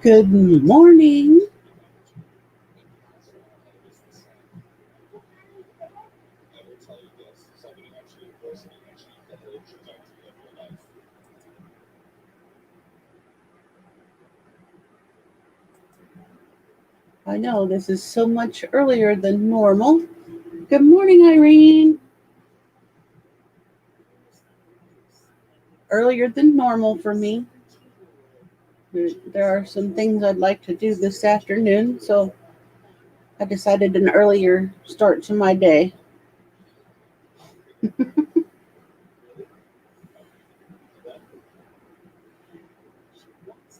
Good morning. I know this is so much earlier than normal. Good morning, Irene. Earlier than normal for me. There are some things I'd like to do this afternoon, so I decided an earlier start to my day.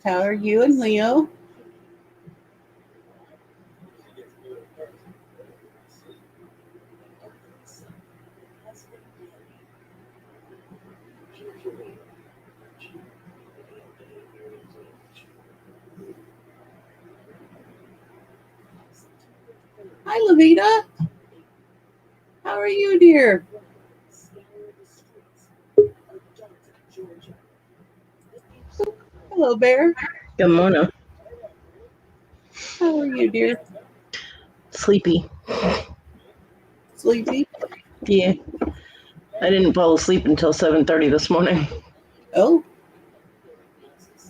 How are you and Leo? Hi, Lavita. How are you, dear? Hello, Bear. Good morning. How are you, dear? Sleepy. Sleepy? Yeah. I didn't fall asleep until 7:30 this morning. Oh,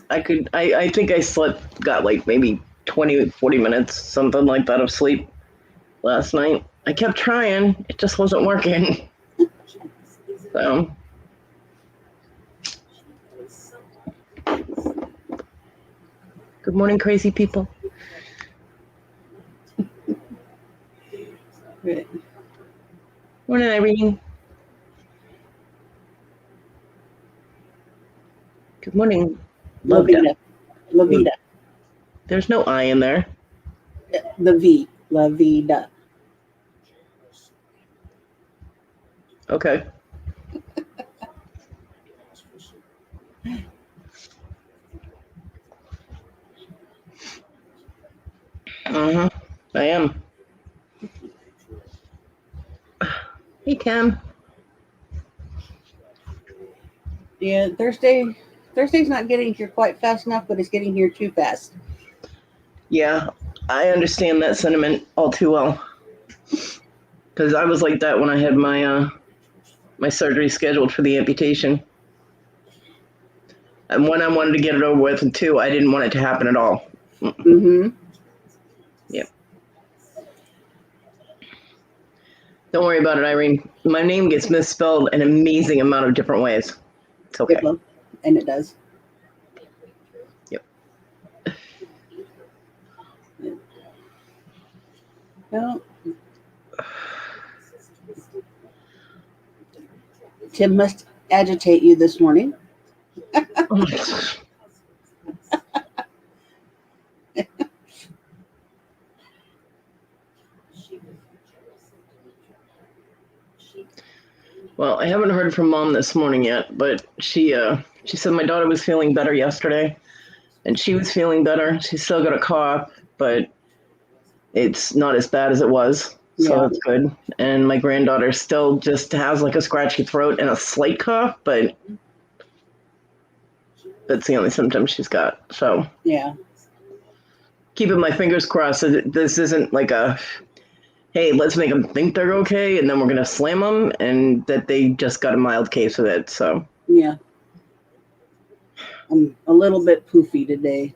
I think I got like maybe 20, 40 minutes, something like that of sleep last night. I kept trying. It just wasn't working. So. Good morning, crazy people. good. Morning, Irene. Good morning, Lavita. Lavita. There's no I in there. The V. Lavita. Okay. I am. Hey, Cam. Yeah, Thursday's not getting here quite fast enough, but it's getting here too fast. Yeah, I understand that sentiment all too well. Because I was like that when I had my surgery scheduled for the amputation. And one, I wanted to get it over with, and two, I didn't want it to happen at all. Mm-hmm. Yep. Don't worry about it, Irene. My name gets misspelled an amazing amount of different ways. It's okay. It will, and it does. Yep. No. Tim must agitate you this morning. Well, I haven't heard from Mom this morning yet, but she said my daughter was feeling better yesterday, and she was feeling better. She's still got a cough, but it's not as bad as it was, so that's good. And my granddaughter still just has like a scratchy throat and a slight cough, but that's the only symptom she's got. So yeah, keeping my fingers crossed that this isn't like a, hey, let's make them think they're okay, and then we're gonna slam them, and that they just got a mild case of it. So yeah, I'm a little bit poofy today.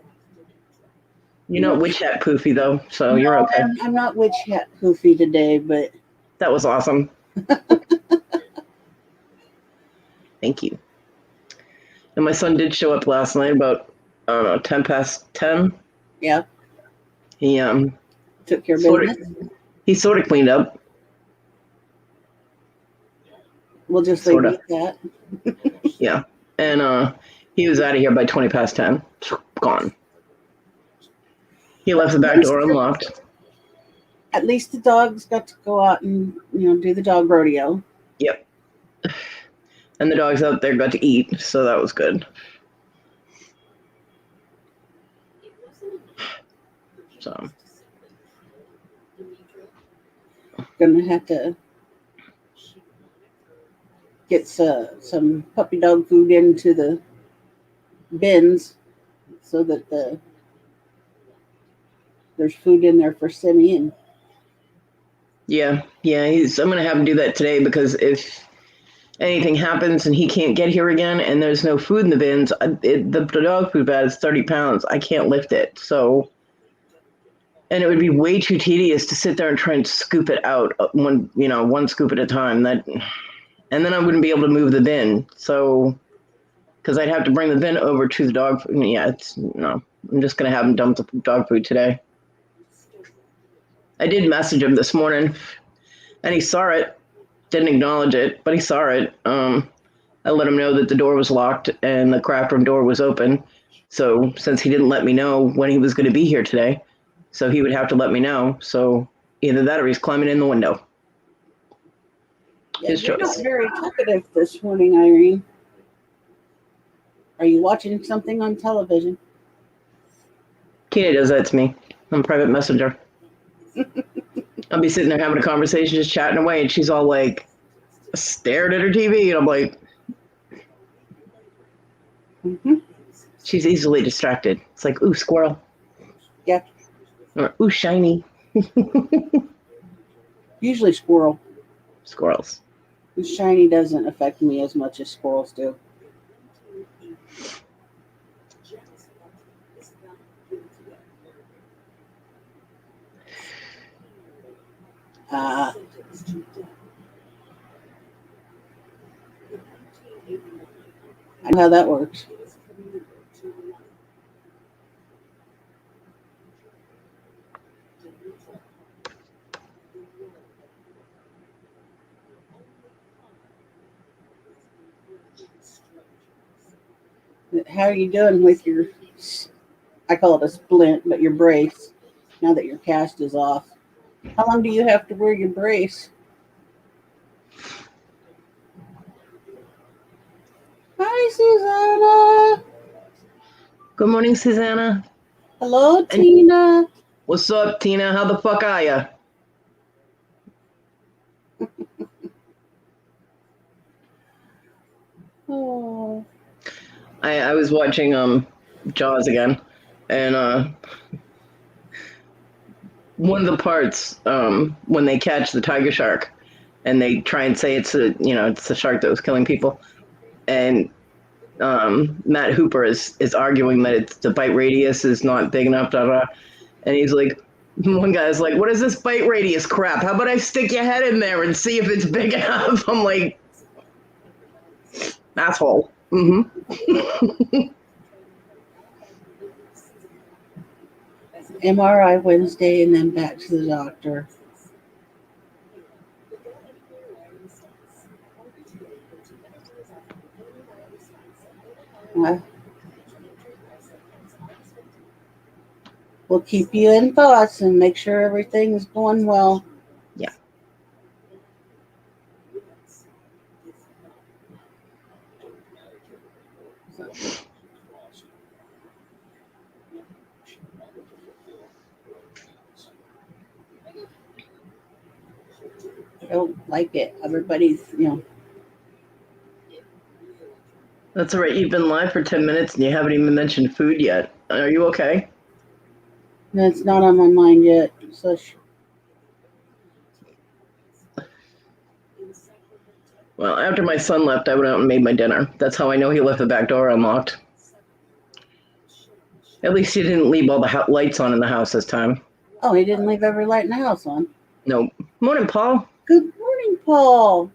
You're not witch hat poofy though, so you're No, okay. I'm not witch hat poofy today, but That was awesome. Thank you. And my son did show up last night about, I don't know, 10 past 10. Yeah. He took care of business. He sort of cleaned up. We'll just leave it at that. Yeah. And he was out of here by 20 past 10. Gone. He left the back door unlocked. At least the dogs got to go out and, do the dog rodeo. Yep. And the dogs out there got to eat, so that was good. So. Gonna have to get some puppy dog food into the bins so that the there's food in there for Simeon. Yeah. I'm gonna have him do that today because if anything happens and he can't get here again and there's no food in the bins, the dog food bag is 30 pounds. I can't lift it. So, and it would be way too tedious to sit there and try and scoop it out one scoop at a time. And then I wouldn't be able to move the bin. So, because I'd have to bring the bin over to the dog food. Yeah, I'm just going to have him dump the dog food today. I did message him this morning and he saw it. Didn't acknowledge it, but he saw it. I let him know that the door was locked and the craft room door was open. So since he didn't let me know when he was going to be here today, so he would have to let me know. So either that or he's climbing in the window. Yeah, His you're choice. not very talkative this morning, Irene. Are you watching something on television? Tina does that to me. I'm a private messenger. I'll be sitting there having a conversation, just chatting away, and she's all like, stared at her TV, and I'm like, she's easily distracted. It's like, ooh, squirrel. Yeah. Or, ooh, shiny. Usually squirrel. Squirrels. Shiny doesn't affect me as much as squirrels do. I know how that works. How are you doing with your, I call it a splint, but your brace, now that your cast is off? How long do you have to wear your brace? Hi, Susanna. Good morning, Susanna. Hello, Tina. What's up, Tina? How the fuck are ya? Oh. I was watching Jaws again, and one of the parts when they catch the tiger shark, and they try and say it's a shark that was killing people, and Matt Hooper is arguing that the bite radius is not big enough, and he's like, one guy's like, what is this bite radius crap? How about I stick your head in there and see if it's big enough? I'm like, asshole. MRI Wednesday and then back to the doctor. We'll keep you in thoughts and make sure everything's going well. Yeah. I don't like it. Everybody's, That's all right. You've been live for 10 minutes and you haven't even mentioned food yet. Are you okay? No, it's not on my mind yet. So Well, after my son left, I went out and made my dinner. That's how I know he left the back door unlocked. At least he didn't leave all the lights on in the house this time. Oh, he didn't leave every light in the house on. No. Morning, Paul. Good morning, Paul.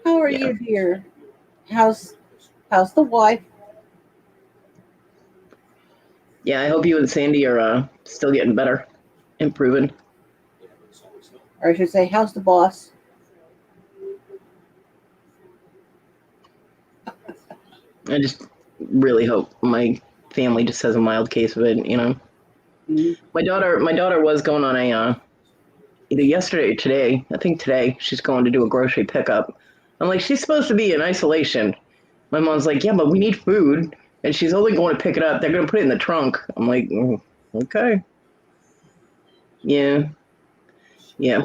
How are you, dear? How's the wife? Yeah, I hope you and Sandy are still getting better, improving. Or I should say, how's the boss? I just really hope my family just has a mild case of it, Mm-hmm. My daughter was going on a either yesterday or today. I think today she's going to do a grocery pickup. I'm like, she's supposed to be in isolation. My mom's like, yeah, but we need food, and she's only going to pick it up. They're going to put it in the trunk. I'm like, okay. Yeah.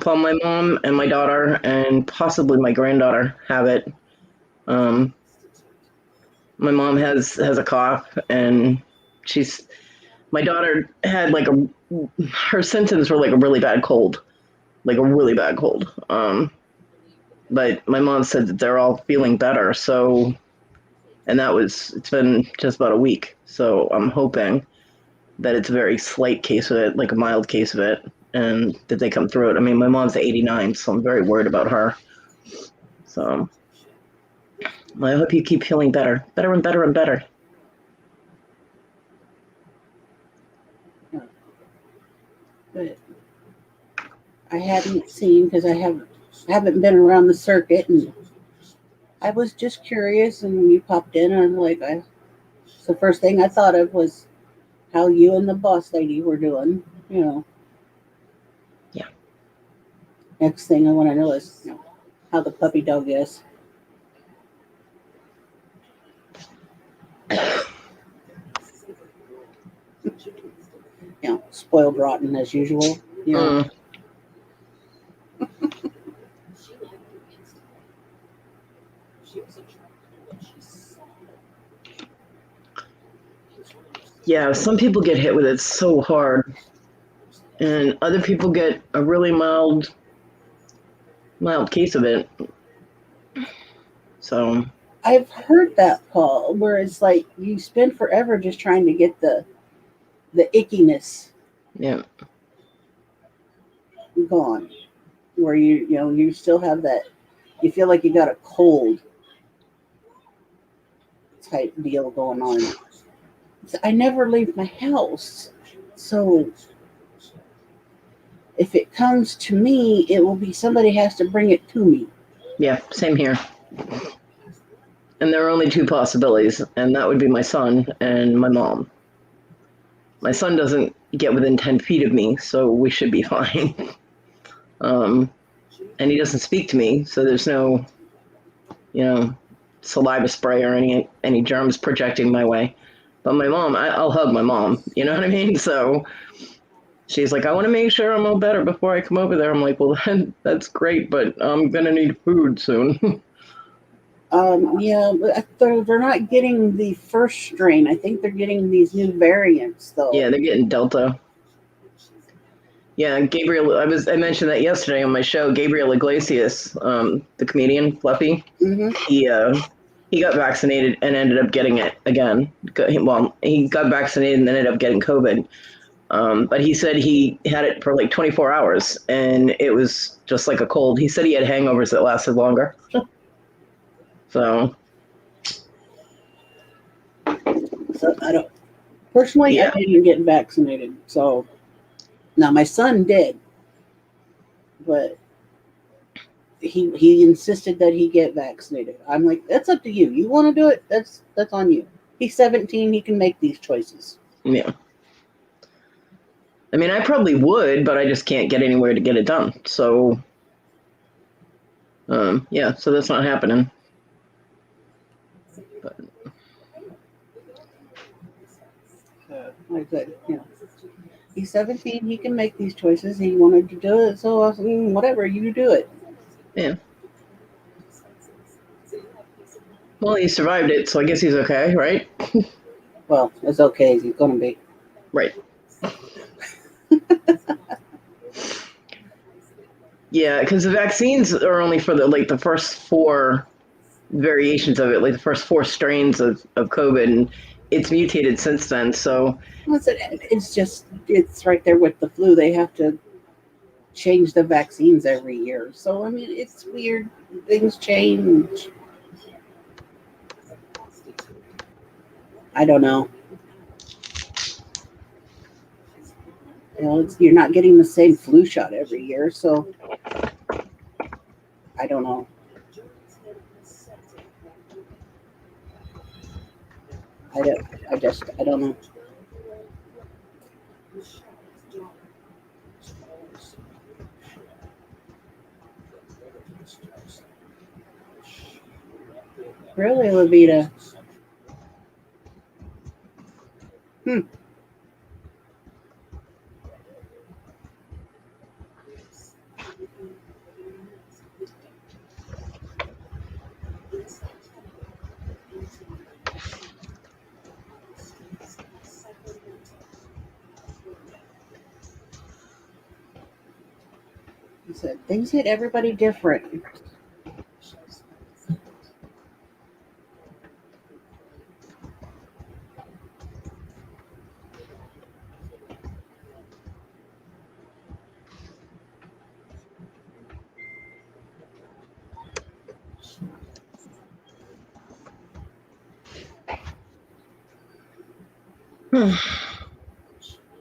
Paul, my mom and my daughter and possibly my granddaughter have it. My mom has a cough, and she's My daughter had her symptoms were like a really bad cold, like a really bad cold. But my mom said that they're all feeling better. So, and it's been just about a week. So I'm hoping that it's a very slight case of it, like a mild case of it, and that they come through it. I mean, my mom's 89, so I'm very worried about her. So I hope you keep feeling better, better and better and better. But I hadn't seen because I haven't been around the circuit, and I was just curious. And when you popped in, I'm like, the first thing I thought of was how you and the boss lady were doing. Yeah. Next thing I want to know is how the puppy dog is. Spoiled rotten as usual. Yeah, some people get hit with it so hard, and other people get a really mild case of it. So I've heard that, Paul, where it's like you spend forever just trying to get the ickiness yeah, gone, where you still have that. You feel like you got a cold type deal going on. I never leave my house, so if it comes to me, it will be somebody has to bring it to me. yeah, same here. And there are only two possibilities, and that would be my son and my mom. My son doesn't get within 10 feet of me, so we should be fine. And he doesn't speak to me, so there's no, saliva spray or any germs projecting my way. But my mom, I'll hug my mom. You know what I mean? So she's like, I want to make sure I'm all better before I come over there. I'm like, well, that's great, but I'm gonna need food soon. Yeah, but they're not getting the first strain. I think they're getting these new variants, though. Yeah, they're getting Delta. Yeah, Gabriel. I mentioned that yesterday on my show. Gabriel Iglesias, the comedian, Fluffy. Mm-hmm. He got vaccinated and ended up getting it again. Well, he got vaccinated and ended up getting COVID. But he said he had it for like 24 hours and it was just like a cold. He said he had hangovers that lasted longer. So I don't. Personally, yeah. I didn't get vaccinated. So now my son did, but he insisted that he get vaccinated. I'm like, that's up to you. You want to do it? That's on you. He's 17. He can make these choices. Yeah. I mean, I probably would, but I just can't get anywhere to get it done. So, yeah, so that's not happening. But Like I said, he's 17. He can make these choices. He wanted to do it, so I said, whatever, you do it. yeah. Well, he survived it, so I guess he's okay, right? Well, as okay as he's going to be. Right. Yeah, because the vaccines are only for the first 4 variations of it, like the first 4 strains of COVID, and it's mutated since then. So it's right there with the flu. They have to change the vaccines every year. So, I mean, it's weird. Things change. I don't know. You're not getting the same flu shot every year, so I don't know. I don't know. Really, Levita? So things hit everybody different.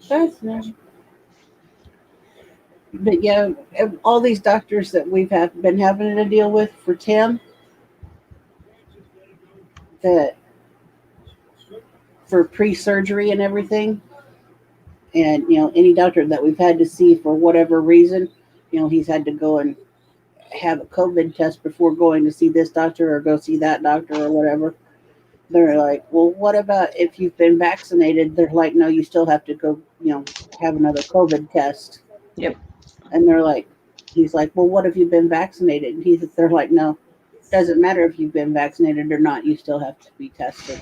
Fascinating. But yeah, all these doctors that we've been having to deal with for Tim, that for pre-surgery and everything, and any doctor that we've had to see for whatever reason, he's had to go and have a COVID test before going to see this doctor or go see that doctor or whatever. They're like, well, what about if you've been vaccinated? They're like, no, you still have to go, have another COVID test. Yep. And they're like, he's like, well, what if you've been vaccinated? And they're like, no, doesn't matter if you've been vaccinated or not. You still have to be tested.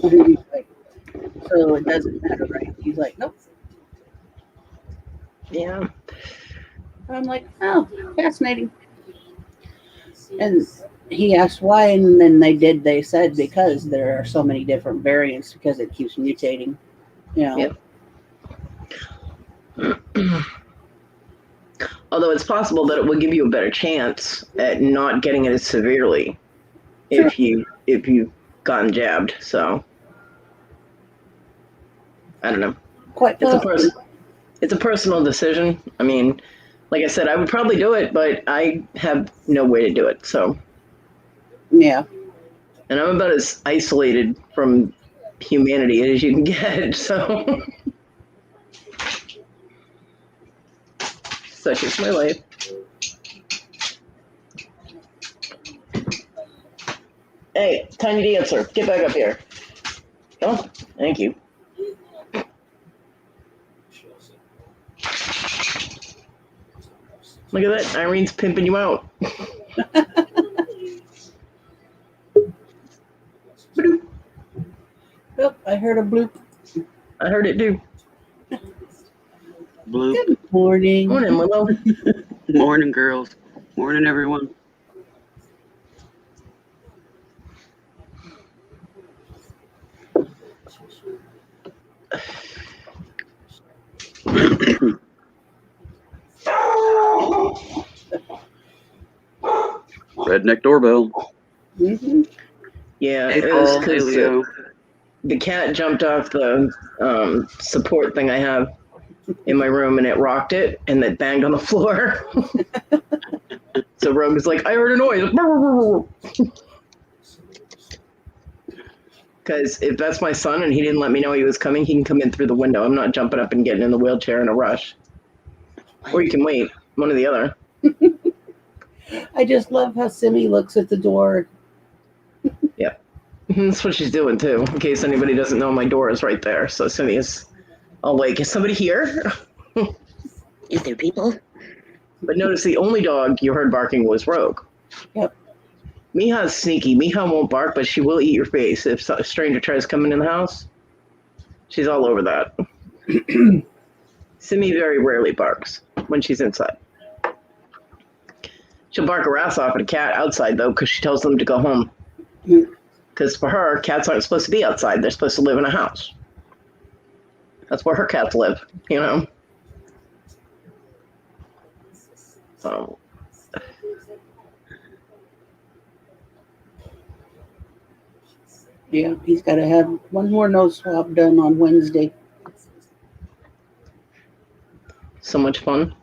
And he's like, so it doesn't matter, right? He's like, nope. Yeah. I'm like, oh, fascinating. And he asked why, and then they said because there are so many different variants because it keeps mutating. Yep. Although it's possible that it will give you a better chance at not getting it as severely if you've gotten jabbed. So I don't know. Quite possibly. It's a personal decision. I mean, like I said, I would probably do it, but I have no way to do it. So yeah. And I'm about as isolated from humanity as you can get. So such is my life. Hey, Tiny Dancer, get back up here. Oh, thank you. Look at that. Irene's pimping you out. Oh, I heard a bloop. I heard it too. Bloop. Good morning. Morning, Willow. Morning, girls. Morning, everyone. Redneck doorbell. Mm-hmm. Yeah, Hey, it was Paul. Hey, because Leo. the cat jumped off the support thing I have in my room and it rocked it and it banged on the floor. So Rogue was like, I heard a noise. Because if that's my son and he didn't let me know he was coming, he can come in through the window. I'm not jumping up and getting in the wheelchair in a rush. Or you can wait, one or the other. I just love how Simi looks at the door. Yeah. That's what she's doing too, in case anybody doesn't know my door is right there. So Simi is all like, is somebody here? Is there people? But notice the only dog you heard barking was Rogue. Yep. Miha's sneaky. Miha won't bark, but she will eat your face if a stranger tries coming in the house. She's all over that. Simi very rarely barks when she's inside. She'll bark her ass off at a cat outside, though, because she tells them to go home. Because for her, cats aren't supposed to be outside. They're supposed to live in a house. That's where her cats live, you know? So... Yeah, he's got to have one more nose swab done on Wednesday. So much fun.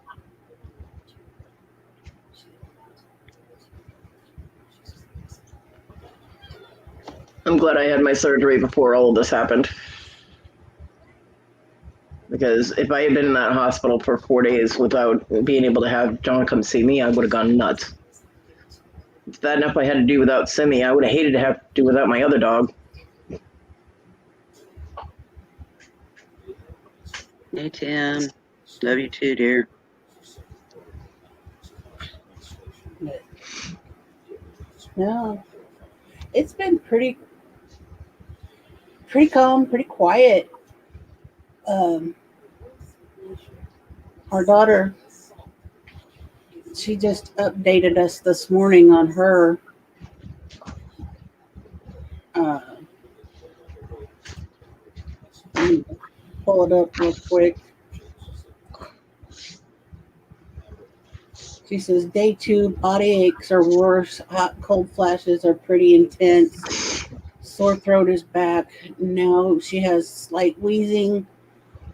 I'm glad I had my surgery before all of this happened. Because if I had been in that hospital for 4 days without being able to have John come see me, I would have gone nuts. If that enough I had to do without Simi, I would have hated to have to do without my other dog. Hey, Tim. Love you too, dear. No, it's been pretty calm, pretty quiet. Our daughter She just updated us this morning on her. Let me pull it up real quick. She says day 2, body aches are worse. Hot, cold flashes are pretty intense. Sore throat is back. Now she has slight wheezing.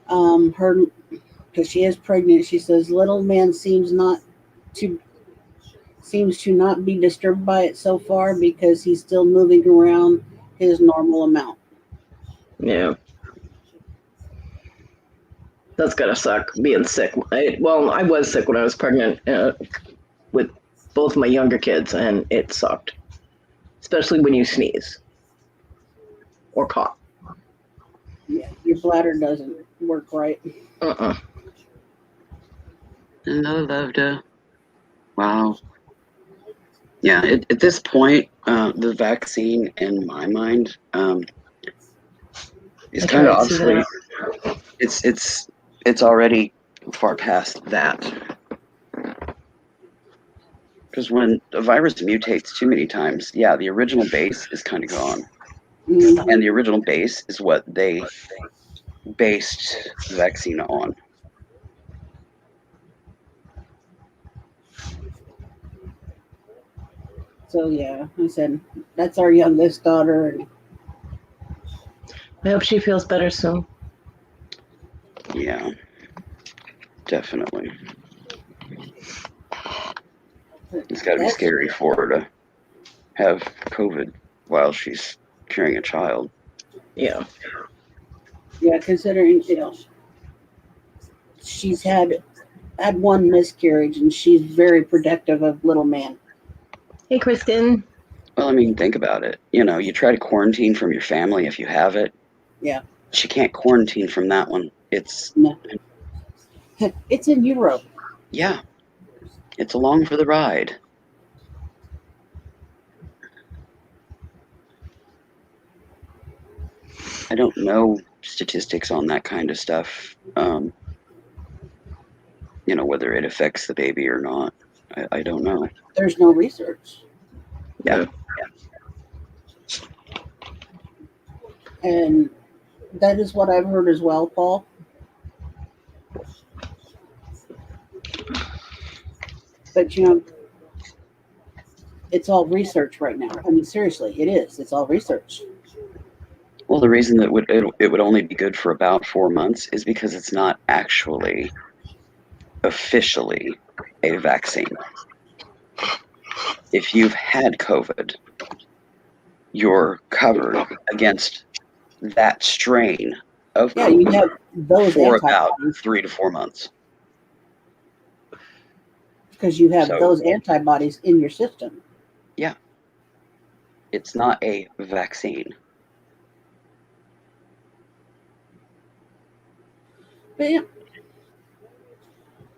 Because she is pregnant, she says little man seems to not be disturbed by it so far because he's still moving around his normal amount. Yeah. That's gotta suck, being sick. I was sick when I was pregnant with both my younger kids, and it sucked. Especially when you sneeze or cough. Yeah, your bladder doesn't work right. Another Lovda. Wow. Yeah, at this point, the vaccine, in my mind, is I kind of can't see that. obsolete. It's already far past that. Because when a virus mutates too many times, yeah, the original base is kind of gone. Mhm. And the original base is what they based the vaccine on. So yeah, I said that's our youngest daughter, and I hope she feels better soon. Yeah, definitely. It's got to be scary for her to have COVID while she's carrying a child. Yeah. Yeah, considering she's had one miscarriage and she's very protective of little man. Hey, Kristen. Well, I mean, think about it. You try to quarantine from your family if you have it. Yeah. She can't quarantine from that one. No. It's in Europe. Yeah, it's along for the ride. I don't know statistics on that kind of stuff. Whether it affects the baby or not. I don't know. There's no research. Yeah. And that is what I've heard as well, Paul. But it's all research right now. I mean, seriously, it is. It's all research. Well, the reason that it would only be good for about 4 months is because it's not actually officially a vaccine. If you've had COVID, you're covered against that strain of Yeah, you COVID have those for about antibodies 3 to 4 months. because you have So- those antibodies in your system. Yeah. It's not a vaccine. But yeah,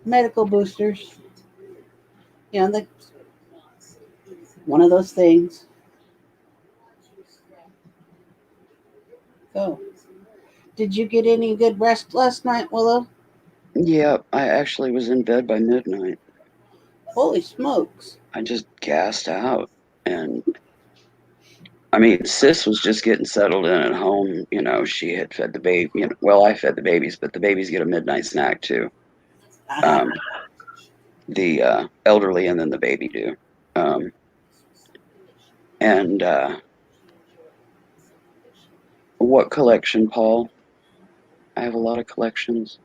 medical boosters. That's one of those things. So, did you get any good rest last night, Willow? Yeah, I actually was in bed by midnight. Holy smokes. I just gassed out. And I mean, Sis was just getting settled in at home. She had fed the baby. Well, I fed the babies, but the babies get a midnight snack too. The elderly and then the baby do. And what collection, Paul? I have a lot of collections.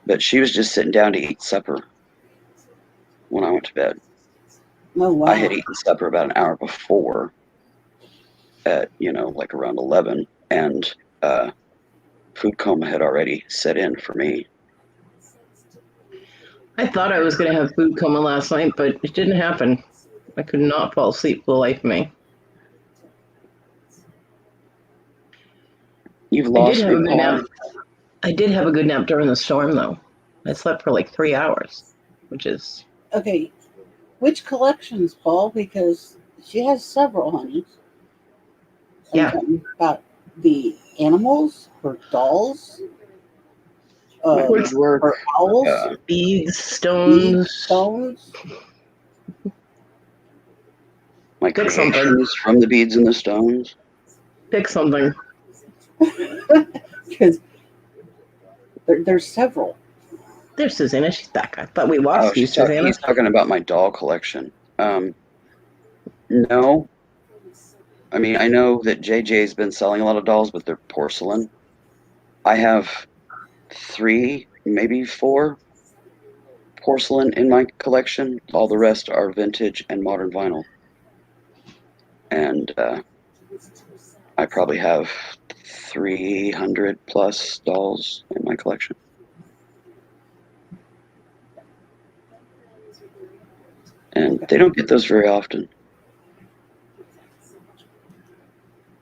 But she was just sitting down to eat supper when I went to bed. Oh, wow. I had eaten supper about an hour before at, like around 11, and food coma had already set in for me. I thought I was going to have food coma last night, but it didn't happen. I could not fall asleep for the life of me. You've lost me, Paul. nap. I did have a good nap during the storm, though. I slept for like 3 hours, which is... Okay, which collections, Paul? Because she has several, honey. I'm Yeah. talking about the animals or dolls? Woodwork, Or owls? Beads, Beads, stones. stones? my Pick something. creations from the beads and the stones. Pick something. Because there's several. There's Susanna. She's back. I thought we Oh, lost you, Susanna. he's talking about my doll collection. No. I mean, I know that JJ's been selling a lot of dolls, but they're porcelain. I have 3, maybe 4 porcelain in my collection. All the rest are vintage and modern vinyl. And I probably have 300 plus dolls in my collection. And they don't get those very often.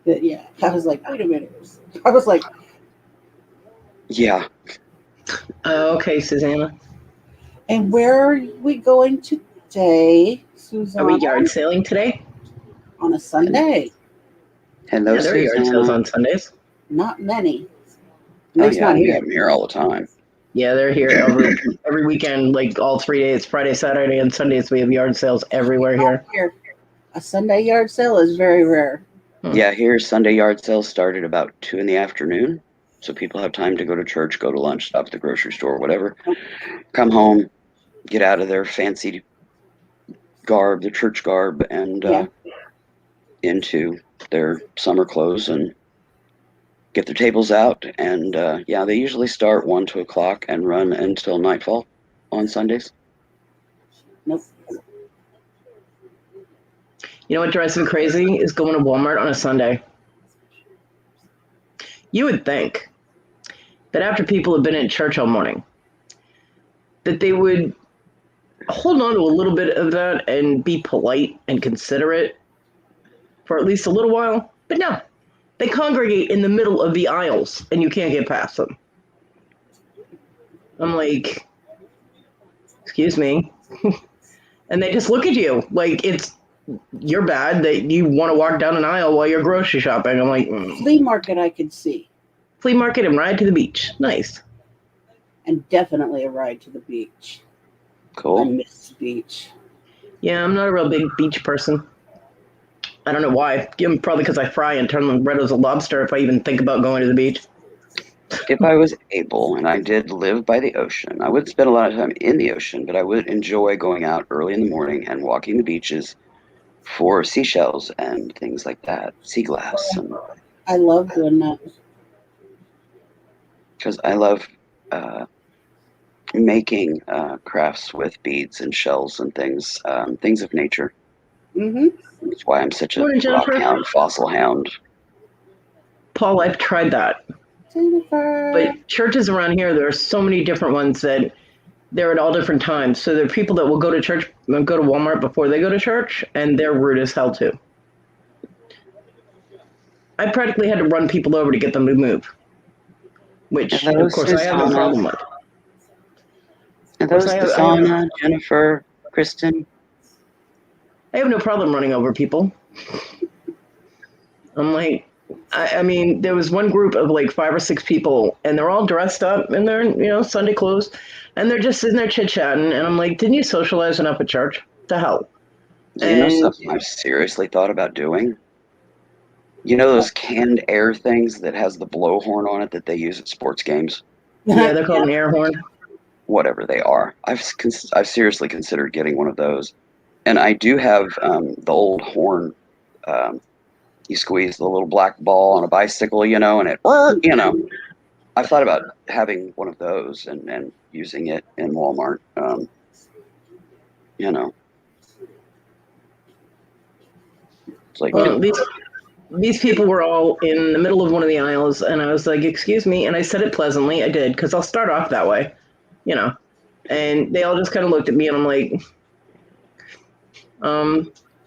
But yeah, I was like, wait a minute. I was like, Yeah. Okay, Susanna. and where are we going today, Susanna? Are we yard sailing today? On a Sunday? Hello, Yeah, there are yard sales Susanna. on Sundays. Not many. At Oh, least yeah, not we here. have them here all the time. Yeah, they're here every weekend, like all 3 days, Friday, Saturday, and Sundays. We have yard sales everywhere here. Not here. A Sunday yard sale is very rare. Yeah, here Sunday yard sales start at about 2 in the afternoon. So people have time to go to church, go to lunch, stop at the grocery store, whatever. Come home, get out of their fancy garb, the church garb, and Yeah. into their summer clothes and get their tables out. And yeah, they usually start 1, 2 o'clock and run until nightfall on Sundays. Nope. You know what drives me crazy is going to Walmart on a Sunday. You would think that after people have been in church all morning, that they would hold on to a little bit of that and be polite and considerate for at least a little while. But no, they congregate in the middle of the aisles and you can't get past them. I'm like, excuse me. And they just look at you like you're bad that you want to walk down an aisle while you're grocery shopping. I'm like, Flea market I could see. flea market and ride to the beach. Nice. And definitely a ride to the beach. I Cool. miss the beach. Yeah, I'm not a real big beach person. I don't know why. Probably because I fry and turn them red as a lobster if I even think about going to the beach. If I was able, and I did live by the ocean, I would spend a lot of time in the ocean, but I would enjoy going out early in the morning and walking the beaches for seashells and things like that, sea glass, and I love doing that. because I love making crafts with beads and shells and things, things of nature. Mm-hmm. That's why I'm such a Morning, rock Jennifer. hound, fossil hound. Paul, I've tried that. Jennifer. But churches around here, there are so many different ones that they're at all different times. So there are people that will go to church, go to Walmart before they go to church, and they're rude as hell too. I practically had to run people over to get them to move, which Hello, of course I have no Susanna. problem with. And those I have- Susanna, Jennifer, Kristen. I have no problem running over people. I'm like, I mean, there was one group of like 5 or 6 people, and they're all dressed up in their, Sunday clothes, and they're just sitting there chit-chatting, and I'm like, didn't you socialize enough at church? To hell. Do you know And- something I've seriously thought about doing? You know those canned air things that has the blowhorn on it that they use at sports games? Yeah, they're called an air horn. Whatever they are. I've seriously considered getting one of those. And I do have the old horn. You squeeze the little black ball on a bicycle, and it, I've thought about having one of those and using it in Walmart. It's like, Well, these people were all in the middle of one of the aisles, and I was like, excuse me, and I said it pleasantly. I did, because I'll start off that way, and they all just kind of looked at me, and I'm like,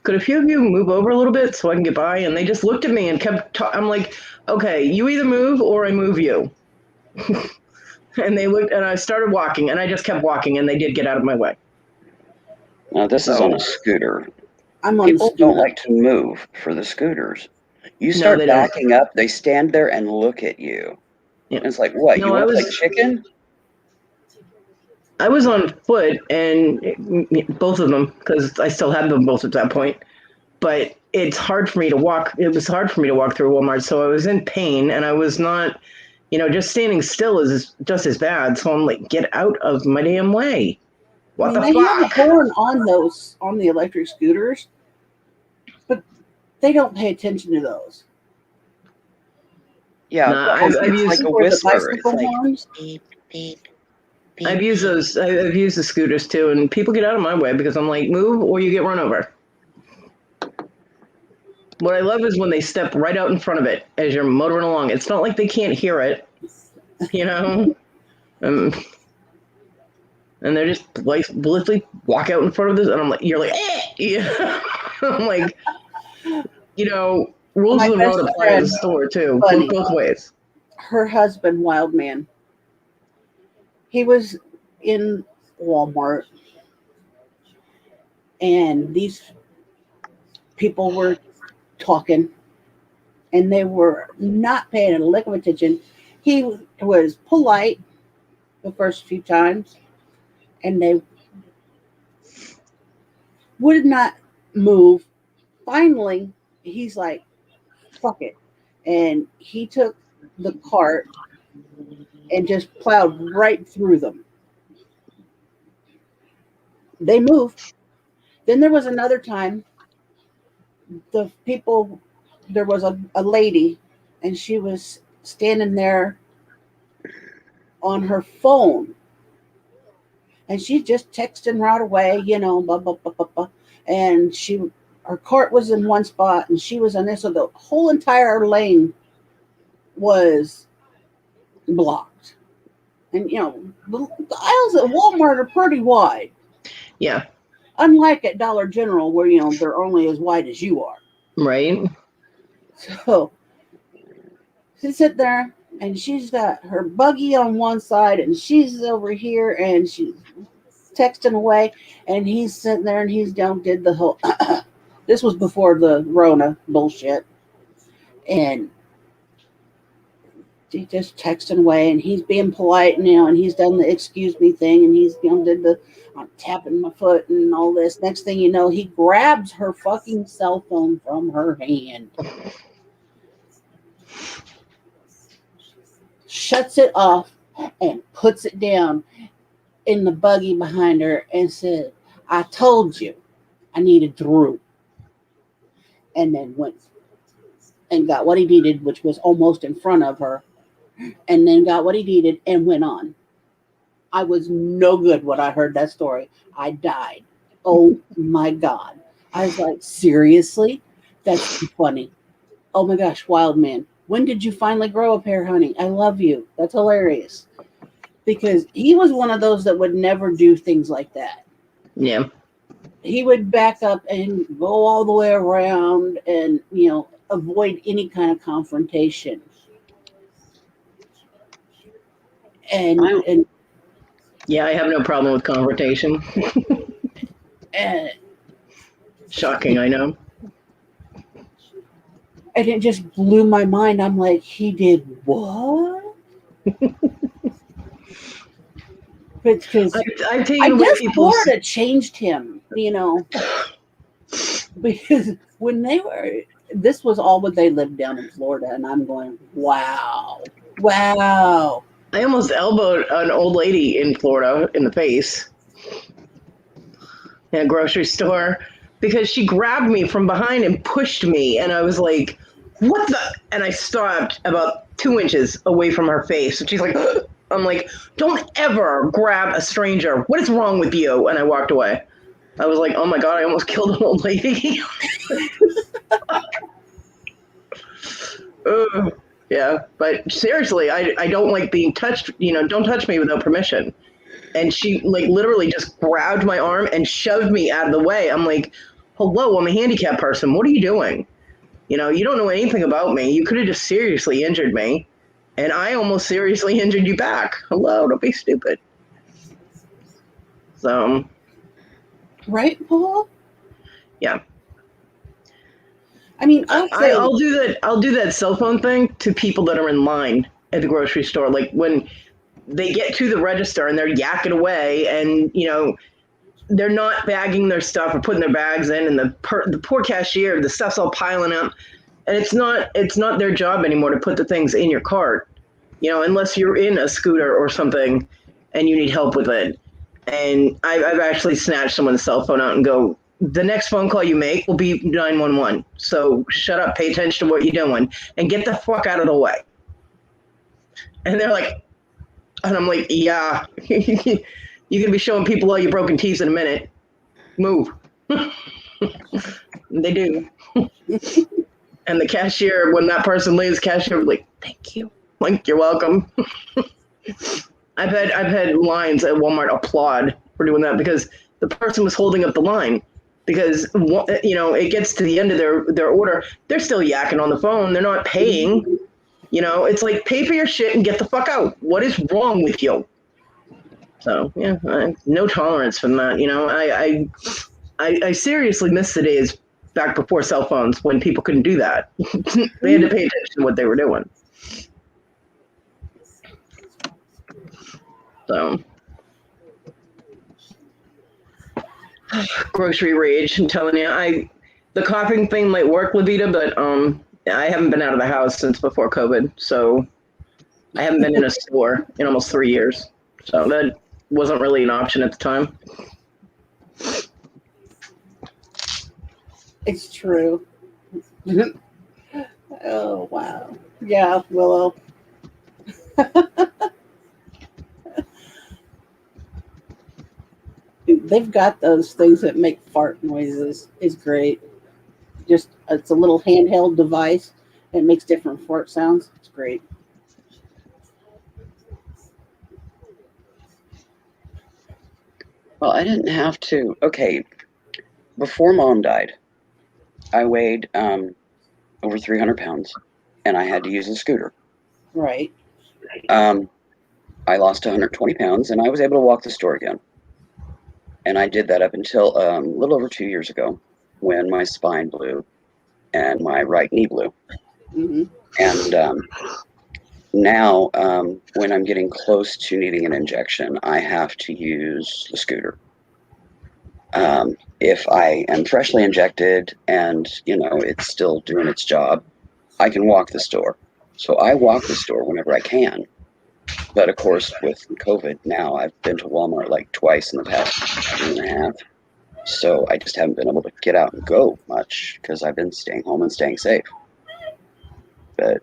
could a few of you move over a little bit so I can get by? And they just looked at me and kept I'm like, okay, you either move or I move you. And they looked, and I started walking, and I just kept walking, and they did get out of my way. now this is on a scooter. I'm on People the don't scooter. like to move for the scooters. You No, start they don't. backing up, they stand there and look at you. Yeah. And it's like, what? No, You I want to play was chicken? I was on foot, and both of them, because I still had them both at that point. But it's hard for me to walk. It was hard for me to walk through Walmart, so I was in pain, and I was not, just standing still is just as bad. So I'm like, get out of my damn way! I What mean, the they have a fuck? horn on the electric scooters, but they don't pay attention to those. Yeah, No, because I've it's like used a Or the whisper. It's bicycle like, horns. Beep, beep, beep. I've used beep. those. I've used the scooters too, and people get out of my way because I'm like, move or you get run over. What I love is when they step right out in front of it as you're motoring along. It's not like they can't hear it, you know. Um, and they're just like literally walk out in front of this, and I'm like, you're like, yeah. I'm like, rules My of the best road apply at the friend, store too, Buddy, both ways. her husband, Wild Man, he was in Walmart, and these people were talking, and they were not paying a lick of attention. He was polite the first few times, and they would not move. Finally, he's like, fuck it. And he took the cart and just plowed right through them. They moved. Then there was another time there was a lady, and she was standing there on her phone, and she just texting right away, blah, blah, blah, blah, blah. And her cart was in one spot, and she was on this, so the whole entire lane was blocked. And the aisles at Walmart are pretty wide, Yeah, unlike at Dollar General, where they're only as wide as you are. right. So she's sitting there, and she's got her buggy on one side, and she's over here, and she's texting away, and he's sitting there, and he's down, did the whole. This was before the Rona bullshit, and he's just texting away, and he's being polite now, and he's done the excuse me thing, and he's did the I'm tapping my foot and all this. Next thing you know, he grabs her fucking cell phone from her hand, shuts it off, and puts it down in the buggy behind her, and said, I told you I needed through. And then went and got what he needed, which was almost in front of her, and then got what he needed and went on. I was no good when I heard that story. I died. Oh my God. I was like, seriously? That's too funny. Oh my gosh, Wild Man. When did you finally grow a pair, honey? I love you. That's hilarious. Because he was one of those that would never do things like that. Yeah. He would back up and go all the way around and, avoid any kind of confrontation. And Yeah, I have no problem with confrontation. Shocking, I know. And it just blew my mind. I'm like, he did what? Because I've taken I away guess people's. Florida changed him, because when this was all what they lived down in Florida, and I'm going, wow. I almost elbowed an old lady in Florida in the face in a grocery store because she grabbed me from behind and pushed me, and I was like, what the? And I stopped about 2 inches away from her face, and she's like, I'm like, don't ever grab a stranger. What is wrong with you? And I walked away. I was like, oh my God, I almost killed an old lady. Yeah, but seriously, I don't like being touched. Don't touch me without permission. And she literally just grabbed my arm and shoved me out of the way. I'm like, hello, I'm a handicapped person. What are you doing? You don't know anything about me. You could have just seriously injured me. And I almost seriously injured you back. Hello, don't be stupid. So. Right, Paul? Yeah. I mean, I'll say, I'll do that. I'll do that cell phone thing to people that are in line at the grocery store. Like when they get to the register and they're yakking away, and they're not bagging their stuff or putting their bags in, and the poor cashier, the stuff's all piling up, and it's not their job anymore to put the things in your cart, unless you're in a scooter or something and you need help with it. And I've actually snatched someone's cell phone out and go, the next phone call you make will be 911. So shut up, pay attention to what you're doing, and get the fuck out of the way. And they're like, and I'm like, yeah, you're going to be showing people all your broken teeth in a minute. Move. They do. And the cashier, when that person leaves, cashier like, thank you. Like, you're welcome. I've had lines at Walmart applaud for doing that because the person was holding up the line. Because it gets to the end of their order, they're still yakking on the phone. They're not paying. It's like, pay for your shit and get the fuck out. What is wrong with you? So yeah, no tolerance from that. I seriously miss the days back before cell phones when people couldn't do that. They had to pay attention to what they were doing. So. Grocery rage, I'm telling you. The coughing thing might work, Levita, but I haven't been out of the house since before COVID, so I haven't been in a store in almost 3 years. So that wasn't really an option at the time. it's true. Oh, wow. Yeah, Willow. They've got those things that make fart noises. It's great. It's a little handheld device. It makes different fart sounds. It's great. Well, I didn't have to. Okay, before Mom died, I weighed over 300 pounds, and I had to use a scooter. Right. I lost 120 pounds, and I was able to walk the store again. And I did that up until a little over 2 years ago, when my spine blew and my right knee blew. Mm-hmm. And now, when I'm getting close to needing an injection, I have to use the scooter. If I am freshly injected and, it's still doing its job, I can walk the store. So I walk the store whenever I can. But of course, with COVID now, I've been to Walmart like twice in the past year and a half. So I just haven't been able to get out and go much because I've been staying home and staying safe. But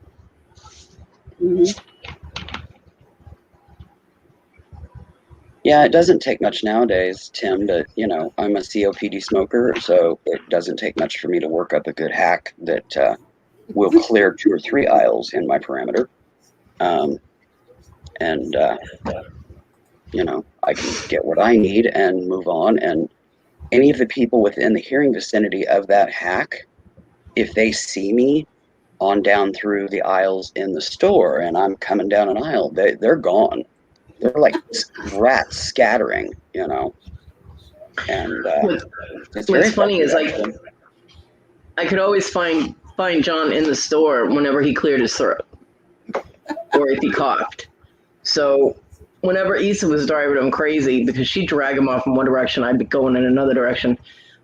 yeah, it doesn't take much nowadays, Tim, but I'm a COPD smoker, so it doesn't take much for me to work up a good hack that will clear 2 or 3 aisles in my parameter. I can get what I need and move on. And any of the people within the hearing vicinity of that hack, if they see me on down through the aisles in the store and I'm coming down an aisle, they're gone. They're like rats scattering, And what's funny is I could always find John in the store whenever he cleared his throat or if he coughed. So whenever Issa was driving him crazy, because she'd drag him off in one direction, I'd be going in another direction.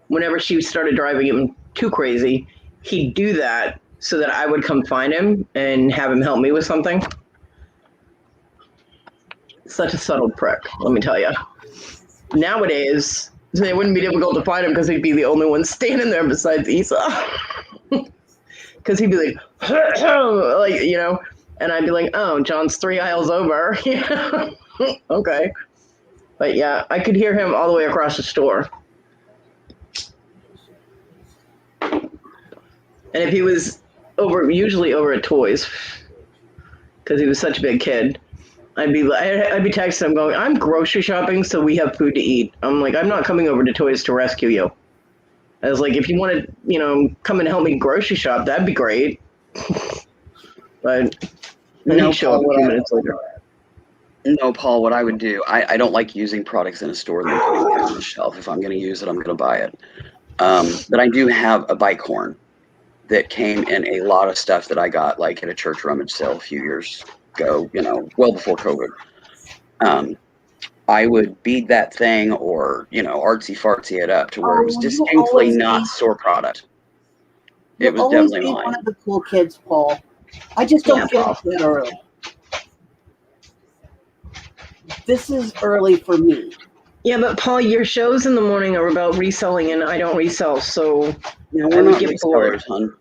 Whenever she started driving him too crazy, he'd do that so that I would come find him and have him help me with something. Such a subtle prick, let me tell you. Nowadays, they wouldn't be difficult to find him because he'd be the only one standing there besides Issa. Because he'd be like, and I'd be like, oh, John's 3 aisles over. Okay. But yeah, I could hear him all the way across the store. And if he was usually over at Toys, because he was such a big kid, I'd be texting him going, I'm grocery shopping so we have food to eat. I'm like, I'm not coming over to Toys to rescue you. I was like, if you want to, come and help me grocery shop, that'd be great. But then he'd show up a few minutes later. No, Paul, what I would do, I don't like using products in a store and then putting it on the shelf. If I'm going to use it, I'm going to buy it. But I do have a bike horn that came in a lot of stuff that I got like at a church rummage sale a few years ago, well before COVID. I would bead that thing or, artsy fartsy it up to where it was Oh, you'll distinctly always not be, store product. It you'll was always definitely be mine. one of the cool kids, Paul. I just Yeah, don't feel Paul. that early. This is early for me. Yeah, but Paul, your shows in the morning are about reselling, and I don't resell, so We're I would not get bored. resellers, hon.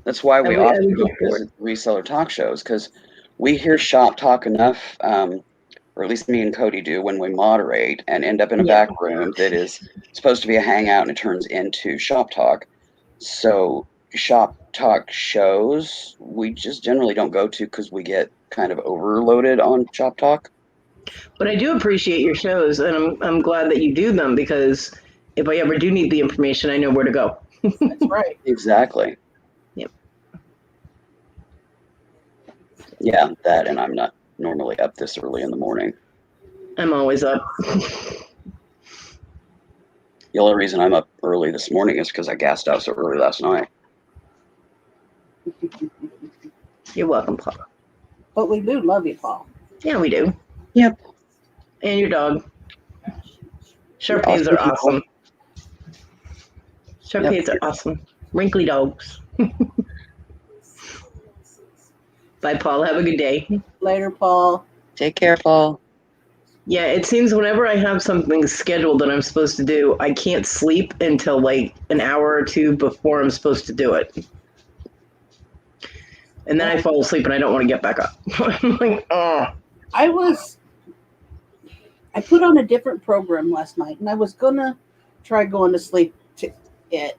That's why we I often would get bored. avoid reseller talk shows, because we hear shop talk enough, or at least me and Cody do when we moderate and end up in a Yeah. back room that is supposed to be a hangout and it turns into shop talk. So shop talk shows we just generally don't go to because we get kind of overloaded on shop talk. But I do appreciate your shows, and I'm glad that you do them because if I ever do need the information, I know where to go. That's right. Exactly. Yep. Yeah, that, and I'm not normally up this early in the morning. I'm always up. The only reason I'm up early this morning is because I gassed out so early last night. You're welcome, Paul. But we do love you, Paul. Yeah, we do. Yep. And your dog. Shar Awesome Peas are people. awesome. Shar Yep. Peas are awesome. Wrinkly dogs. Bye, Paul. Have a good day. Later, Paul. Take care, Paul. Yeah, it seems whenever I have something scheduled that I'm supposed to do, I can't sleep until like an hour or two before I'm supposed to do it. And then I fall asleep and I don't want to get back up. I'm like, oh. I put on a different program last night, and I was gonna try going to sleep to it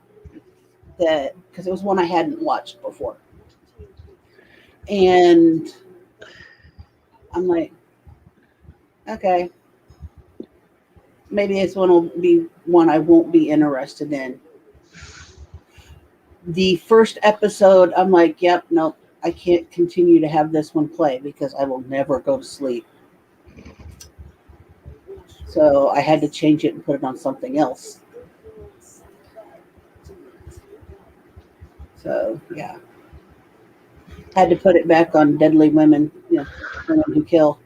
because it was one I hadn't watched before. And I'm like, okay, maybe this one will be one I won't be interested in. The first episode, I'm like, yep, nope, I can't continue to have this one play because I will never go to sleep. So I had to change it and put it on something else. So, yeah. Had to put it back on Deadly Women, Women Who Kill.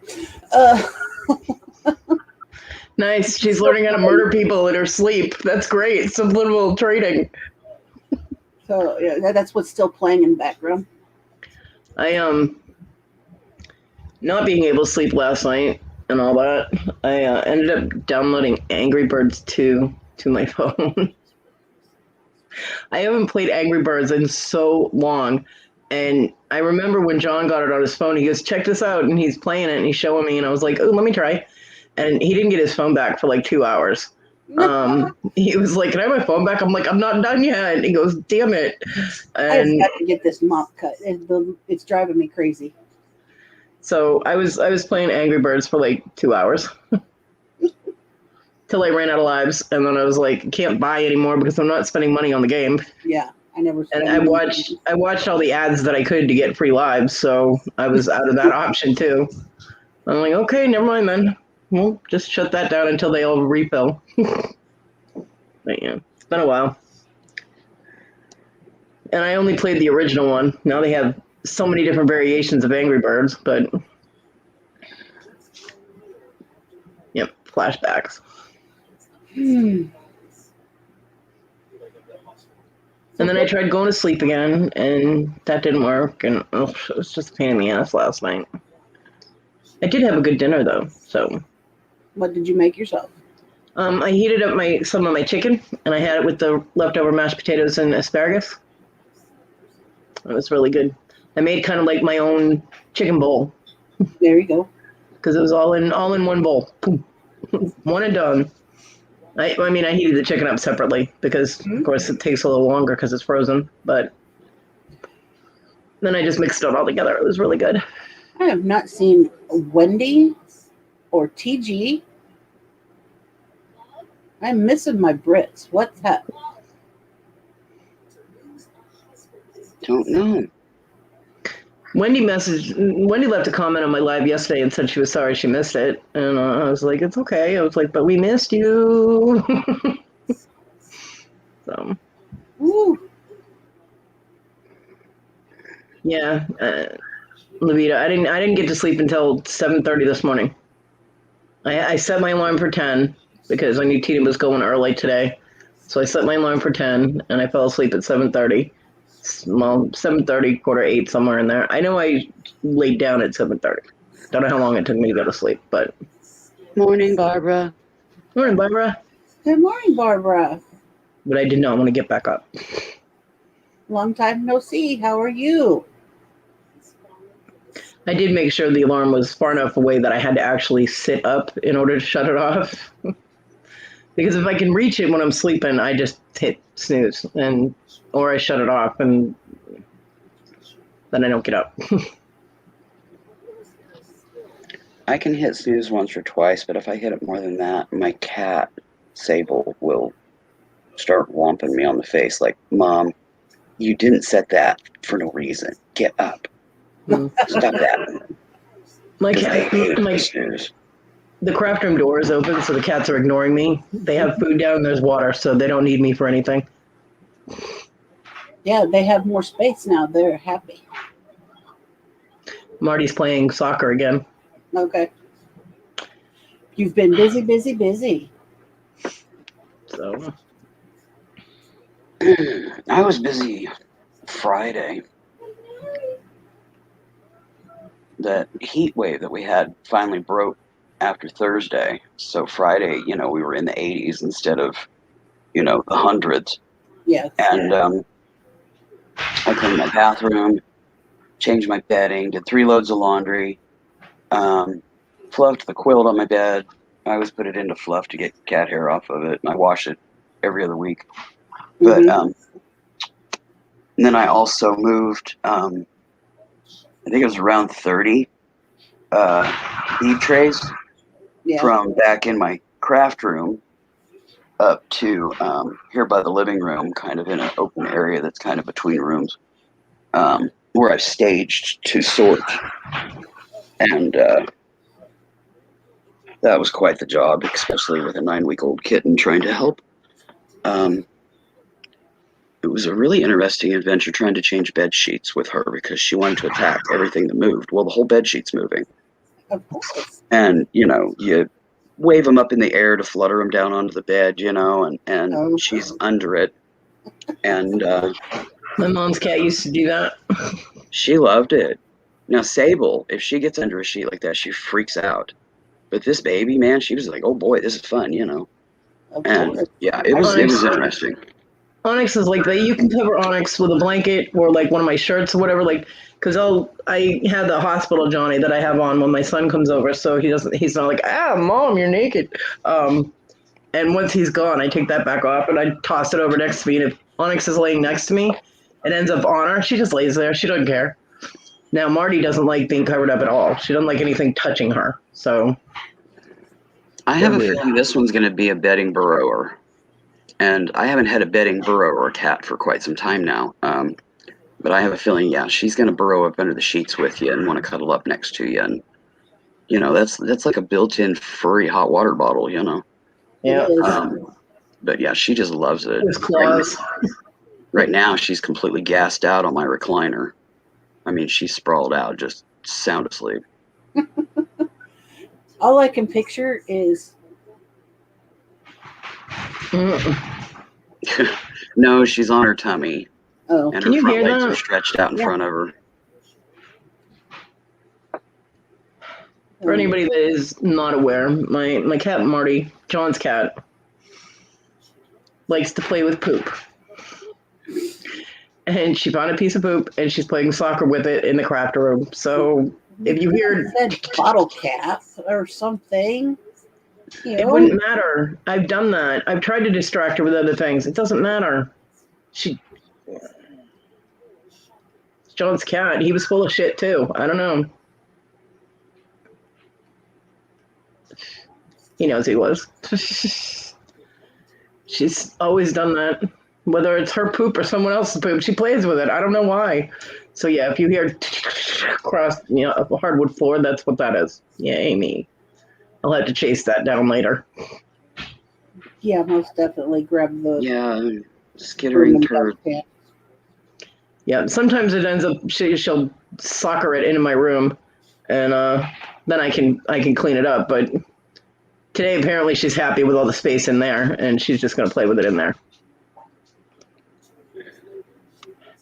Nice. She's learning how to murder people in her sleep. That's great. Subliminal trading. So, yeah, that's what's still playing in the background. I not being able to sleep last night and all that, I ended up downloading Angry Birds 2 to my phone. I haven't played Angry Birds in so long. And I remember when John got it on his phone, he goes, check this out. And he's playing it and he's showing me. And I was like, oh, let me try. And he didn't get his phone back for like 2 hours. He was like, can I have my phone back? I'm like, I'm not done yet. And he goes, damn it. I just And got to get this mop cut. It's driving me crazy. so I was playing Angry Birds for like 2 hours till I ran out of lives. And then I was like, can't buy anymore because I'm not spending money on the game. Yeah, I never. And I watched all the ads that I could to get free lives. So I was out of that option too. I'm like, okay, never mind then. We'll just shut that down until they all refill. But yeah, it's been a while. And I only played the original one. Now they have so many different variations of Angry Birds, but yep, flashbacks. And then I tried going to sleep again, and that didn't work. And it was just a pain in the ass last night. I did have a good dinner though, so. What did you make yourself? I heated up some of my chicken, and I had it with the leftover mashed potatoes and asparagus. It was really good. I made kind of like my own chicken bowl There you go. because it was all in one bowl. Boom. One and done. I mean, I heated the chicken up separately because, of course, it takes a little longer because it's frozen. But then I just mixed it all together. It was really good. I have not seen Wendy or TG. I'm missing my Brits. What's that? Don't know. Wendy left a comment on my live yesterday and said she was sorry she missed it. And I was like, it's okay. I was like, but we missed you. So. Woo. Yeah, Levita, I didn't get to sleep until 7:30 this morning. I set my alarm for 10 because I knew Tina was going early today. So I set my alarm for 10 and I fell asleep at 7:30. Well, 7:30, quarter 8, somewhere in there. I know I laid down at 7:30. Don't know how long it took me to go to sleep, but Morning, Barbara. morning, Barbara. Good morning, Barbara. But I did not want to get back up. Long time no see. How are you? I did make sure the alarm was far enough away that I had to actually sit up in order to shut it off. Because if I can reach it when I'm sleeping, I just hit snooze or I shut it off and then I don't get up. I can hit snooze once or twice, but if I hit it more than that, my cat, Sable, will start whomping me on the face like, Mom, you didn't set that for no reason. Get up. Stop that. My 'Cause they cat, hate the snooze. the craft room door is open, so the cats are ignoring me. They have food down, there's water, so they don't need me for anything. Yeah, they have more space now. They're happy. Marty's playing soccer again. Okay. You've been busy, busy, busy. So I was busy Friday. That heat wave that we had finally broke after Thursday. So Friday, we were in the 80s instead of, the hundreds. Yes. And I cleaned my bathroom, changed my bedding, did 3 loads of laundry, fluffed the quilt on my bed. I always put it into fluff to get cat hair off of it, and I wash it every other week. But Mhm. and then I also moved. I think it was around 30 bead trays Yeah. from back in my craft room up to here by the living room, kind of in an open area that's kind of between rooms, where I staged to sort. And that was quite the job, especially with a 9-week-old kitten trying to help. It was a really interesting adventure trying to change bed sheets with her because she wanted to attack everything that moved. Well, the whole bed sheet's moving. Of course. And, you wave them up in the air to flutter them down onto the bed, and Oh. she's under it. And my mom's cat used to do that. she loved it. Now, Sable, if she gets under a sheet like that, she freaks out. But this baby, man, she was like, oh boy, this is fun, Of And course. yeah, it was interesting. Onyx is like that. You can cover Onyx with a blanket or like one of my shirts or whatever. Like, because I have the hospital Johnny that I have on when my son comes over, so he's not like, Mom, you're naked. And once he's gone, I take that back off and I toss it over next to me. And if Onyx is laying next to me, it ends up on her. She just lays there. She doesn't care. Now Marty doesn't like being covered up at all. She doesn't like anything touching her. So I have a feeling this one's going to be a bedding burrower. And I haven't had a bedding burrower cat for quite some time now. But I have a feeling, she's going to burrow up under the sheets with you and want to cuddle up next to you. And, that's like a built-in furry hot water bottle, Yeah. It is. But yeah, she just loves it. With claws. Right now, she's completely gassed out on my recliner. I mean, she's sprawled out, just sound asleep. All I can picture is No, she's on her tummy. oh. And Can her you front hear legs that? are stretched out in front of her. For anybody that is not aware, my cat Marty, John's cat, likes to play with poop. And she found a piece of poop and she's playing soccer with it in the craft room. So if you hear said bottle cap or something, it wouldn't matter. I've done that. I've tried to distract her with other things. It doesn't matter. It's John's cat. He was full of shit too. I don't know. He knows he was. She's always done that. Whether it's her poop or someone else's poop, she plays with it. I don't know why. So yeah, if you hear across a hardwood floor, that's what that is. Yeah, Amy. I'll have to chase that down later. Yeah, most definitely grab the Yeah, skittering turd. Yeah, sometimes it ends up she'll soccer it into my room, and then I can clean it up. But today apparently she's happy with all the space in there, and she's just gonna play with it in there.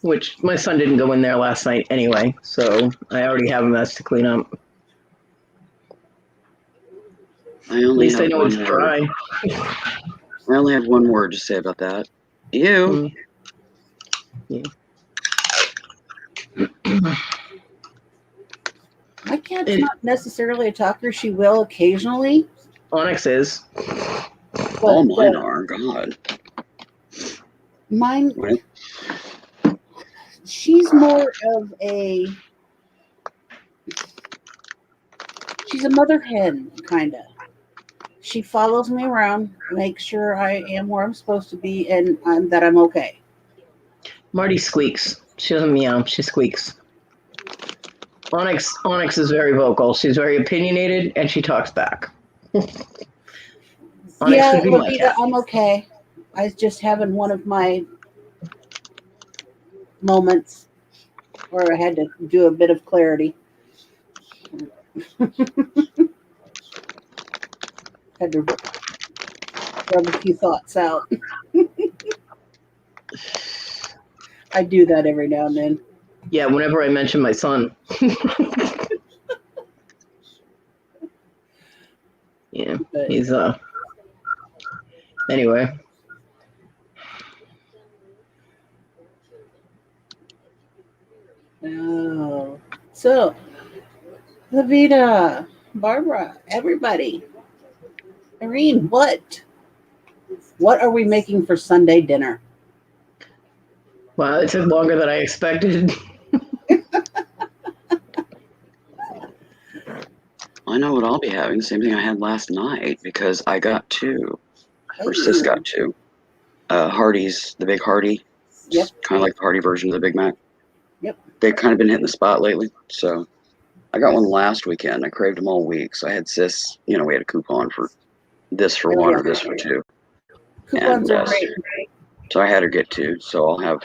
Which my son didn't go in there last night anyway, so I already have a mess to clean up. I At only least I have know one it's word. dry. I only have one word to say about that. Ew. Mm. My cat's It- not necessarily a talker. She will occasionally, Onyx is. All but mine are. God. mine, Right? she's more of a, she's a mother hen, kind of. She follows me around, makes sure I am where I'm supposed to be, and that I'm okay. Marty squeaks. She doesn't meow. She squeaks. Onyx is very vocal. She's very opinionated, and she talks back. Onyx Yeah, would be my Levita, cat. I'm okay. I was just having one of my moments where I had to do a bit of clarity. Had to rub a few thoughts out. I do that every now and then. Yeah, whenever I mention my son. Yeah, But he's anyway. oh, so Levita, Barbara, everybody, Irene, what are we making for Sunday dinner? Wow, it took longer than I expected. I know what I'll be having. Same thing I had last night because I got two. Or sis got two. Hardee's, the big Hardy. Yep. Kind of like the Hardy version of the Big Mac. Yep. They've kind of been hitting the spot lately. So I got one last weekend. I craved them all week. So I had sis, we had a coupon for this for one or this for two. Coupons And, are great. So I had her get two. So I'll have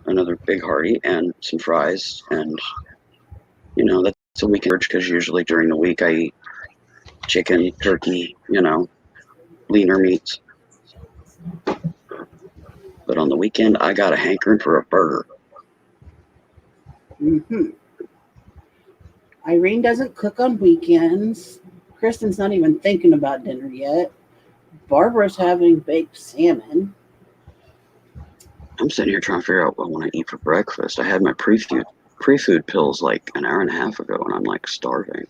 another big Hardy and some fries. And, that's a weekend because usually during the week I eat chicken, turkey, leaner meats. But on the weekend, I got a hankering for a burger. Mm-hmm. Irene doesn't cook on weekends. Kristen's not even thinking about dinner yet. Barbara's having baked salmon. I'm sitting here trying to figure out what I want to eat for breakfast. I had my pre-food pills like an hour and a half ago, and I'm like starving.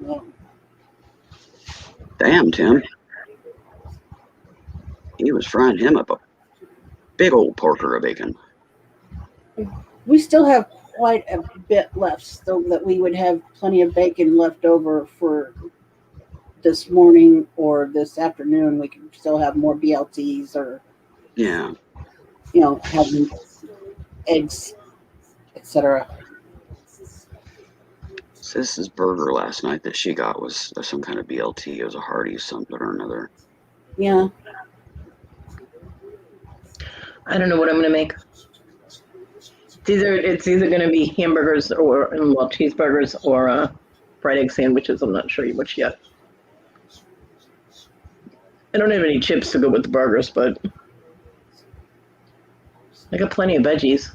Well, Damn, Tim. He was frying him up a big old porker of bacon. we still have quite a bit left, so that we would have plenty of bacon left over for this morning or this afternoon. We can still have more BLTs or, Yeah. having eggs, etc. Sis's burger last night that she got was some kind of BLT. It was a Hardee's something or another. Yeah. I don't know what I'm gonna make. It's either gonna be hamburgers or cheeseburgers or fried egg sandwiches. I'm not sure which yet. I don't have any chips to go with the burgers, but I got plenty of veggies.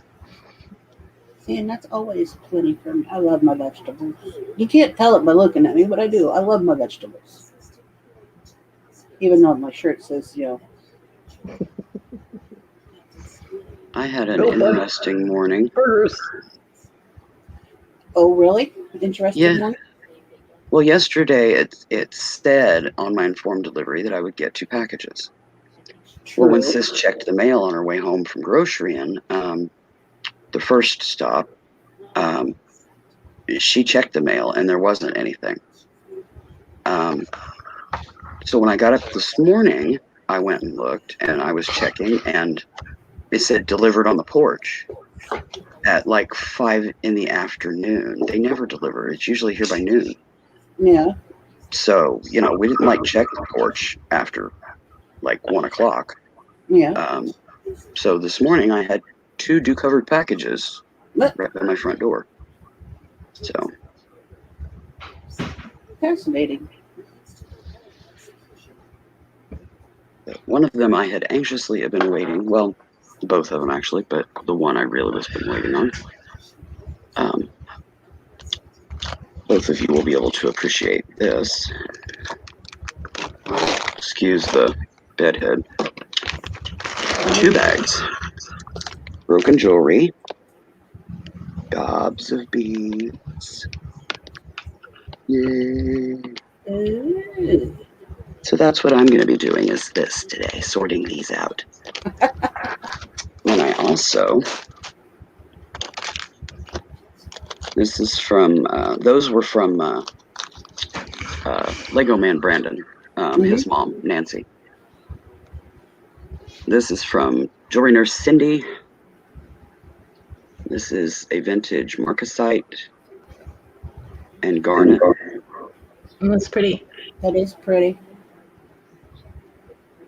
See, and that's always plenty for me. I love my vegetables. You can't tell it by looking at me, but I do. I love my vegetables. Even though my shirt says, I had an Go burger. interesting morning. Burgers. oh, really? Interesting Yeah. one? Well, yesterday it said on my informed delivery that I would get 2 packages. Well, when True. Sis checked the mail on her way home from grocerying, the first stop, she checked the mail and there wasn't anything. So when I got up this morning, I went and looked and I was checking and it said delivered on the porch at like 5 in the afternoon. They never deliver. It's usually here by noon. Yeah. So, we didn't check the porch after like 1 o'clock. Yeah. So this morning I had 2 dew-covered packages But right by my front door. So fascinating. one of them I had anxiously been waiting. Well, both of them actually, but the one I really was been waiting on. Both of you will be able to appreciate this. Excuse the bedhead. 2 bags. Broken jewelry. Gobs of beads. Yay. Ooh. So that's what I'm going to be doing is this today, sorting these out. And I also, this is from, those were from Lego Man Brandon, his mom, Nancy. This is from Jewelry Nurse Cindy. This is a vintage marcasite and garnet. That's pretty. That is pretty.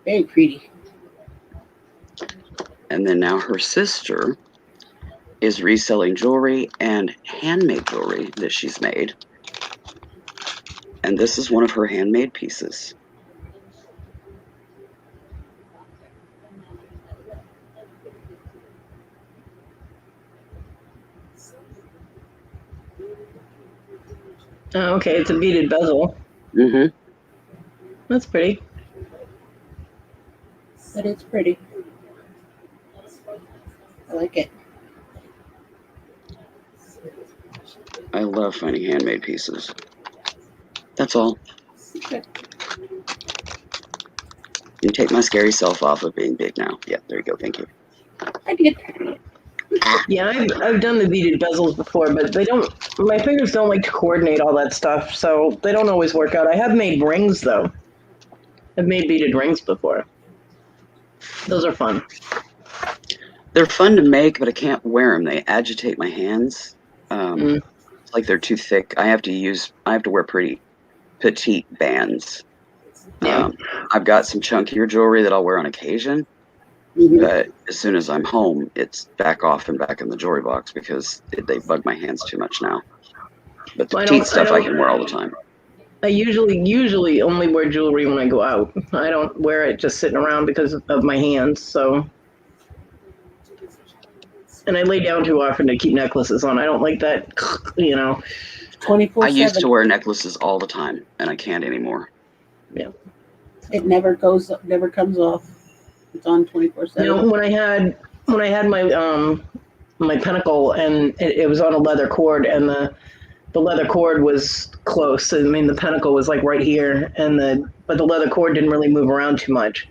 Very pretty. And then now her sister is reselling jewelry and handmade jewelry that she's made. And this is one of her handmade pieces. Oh, okay, it's a beaded bezel. Mm-hmm. That's pretty. That is pretty. I like it. I love finding handmade pieces. That's all. Okay. You take my scary self off of being big now. Yeah, there you go. Thank you. I did. Yeah, I've done the beaded bezels before, but they don't. My fingers don't like to coordinate all that stuff, so they don't always work out. I have made rings though. I've made beaded rings before. Those are fun. They're fun to make, but I can't wear them. They agitate my hands. It's like they're too thick. I have to wear pretty petite bands. Yeah. I've got some chunkier jewelry that I'll wear on occasion, Mhm. but as soon as I'm home, it's back off and back in the jewelry box because they bug my hands too much now. But the Well, petite stuff I can wear all the time. I usually only wear jewelry when I go out. I don't wear it just sitting around because of my hands. So, and I lay down too often to keep necklaces on. I don't like that, 24/7. I used to wear necklaces all the time, and I can't anymore. It never comes off. It's on 24/7. When I had my pentacle and it was on a leather cord and the leather cord was close. I mean, the pentacle was like right here, but the leather cord didn't really move around too much.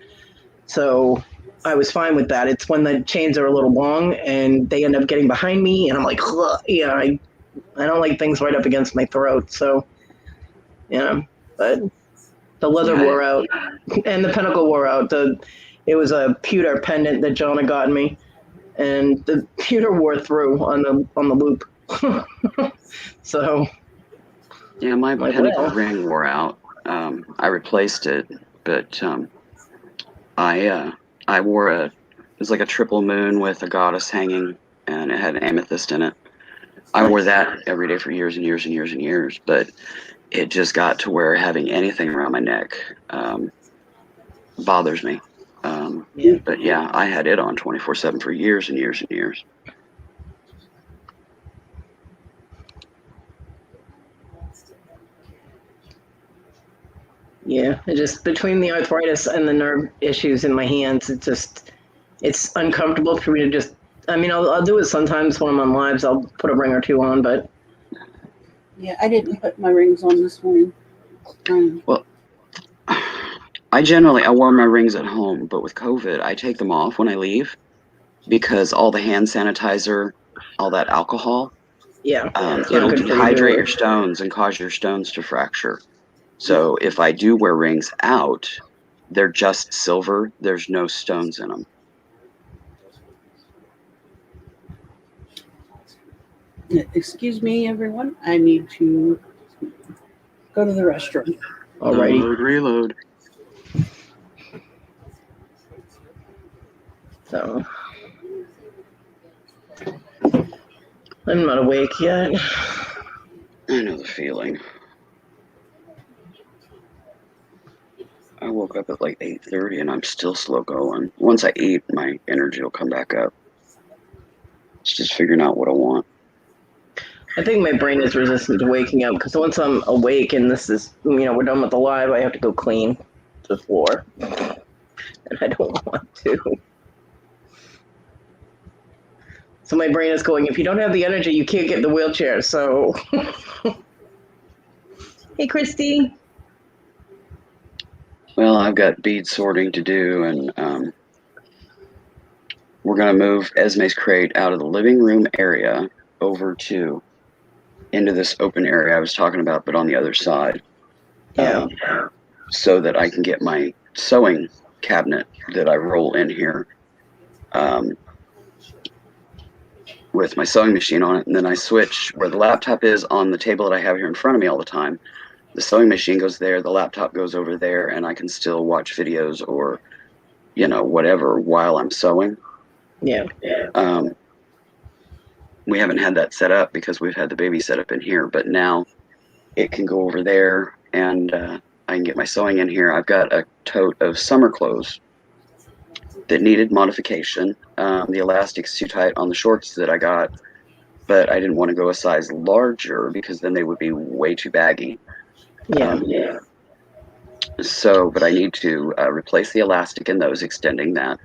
So I was fine with that. It's when the chains are a little long and they end up getting behind me, and I'm like, I don't like things right up against my throat. So, but the leather wore out, and the pentacle wore out. It was a pewter pendant that John had gotten me, and the pewter wore through on the loop. So Yeah, my Like, pentacle well. ring wore out. I replaced it, but I wore it was like a triple moon with a goddess hanging, and it had an amethyst in it. I wore that every day for years and years and years and years, but it just got to where having anything around my neck bothers me. Yeah. But yeah, I had it on 24/7 for years and years and years. Yeah, it just between the arthritis and the nerve issues in my hands, it's uncomfortable for me to just. I mean, I'll do it sometimes when I'm on lives. I'll put a ring or two on, but Yeah, I didn't put my rings on this morning. I wore my rings at home, but with COVID, I take them off when I leave because all the hand sanitizer, all that alcohol, yeah, it's not it'll good for dehydrate you. your stones and cause your stones to fracture. So if I do wear rings out, they're just silver. There's no stones in them. Excuse me, everyone. I need to go to the restroom. Alrighty. Reload. So I'm not awake yet. I know the feeling. I woke up at like 8:30 and I'm still slow going. Once I eat, my energy will come back up. It's just figuring out what I want. I think my brain is resistant to waking up because once I'm awake and this is, we're done with the live, I have to go clean the floor. And I don't want to. So my brain is going, if you don't have the energy, you can't get in the wheelchair. So, hey, Christy. Well, I've got bead sorting to do, and we're going to move Esme's crate out of the living room area over into this open area I was talking about, but on the other side. Yeah. So that I can get my sewing cabinet that I roll in here with my sewing machine on it, and then I switch where the laptop is on the table that I have here in front of me all the time. The sewing machine goes there, the laptop goes over there, and I can still watch videos or, whatever while I'm sewing. Yeah. We haven't had that set up because we've had the baby set up in here, but now it can go over there, and I can get my sewing in here. I've got a tote of summer clothes that needed modification. The elastic's too tight on the shorts that I got, but I didn't want to go a size larger because then they would be way too baggy. Yeah. So, but I need to replace the elastic in those, extending that.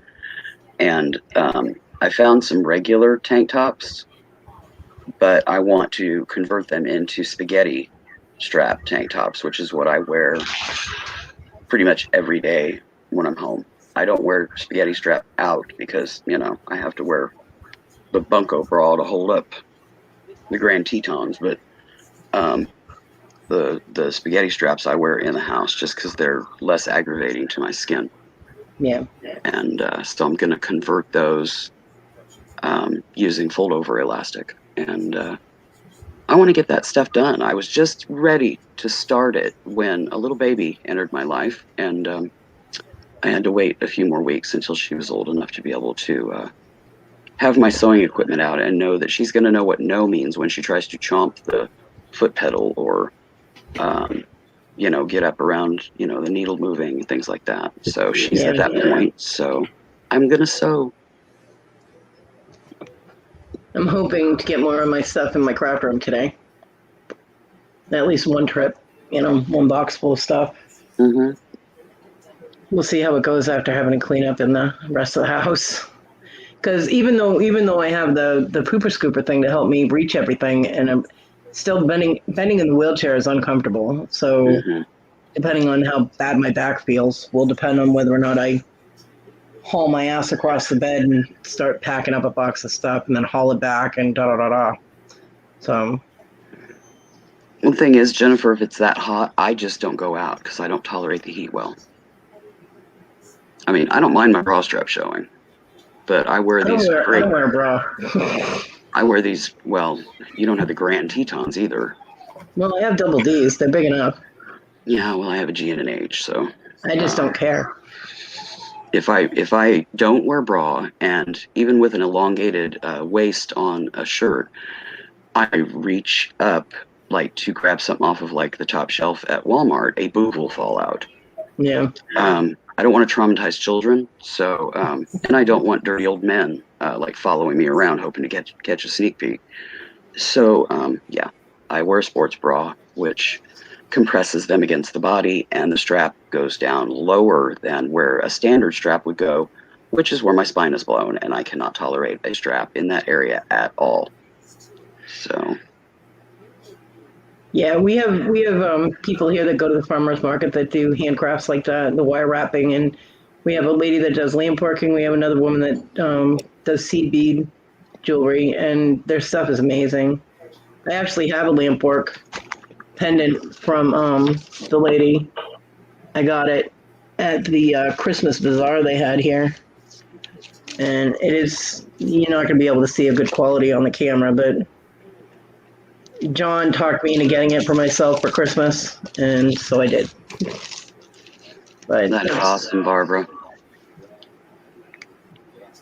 And I found some regular tank tops, but I want to convert them into spaghetti strap tank tops, which is what I wear pretty much every day when I'm home. I don't wear spaghetti strap out because, I have to wear the Bunko bra to hold up the Grand Tetons, but the spaghetti straps I wear in the house just because they're less aggravating to my skin. Yeah. And so I'm going to convert those using fold-over elastic. And I want to get that stuff done. I was just ready to start it when a little baby entered my life, and I had to wait a few more weeks until she was old enough to be able to have my sewing equipment out and know that she's going to know what no means when she tries to chomp the foot pedal or, get up around, the needle moving and things like that. So she's at that point. So I'm going to sew. I'm hoping to get more of my stuff in my craft room today. At least one trip, one box full of stuff. Mm-hmm. We'll see how it goes after having to clean up in the rest of the house. Because even though I have the pooper scooper thing to help me reach everything, and I'm still bending in the wheelchair is uncomfortable. So depending on how bad my back feels, will depend on whether or not I haul my ass across the bed and start packing up a box of stuff and then haul it back and da-da-da-da. So. One thing is, Jennifer, if it's that hot, I just don't go out because I don't tolerate the heat well. I mean, I don't mind my bra strap showing, but I wear these I don't wear a bra. I wear these, well, you don't have the Grand Tetons either. Well, I have double Ds. They're big enough. Yeah, well, I have a G and an H, so. I just don't care. If I don't wear bra, and even with an elongated waist on a shirt, I reach up like to grab something off of like the top shelf at Walmart, a boob will fall out. Yeah. I don't want to traumatize children, so and I don't want dirty old men like following me around hoping to catch a sneak peek. So yeah, I wear a sports bra, which compresses them against the body, and the strap goes down lower than where a standard strap would go, which is where my spine is blown, and I cannot tolerate a strap in that area at all. So. Yeah, we have people here that go to the farmers market that do handcrafts like the wire wrapping, and we have a lady that does lamp working. We have another woman that does seed bead jewelry, and their stuff is amazing. I actually have a lamp work pendant from the lady. I got it at the Christmas bazaar they had here, and it is, you're not going to be able to see a good quality on the camera, but John talked me into getting it for myself for Christmas, and so I did. But That is awesome, Barbara.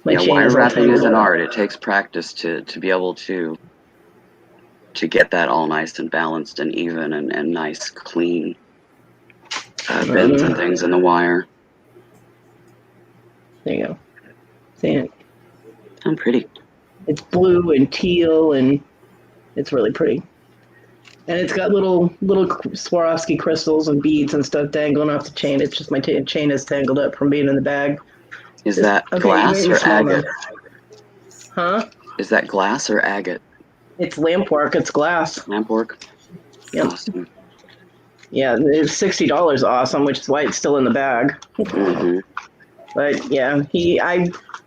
My Yeah, chain wire is all wrapping is tangled an up. art. It takes practice to be able to get that all nice and balanced and even and nice, clean bends and things in the wire. There you go. See it? I'm pretty. It's blue and teal, and it's really pretty. And it's got little Swarovski crystals and beads and stuff dangling off the chain. It's just my chain is tangled up from being in the bag. Is Just, that okay, glass you or smell them. agate? Huh? Is that glass or agate? It's lamp work. It's glass. Lamp work? Yep. Awesome. Yeah, it's $60 awesome, which is why it's still in the bag. Hmm. But yeah,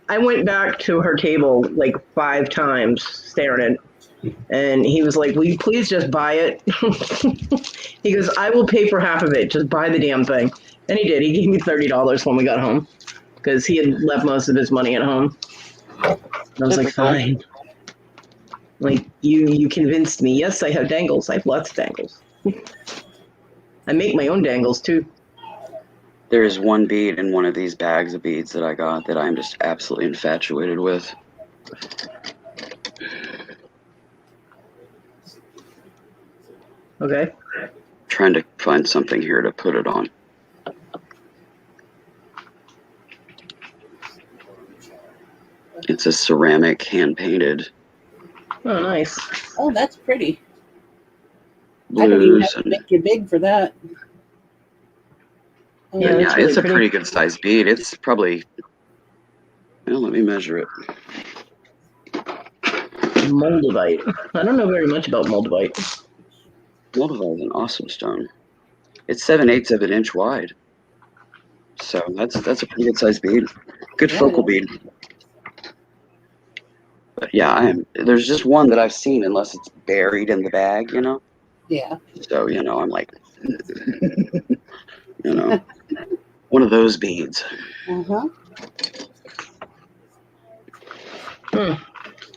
I went back to her table like 5 times staring at it, and he was like, "Will you please just buy it?" He goes, "I will pay for half of it. Just buy the damn thing." And he did. He gave me $30 when we got home because he had left most of his money at home. And I was like, Typical. "Fine." Like you convinced me. Yes, I have dangles. I have lots of dangles. I make my own dangles too. There is one bead in one of these bags of beads that I got that I'm just absolutely infatuated with. Okay. Trying to find something here to put it on. It's a ceramic, hand painted Oh, nice. Oh, that's pretty. I don't even blues. have to make you big for that. Oh, Yeah, And that's yeah, really it's a pretty. pretty good sized bead. It's probably, well, let me measure it. Moldavite. I don't know very much about Moldavite. Moldavite is an awesome stone. It's 7/8 of an inch wide. So that's a pretty good sized bead. Good Yeah, focal it bead. But yeah, there's just one that I've seen unless it's buried in the bag, you know? yeah. So, I'm like, one of those beads. Uh-huh.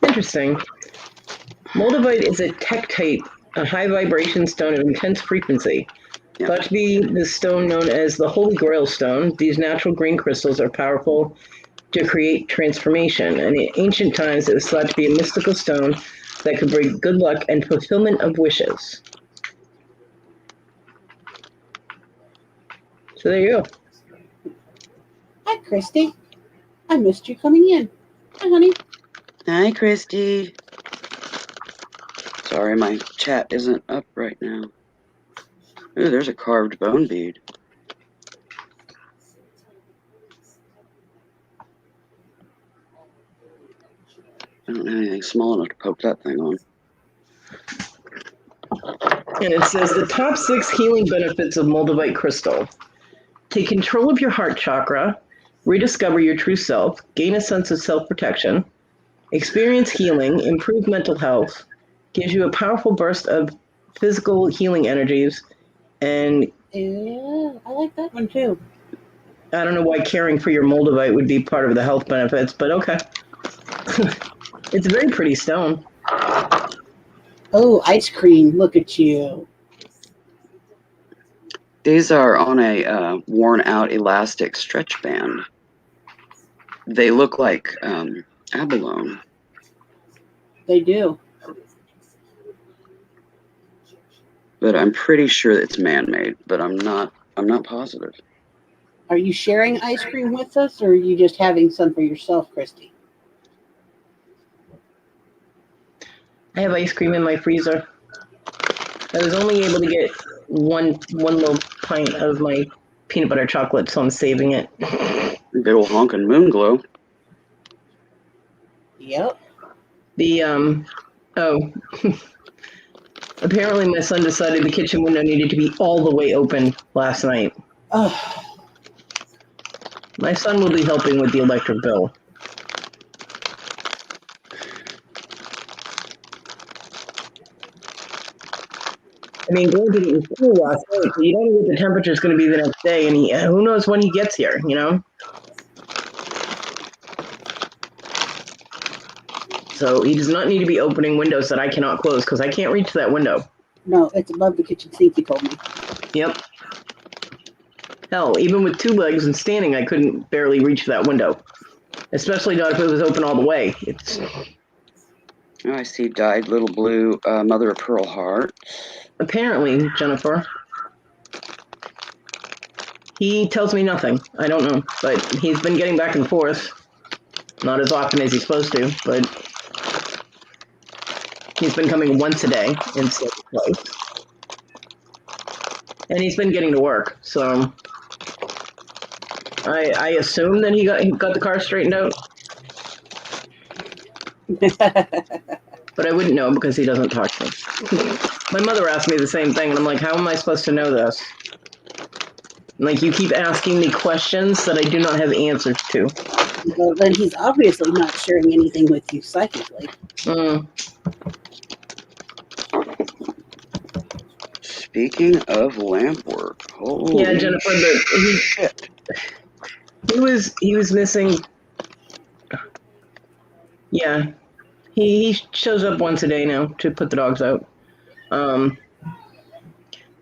Interesting. Moldavite is a tektite, a high vibration stone of intense frequency. Yeah. Thought to be the stone known as the Holy Grail stone, these natural green crystals are powerful to create transformation. And in ancient times, it was thought to be a mystical stone that could bring good luck and fulfillment of wishes. So there you go. Hi, Christy. I missed you coming in. Hi, honey. Hi, Christy. Sorry, my chat isn't up right now. Ooh, there's a carved bone bead. I don't have anything small enough to poke that thing on. And it says the top 6 healing benefits of Moldavite crystal. Take control of your heart chakra, rediscover your true self, gain a sense of self-protection, experience healing, improve mental health, gives you a powerful burst of physical healing energies, and Yeah, I like that one too. I don't know why caring for your Moldavite would be part of the health benefits, but okay. It's a very pretty stone. Oh, ice cream. Look at you. These are on a worn-out elastic stretch band. They look like abalone. They do. But I'm pretty sure it's man-made, but I'm not positive. Are you sharing ice cream with us, or are you just having some for yourself, Christy? I have ice cream in my freezer. I was only able to get one little pint of my peanut butter chocolate, so I'm saving it. Big old honkin' moon glow. Yep. Apparently my son decided the kitchen window needed to be all the way open last night. Oh, My son will be helping with the electric bill. I mean, granted, it was cool last night, but you don't know what the temperature is going to be the next day, and who knows when he gets here, you know? So he does not need to be opening windows that I cannot close because I can't reach that window. no, it's above the kitchen sink, you told me. Yep. Hell, even with 2 legs and standing, I couldn't barely reach that window. especially not if it was open all the way. It's Oh, I see dyed little blue mother of pearl heart. apparently, Jennifer. He tells me nothing. I don't know, but he's been getting back and forth. Not as often as he's supposed to, but he's been coming once a day instead of twice. And he's been getting to work, so I assume that he got the car straightened out, but I wouldn't know because he doesn't talk to me. My mother asked me the same thing, and I'm like, how am I supposed to know this? Like, you keep asking me questions that I do not have answers to. Well, then he's obviously not sharing anything with you psychically. Speaking of lamp work, holy Yeah, Jennifer, shit. he was missing. Yeah, he shows up once a day now to put the dogs out,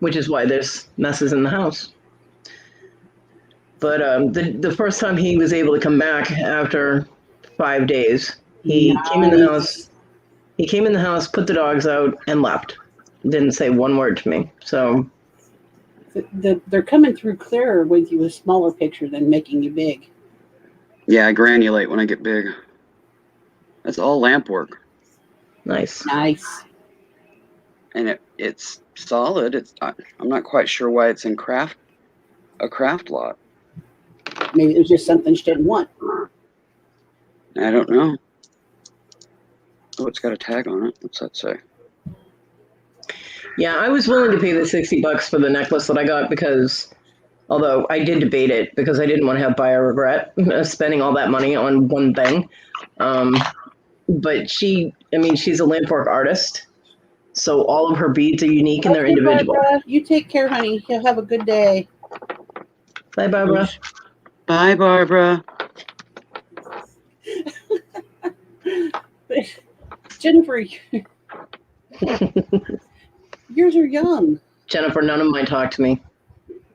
which is why there's messes in the house. But the first time he was able to come back after 5 days, he came in the house. He came in the house, put the dogs out, and left. Didn't say one word to me. So They're coming through clearer with you a smaller picture than making you big. Yeah, I granulate when I get big. That's all lamp work. nice. Nice. And it's solid. I'm not quite sure why it's in a craft lot. Maybe it was just something she didn't want. I don't know. Oh, it's got a tag on it. What's that say? Yeah, I was willing to pay the $60 for the necklace that I got because, although I did debate it because I didn't want to have buyer regret spending all that money on one thing. But she's a lampwork artist, so all of her beads are unique and they're Okay, individual. Barbara, you take care, honey. You'll have a good day. Bye, Barbara. Bye, Barbara. Jennifer, yours are young. Jennifer, none of mine talk to me.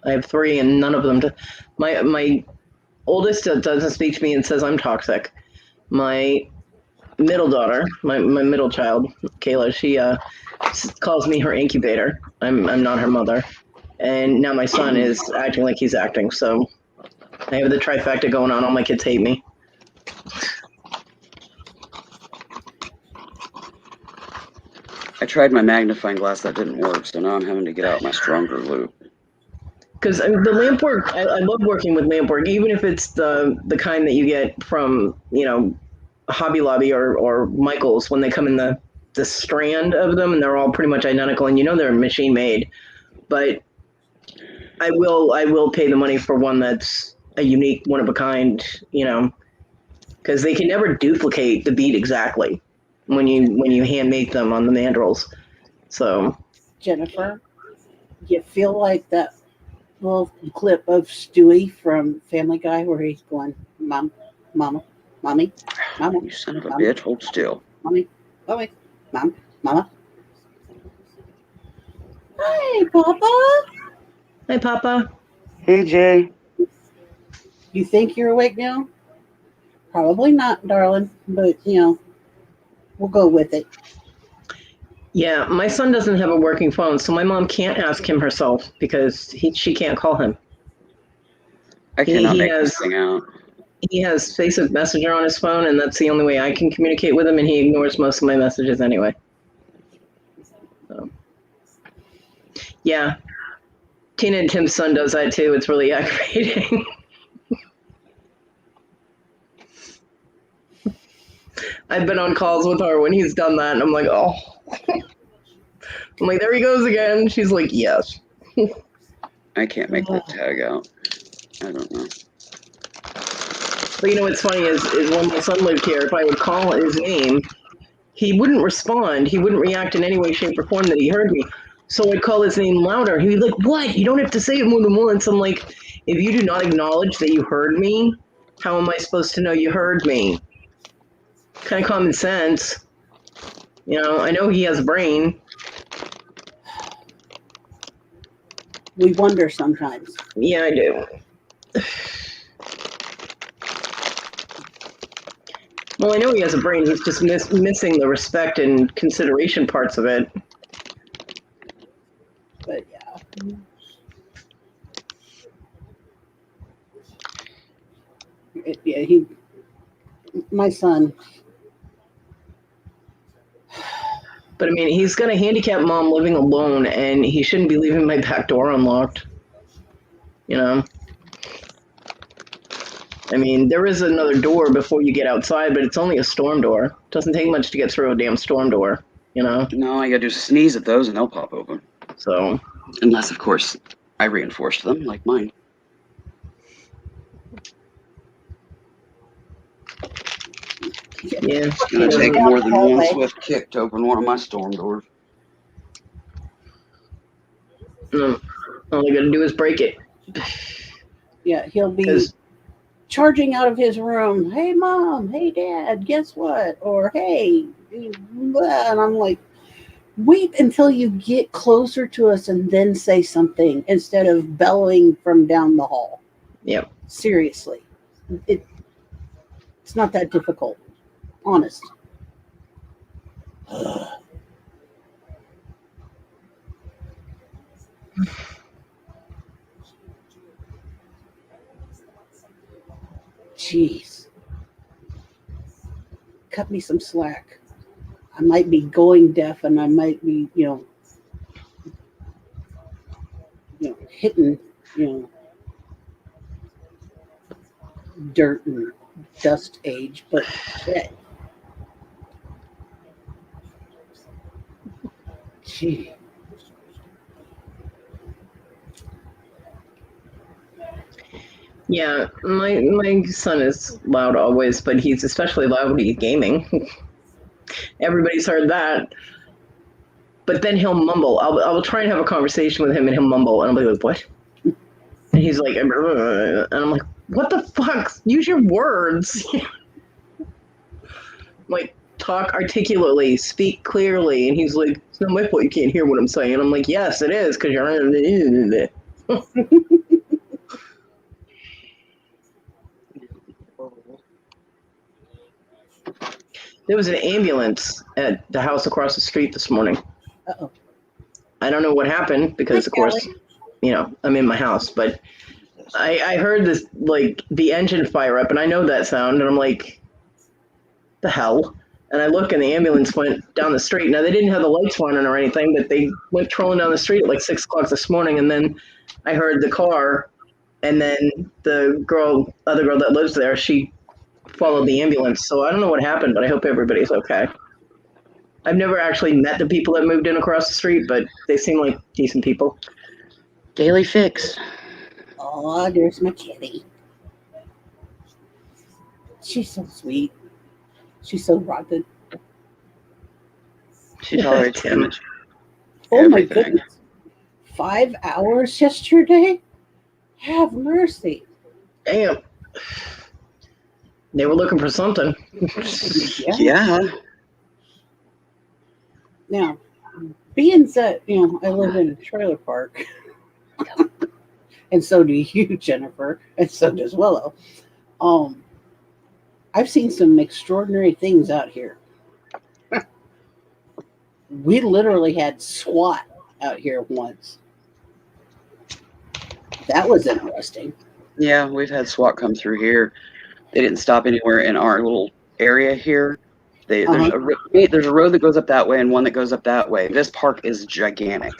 I have 3, and none of them. My oldest doesn't speak to me and says I'm toxic. My middle daughter, my middle child, Kayla, she calls me her incubator. I'm not her mother. And now my son is acting like he's acting. So I have the trifecta going on. All my kids hate me. I tried my magnifying glass. That didn't work, so now I'm having to get out my stronger loop. Because the lamp work, I love working with lamp work, even if it's the kind that you get from, Hobby Lobby or Michael's when they come in the strand of them and they're all pretty much identical and they're machine made. But I will pay the money for one that's a unique, one of a kind, because they can never duplicate the bead exactly when you hand make them on the mandrels. So Jennifer, you feel like that little clip of Stewie from Family Guy where he's going, Mom, Mama, Mommy, Mama, You son of a bitch, hold still. Mommy, Mommy, Mom, Mama. Hi, Papa. hi, Papa. Hey, Jay. You think you're awake now? Probably not, darling, but we'll go with it. Yeah, my son doesn't have a working phone, so my mom can't ask him herself because she can't call him. I cannot he make has- this thing out. He has Facebook Messenger on his phone, and that's the only way I can communicate with him, and he ignores most of my messages anyway. So, yeah. Tina and Tim's son does that too. It's really aggravating. I've been on calls with her when he's done that, and I'm like, oh. I'm like, there he goes again. She's like, yes. I can't make that tag out. I don't know. But what's funny is when my son lived here, if I would call his name, he wouldn't respond. He wouldn't react in any way, shape, or form that he heard me. So I'd call his name louder. He'd be like, what? You don't have to say it more than once. I'm like, if you do not acknowledge that you heard me, how am I supposed to know you heard me? Kind of common sense. I know he has a brain. We wonder sometimes. Yeah, I do. Well, I know he has a brain. He's just missing the respect and consideration parts of it. But yeah. My son. But I mean, he's got a handicapped mom living alone, and he shouldn't be leaving my back door unlocked. You know? I mean, there is another door before you get outside, but it's only a storm door. It doesn't take much to get through a damn storm door, you know? No, I gotta do sneeze at those and they'll pop open. So, Unless, of course, I reinforced them, like mine. yeah. It's gonna take more than one swift kick to open one of my storm doors. All they gotta do is break it. Yeah, he'll be 'Cause- charging out of his room. Hey, Mom. Hey, Dad. Guess what? Or hey, blah. And I'm like, wait until you get closer to us and then say something instead of bellowing from down the hall. Yep. Seriously, it's not that difficult. Honest. Jeez. Cut me some slack. I might be going deaf and I might be, hitting, dirt and dust age, but shit. Gee. Yeah, my son is loud always, but he's especially loud when he's gaming. Everybody's heard that. But then he'll mumble. I'll try and have a conversation with him, and he'll mumble, and I'll be like, "What?" And he's like, and I'm like, "What the fuck? Use your words." Like, talk articulately, speak clearly. And he's like, "It's not my fault you can't hear what I'm saying." I'm like, "Yes, it is, because you're." There was an ambulance at the house across the street this morning. Uh-oh. I don't know what happened because, of course, I'm in my house, but I heard this, like, the engine fire up, and I know that sound, and I'm like, the hell? And I look, and the ambulance went down the street. Now, they didn't have the lights running or anything, but they went trolling down the street at like 6 o'clock this morning, and then I heard the car, and then the other girl that lives there, she followed the ambulance. So I don't know what happened, but I hope everybody's okay. I've never actually met the people that moved in across the street, but they seem like decent people. Daily fix. Oh, there's my kitty. She's so sweet. She's so rugged. She tolerates Tim. damage. Oh my Everything. goodness. 5 hours yesterday? Have mercy. Damn. They were looking for something. Yeah. Now, being that, I live in a trailer park, and so do you, Jennifer, and so does Willow. I've seen some extraordinary things out here. We literally had SWAT out here once. That was interesting. Yeah, we've had SWAT come through here. They didn't stop anywhere in our little area here. There's a road that goes up that way and one that goes up that way. This park is gigantic,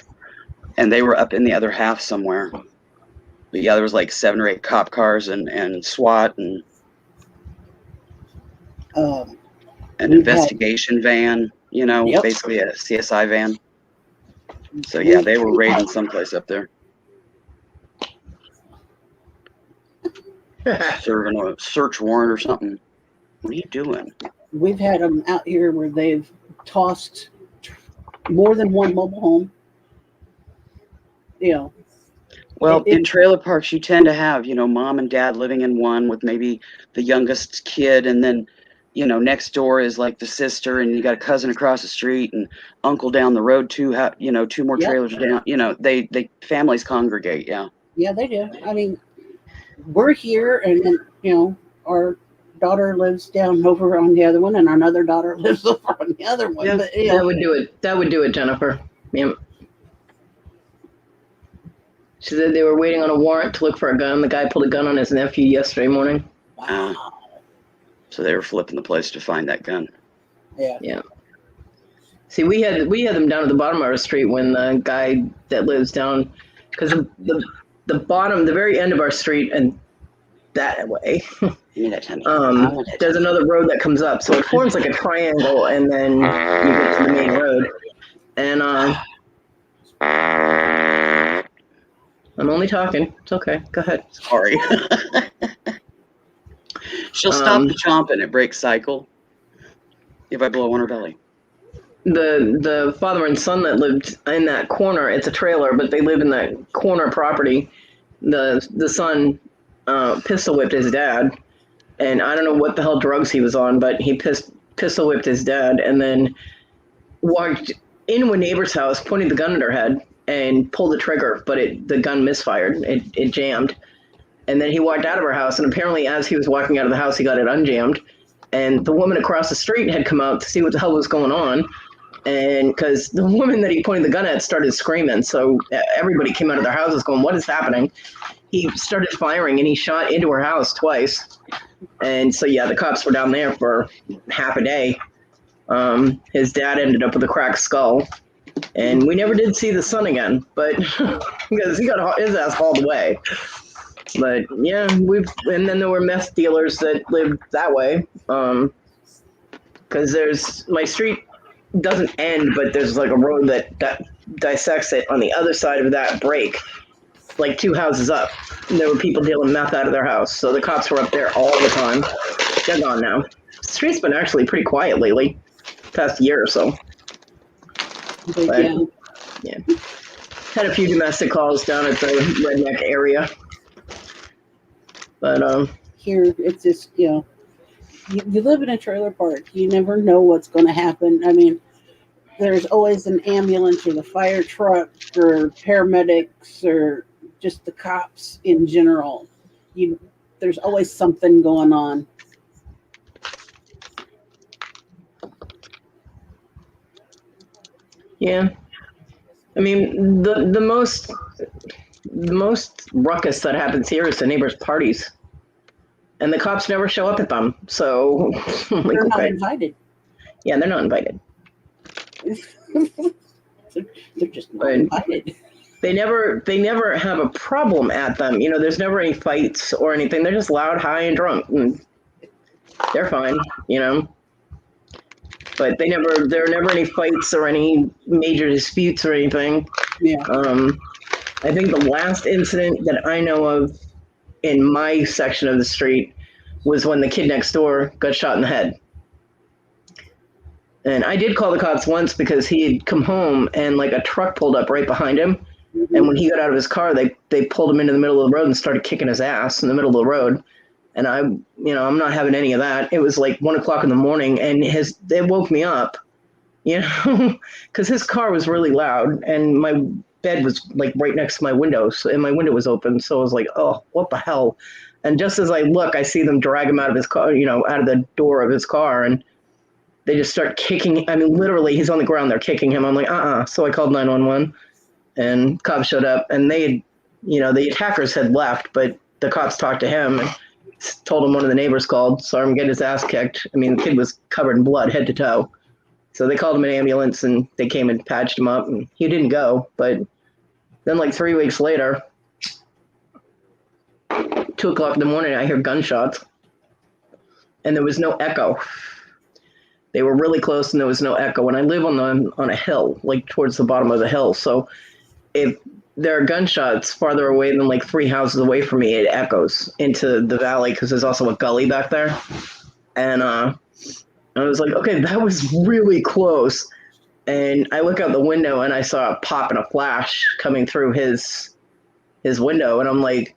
and they were up in the other half somewhere. But yeah, there was like 7 or 8 cop cars and SWAT and an investigation van. Yep. Basically a CSI van. So yeah, they were raiding someplace up there, serving a search warrant or something. What are you doing? We've had them out here where they've tossed more than one mobile home. Well, in trailer parks, you tend to have, mom and dad living in one with maybe the youngest kid, and then, next door is like the sister, and you got a cousin across the street, and uncle down the road too. 2 more Yep. trailers down. They families congregate. Yeah. Yeah, they do. I mean, we're here, and our daughter lives down over on the other one, and another daughter lives over on the other one. Yeah, But, you that know, would do it. That would do it, Jennifer. Yep. She said they were waiting on a warrant to look for a gun. The guy pulled a gun on his nephew yesterday morning. wow. So they were flipping the place to find that gun. Yeah. See, we had them down at the bottom of our street when the guy that lives down, because the bottom, the very end of our street and that way, Give me that 10. there's another road that comes up, so it forms like a triangle, and then you get to the main road. And I'm only talking. It's okay. Go ahead. Sorry. She'll stop the chomping. It breaks cycle. If I blow on her belly. The father and son that lived in that corner, it's a trailer, but they live in that corner property. The son pistol whipped his dad, and I don't know what the hell drugs he was on, but he pistol whipped his dad, and then walked into a neighbor's house, pointed the gun at her head, and pulled the trigger, but the gun misfired. It jammed, and then he walked out of her house, and apparently as he was walking out of the house, he got it unjammed, and the woman across the street had come out to see what the hell was going on. And because the woman that he pointed the gun at started screaming, so everybody came out of their houses going, "What is happening?" He started firing, and he shot into her house twice. And so, yeah, the cops were down there for half a day. His dad ended up with a cracked skull, and we never did see the son again, but because he got his ass hauled away. But yeah, and then there were meth dealers that lived that way, because there's my street doesn't end, but there's like a road that dissects it on the other side of that break, like 2 houses up. And there were people dealing meth out of their house, so the cops were up there all the time. They're gone now. The street's been actually pretty quiet lately, past year or so. But, yeah, had a few domestic calls down at the redneck area, but Here, it's just, you live in a trailer park. You never know what's going to happen. I mean, there's always an ambulance or the fire truck or paramedics or just the cops in general. There's always something going on. yeah. I mean, the most ruckus that happens here is the neighbors' parties. And the cops never show up at them. So I'm like, They're not okay. invited. Yeah, they're not invited. They're just not Right. invited. They never have a problem at them. There's never any fights or anything. They're just loud, high, and drunk. And they're fine, But there are never any fights or any major disputes or anything. Yeah. I think the last incident that I know of in my section of the street was when the kid next door got shot in the head. And I did call the cops once because he had come home and like a truck pulled up right behind him. Mm-hmm. And when he got out of his car, they pulled him into the middle of the road and started kicking his ass in the middle of the road. And I'm not having any of that. It was like 1:00 in the morning, and they woke me up, because his car was really loud, and my bed was like right next to my window, and my window was open. So I was like, oh, what the hell? And just as I look, I see them drag him out of his car, out of the door of his car, and they just start kicking. I mean, literally, he's on the ground. They're kicking him. I'm like, So I called 911, and cops showed up, and they, the attackers had left, but the cops talked to him and told him one of the neighbors called, saw him get his ass kicked. I mean, the kid was covered in blood, head to toe. So they called him an ambulance, and they came and patched him up, and he didn't go. But then, like 3 weeks later, 2:00 in the morning, I hear gunshots, and there was no echo. They were really close, and there was no echo. And I live on a hill, like towards the bottom of the hill. So if there are gunshots farther away than like 3 houses away from me, it echoes into the valley because there's also a gully back there. And I was like, okay, that was really close. And I look out the window and I saw a pop and a flash coming through his window. And I'm like,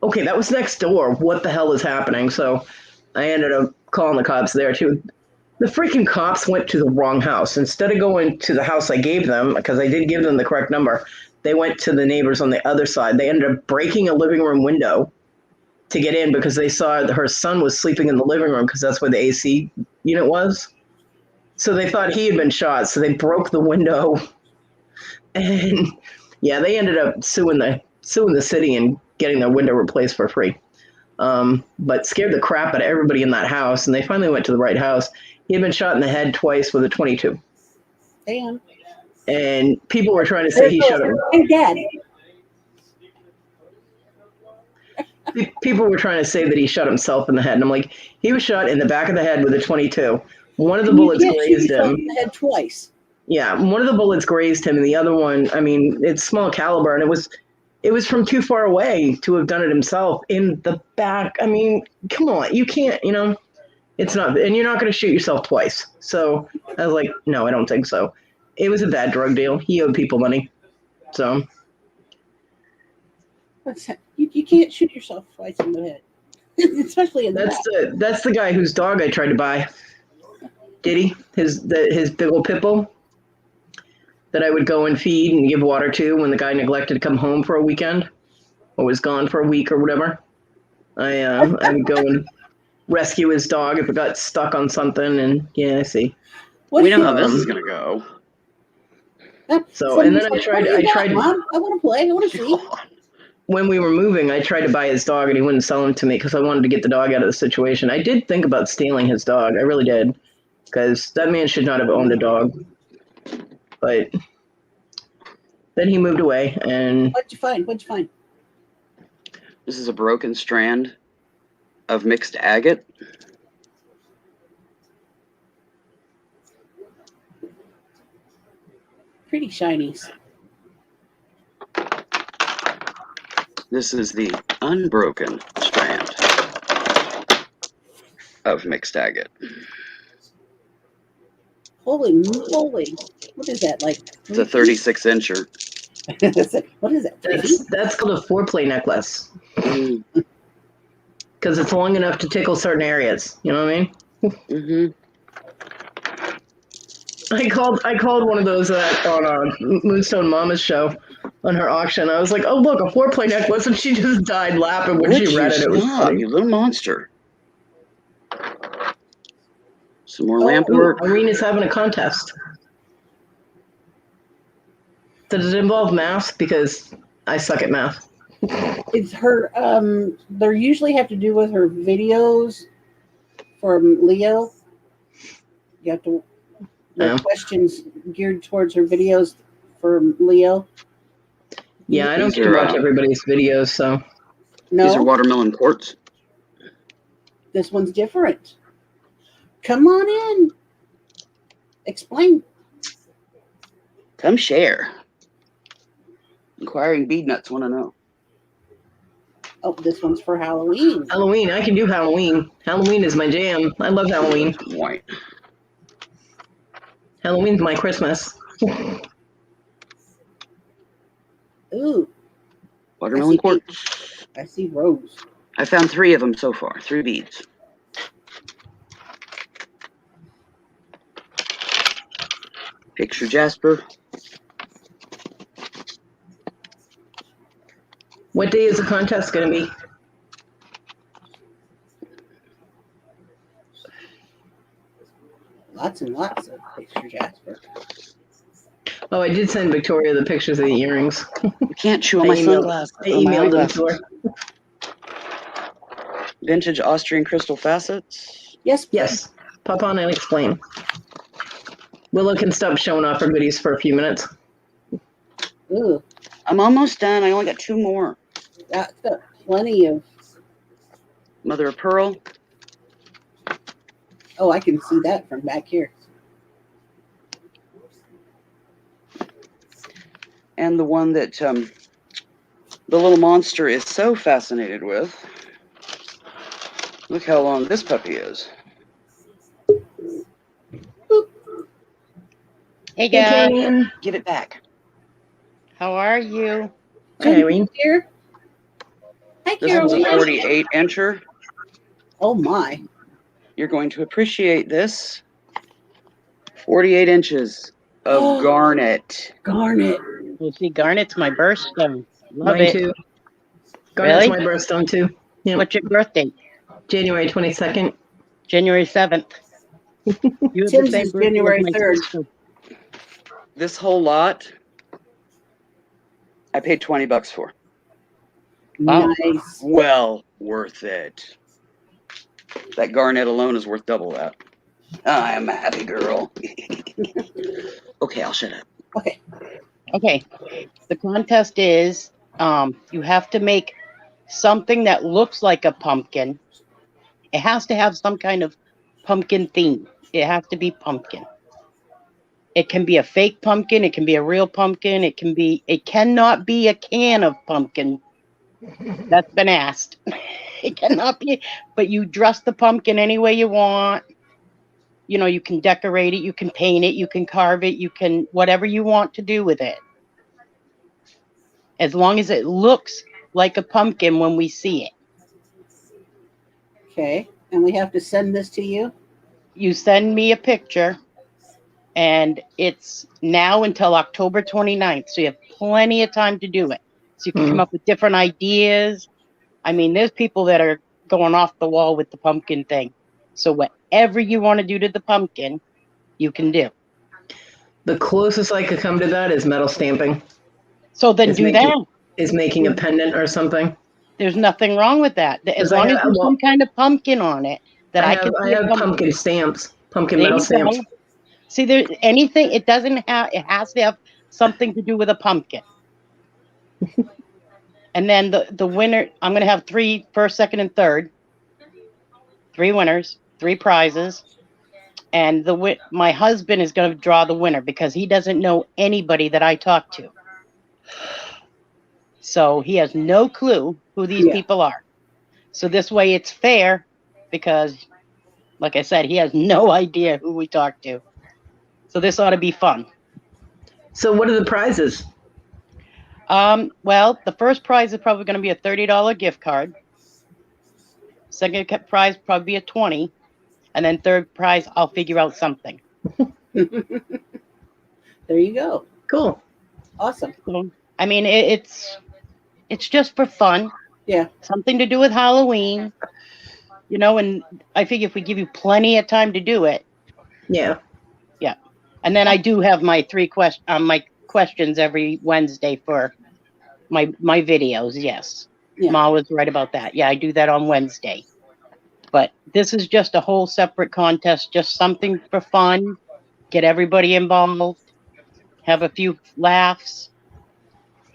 okay, that was next door. What the hell is happening? So I ended up calling the cops there too. The freaking cops went to the wrong house. Instead of going to the house I gave them, because I did give them the correct number, they went to the neighbors on the other side. They ended up breaking a living room window to get in because they saw that her son was sleeping in the living room because that's where the AC unit was. So they thought he had been shot. So they broke the window, and yeah, they ended up suing the city and getting their window replaced for free. But scared the crap out of everybody in that house, and they finally went to the right house. He had been shot in the head twice with a .22. Damn. And people were trying to say he shot him. Hey, Dad. People were trying to say that he shot himself in the head, and I'm like, he was shot in the back of the head with a .22. One of the bullets grazed him. In the head twice. Yeah, one of the bullets grazed him, and the other one, I mean, it's small caliber, and it was from too far away to have done it himself in the back. I mean, come on, you can't, it's not, and you're not going to shoot yourself twice. So I was like, no, I don't think so. It was a bad drug deal. He owed people money. So. You can't shoot yourself twice in the head, especially in the back. That's the guy whose dog I tried to buy. Diddy, his big old pit bull that I would go and feed and give water to when the guy neglected to come home for a weekend or was gone for a week or whatever. I would go and rescue his dog if it got stuck on something, and yeah, I see. We know how this is gonna go. So and then I tried. Mom, I want to play. I want to see. When we were moving, I tried to buy his dog, and he wouldn't sell him to me because I wanted to get the dog out of the situation. I did think about stealing his dog. I really did, because that man should not have owned a dog. But then he moved away, and What'd you find? This is a broken strand of mixed agate. Pretty shinies. This is the unbroken strand of mixed agate. Holy moly! What is that like? It's a 36 incher. What is that? that's called a foreplay necklace because it's long enough to tickle certain areas. You know what I mean? Mm-hmm. I called one of those on Moonstone Mama's show on her auction. I was like, "Oh look, a foreplay necklace," and she just died laughing when she read it. It was funny. You little monster. Some more lamp work. Irene is having a contest. Does it involve math? Because I suck at math. It's her. They usually have to do with her videos from Leo. You have to questions geared towards her videos from Leo. Yeah, I don't get to watch everybody's videos, so. No, These are watermelon quartz. this one's different. Come on in. Explain. Come share. Inquiring bead nuts want to know. Oh, this one's for Halloween. Halloween, I can do Halloween. Halloween is my jam. I love Halloween. White. Halloween's my Christmas. Ooh, Watermelon quartz. I see rose. I found 3 of them so far. 3 beads. Picture jasper. What day is the contest going to be? Lots and lots of picture jasper. Oh, I did send Victoria the pictures of the earrings. You can't chew on my sunglasses. I emailed them to her. Vintage Austrian crystal facets. Yes, Yes. Pop on and explain. Willow can stop showing off her goodies for a few minutes. Ooh, I'm almost done. I only got 2 more. that's got plenty of. Mother of pearl. Oh, I can see that from back here. And the one that the little monster is so fascinated with. Look how long this puppy is. Hey guys, Okay. Give it back. how are you? Hi, Irene. Here. Hi, This one's a Carolina. 48 incher. Oh my! You're going to appreciate this. 48 inches of garnet. Garnet. You see, garnet's my birthstone. Love Mine it. too. Garnet's Really? my birthstone too. Yeah. What's your birthday? January 22nd. January 7th. You have the Tim's same is birthday as January my 3rd. sister. This whole lot, I paid $20 for. Wow. Nice. Well worth it. That garnet alone is worth double that. I am a happy girl. Okay, I'll shut up. Okay. Okay. The contest is you have to make something that looks like a pumpkin. It has to have some kind of pumpkin theme. It has to be pumpkin. It can be a fake pumpkin, it can be a real pumpkin, it cannot be a can of pumpkin. That's been asked. It cannot be, but you dress the pumpkin any way you want. You know, you can decorate it, you can paint it, you can carve it, you can whatever you want to do with it. As long as it looks like a pumpkin when we see it. Okay. And we have to send this to you? You send me a picture, and it's now until October 29th. So you have plenty of time to do it. So you can come up with different ideas. I mean, there's people that are going off the wall with the pumpkin thing. So whatever you want to do to the pumpkin, you can do. The closest I could come to that is metal stamping. So then Is do making- that. Is making a pendant or something. There's nothing wrong with that. As Because I long as have- there's well, some kind of pumpkin on it that I can I see a have pumpkin stamps, pumpkin There metal you stamps. go. See, there anything. It doesn't have. It has to have something to do with a pumpkin. And then the winner. I'm going to have 3 first, second, and third. 3 winners, 3 prizes, and my husband is going to draw the winner because he doesn't know anybody that I talk to. So he has no clue who these people are. So this way it's fair because, like I said, he has no idea who we talk to. So this ought to be fun. So what are the prizes? Well, the first prize is probably going to be a $30 gift card. Second prize probably be a $20, and then third prize I'll figure out something. There you go. Cool. Awesome. So, I mean, it's just for fun. Yeah. Something to do with Halloween. You know, and I figure if we give you plenty of time to do it. Yeah. Yeah. And then I do have my 3 questions every Wednesday for my videos. Yes. Yeah. Ma was right about that. Yeah, I do that on Wednesday. But this is just a whole separate contest, just something for fun. Get everybody involved. Have a few laughs.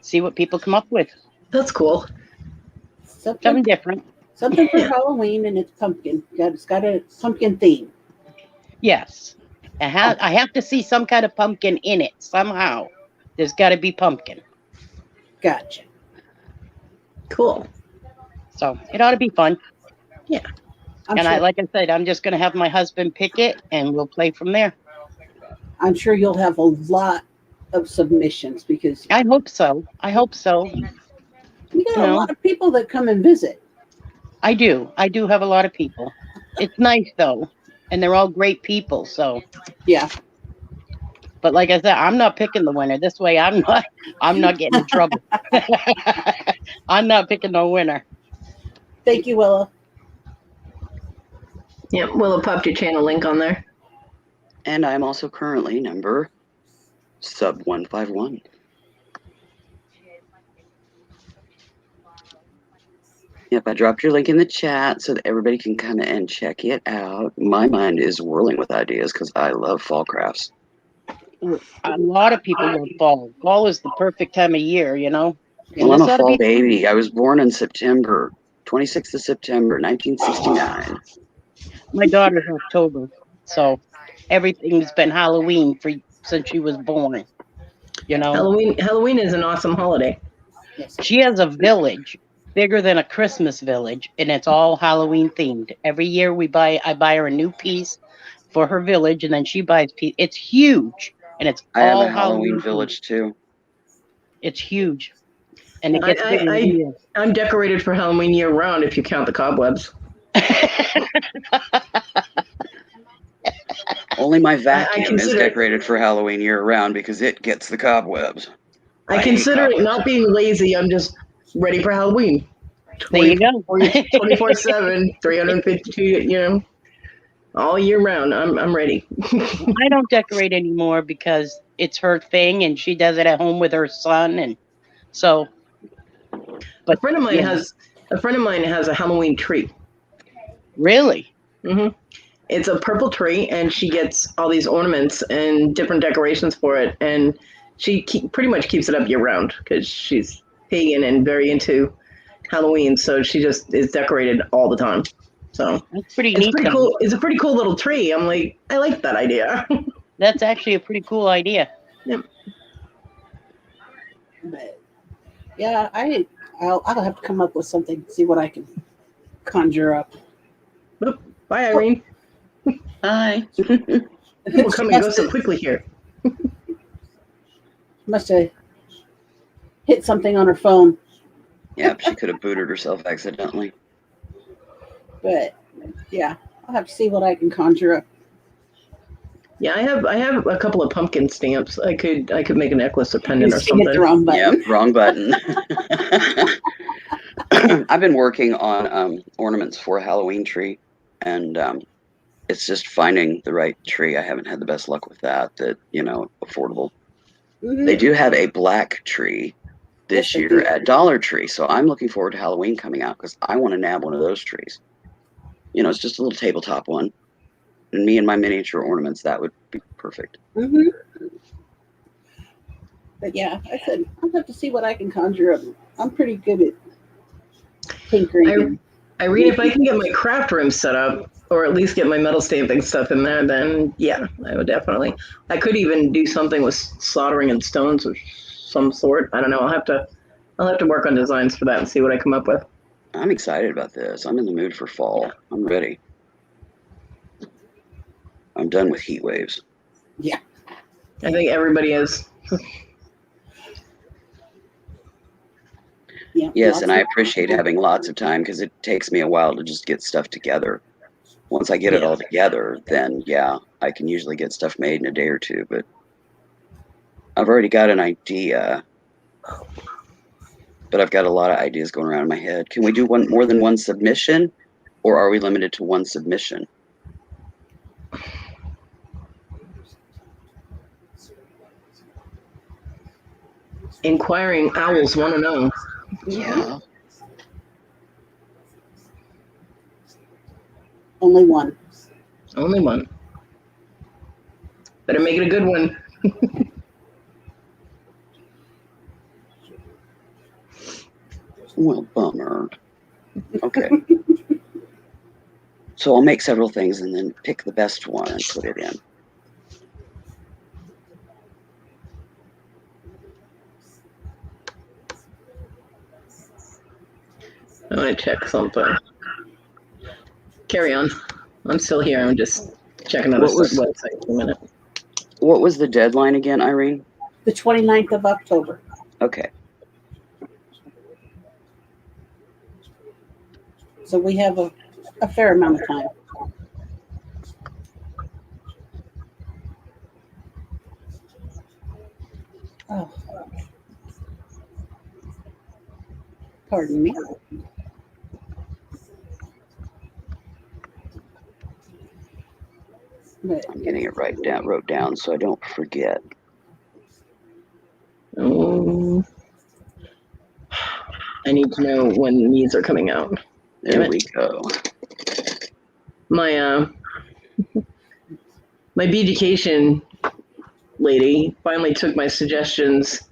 See what people come up with. That's cool. Something different. Something for Halloween, and it's pumpkin. It's got a pumpkin theme. Yes. I have to see some kind of pumpkin in it somehow. There's got to be pumpkin. Gotcha. Cool. So it ought to be fun. Yeah. Like I said, I'm just going to have my husband pick it, and we'll play from there. I'm sure you'll have a lot of submissions because I hope so. you got a lot of people that come and visit. I do have a lot of people. It's nice though, and they're all great people. So yeah. But like I said, I'm not picking the winner. This way, I'm not getting in trouble. I'm not picking no winner. Thank you, Willa. Yeah, Willa popped your channel link on there. And I'm also currently number sub 151. Yep, I dropped your link in the chat so that everybody can come and check it out. My mind is whirling with ideas because I love fall crafts. A lot of people love fall. Fall is the perfect time of year, you know. Well, I'm a fall baby. I was born in September, 26th of September, 1969. My daughter's October, so everything's been Halloween since she was born. You know, Halloween is an awesome holiday. Yes. She has a village bigger than a Christmas village, and it's all Halloween themed. Every year I buy her a new piece for her village, and then she buys piece. It's huge, and it's I have all a Halloween themed. village too. It's huge, and it gets bigger every year. I'm decorated for Halloween year round if you count the cobwebs. Only my vacuum is consider- decorated for Halloween year round because it gets the cobwebs. I hate consider it cobwebs. not being lazy. I'm just ready for Halloween. There you go. 24/7, 352, all year round. I'm ready. I don't decorate anymore because it's her thing and she does it at home with her son, and so. a friend of mine yeah. has a Halloween tree. Really? hmm It's a purple tree, and she gets all these ornaments and different decorations for it, and she pretty much keeps it up year round because she's pagan and very into Halloween, so she just is decorated all the time. So That's pretty it's neat. pretty though. cool. It's a pretty cool little tree. I'm like, I like that idea. That's actually a pretty cool idea. But yeah, I'll have to come up with something, see what I can conjure up. Bye, Irene. Hi. People come and go so quickly here. Must have hit something on her phone. Yeah, she could have booted herself accidentally. But yeah, I'll have to see what I can conjure up. Yeah, I have a couple of pumpkin stamps. I could make a necklace or pendant or Just hit the something. wrong button. Yep, wrong button. I've been working on ornaments for a Halloween tree, and it's just finding the right tree. I haven't had the best luck with that. Affordable. Mhm. They do have a black tree this Yes, they year do. at Dollar Tree, so I'm looking forward to Halloween coming out because I want to nab one of those trees. It's just a little tabletop one, and me and my miniature ornaments, that would be perfect. Mhm. But yeah, I said I'll have to see what I can conjure up. I'm pretty good at tinkering. Irene, if I can get my craft room set up, or at least get my metal stamping stuff in there, then yeah, I would definitely. I could even do something with soldering and stones of some sort. I don't know. I'll have to work on designs for that and see what I come up with. I'm excited about this. I'm in the mood for fall. I'm ready. I'm done with heat waves. I think everybody is. Yeah. Yes, and I lots of- appreciate having lots of time because it takes me a while to just get stuff together. Once I get it all together, then yeah, I can usually get stuff made in a day or two. But I've already got an idea, but I've got a lot of ideas going around in my head. Can we do more than one submission, or are we limited to one submission? Inquiring owls want to know. Yeah. Only one. Only one. Better make it a good one. Well, bummer. Okay. So I'll make several things and then pick the best one and put it in. I want to check something. Carry on. I'm still here. I'm just checking out What was- website for a minute. What was the deadline again, Irene? The 29th of October. Okay. So we have a fair amount of time. Oh. Pardon me. But I'm getting it wrote down so I don't forget. I need to know when these are coming out. There we go. My my beautification lady finally took my suggestions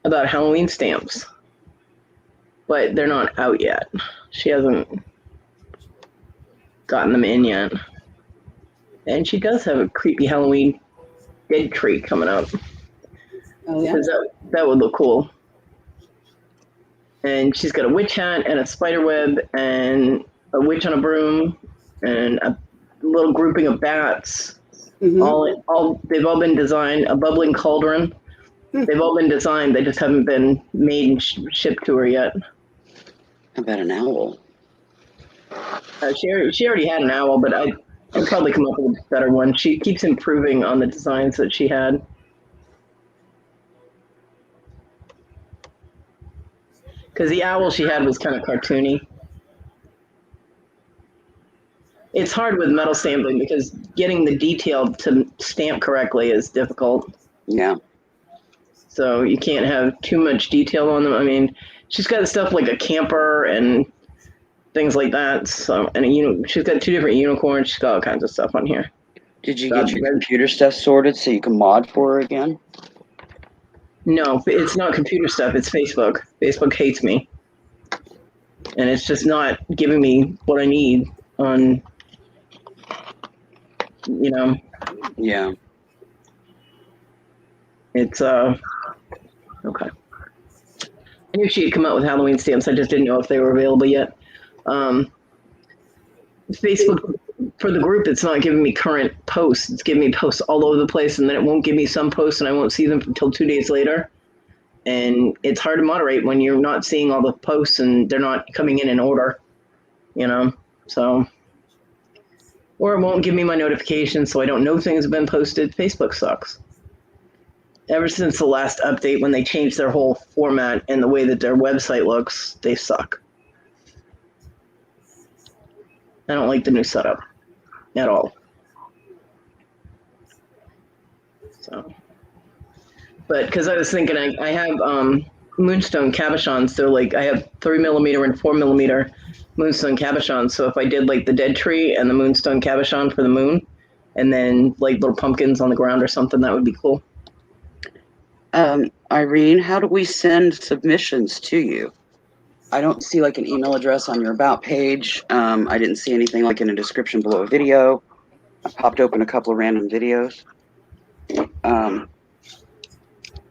about Halloween stamps, but they're not out yet. She hasn't gotten them in yet. And she does have a creepy Halloween dead tree coming up. oh yeah. Because that would look cool. And she's got a witch hat and a spider web and a witch on a broom and a little grouping of bats. Mhm. They've all been designed. A bubbling cauldron. They've all been designed. They just haven't been made and shipped to her yet. How about an owl? She already had an owl, but I'd probably come up with a better one. She keeps improving on the designs that she had. Because the owl she had was kind of cartoony. It's hard with metal stamping because getting the detail to stamp correctly is difficult. Yeah. So you can't have too much detail on them. I mean, she's got stuff like a camper and things like that. So, and she's got 2 different unicorns. She's got all kinds of stuff on here. Did you get your computer stuff sorted so you can mod for her again? No, it's not computer stuff. It's Facebook. Facebook hates me. And it's just not giving me what I need on, Yeah. It's, okay. I knew she had come out with Halloween stamps. I just didn't know if they were available yet. Facebook, for the group, it's not giving me current posts. It's giving me posts all over the place, and then it won't give me some posts, and I won't see them until 2 days later. And it's hard to moderate when you're not seeing all the posts and they're not coming in order, so. Or it won't give me my notifications, so I don't know things have been posted. Facebook sucks. Ever since the last update, when they changed their whole format and the way that their website looks, they suck. I don't like the new setup at all. So, but because I was thinking, I have Moonstone cabochons. They're like, I have 3mm and 4mm Moonstone cabochons. So if I did like the dead tree and the Moonstone cabochon for the moon, and then like little pumpkins on the ground or something, that would be cool. Irene, how do we send submissions to you? I don't see like an email address on your about page. I didn't see anything like in a description below a video. I popped open a couple of random videos.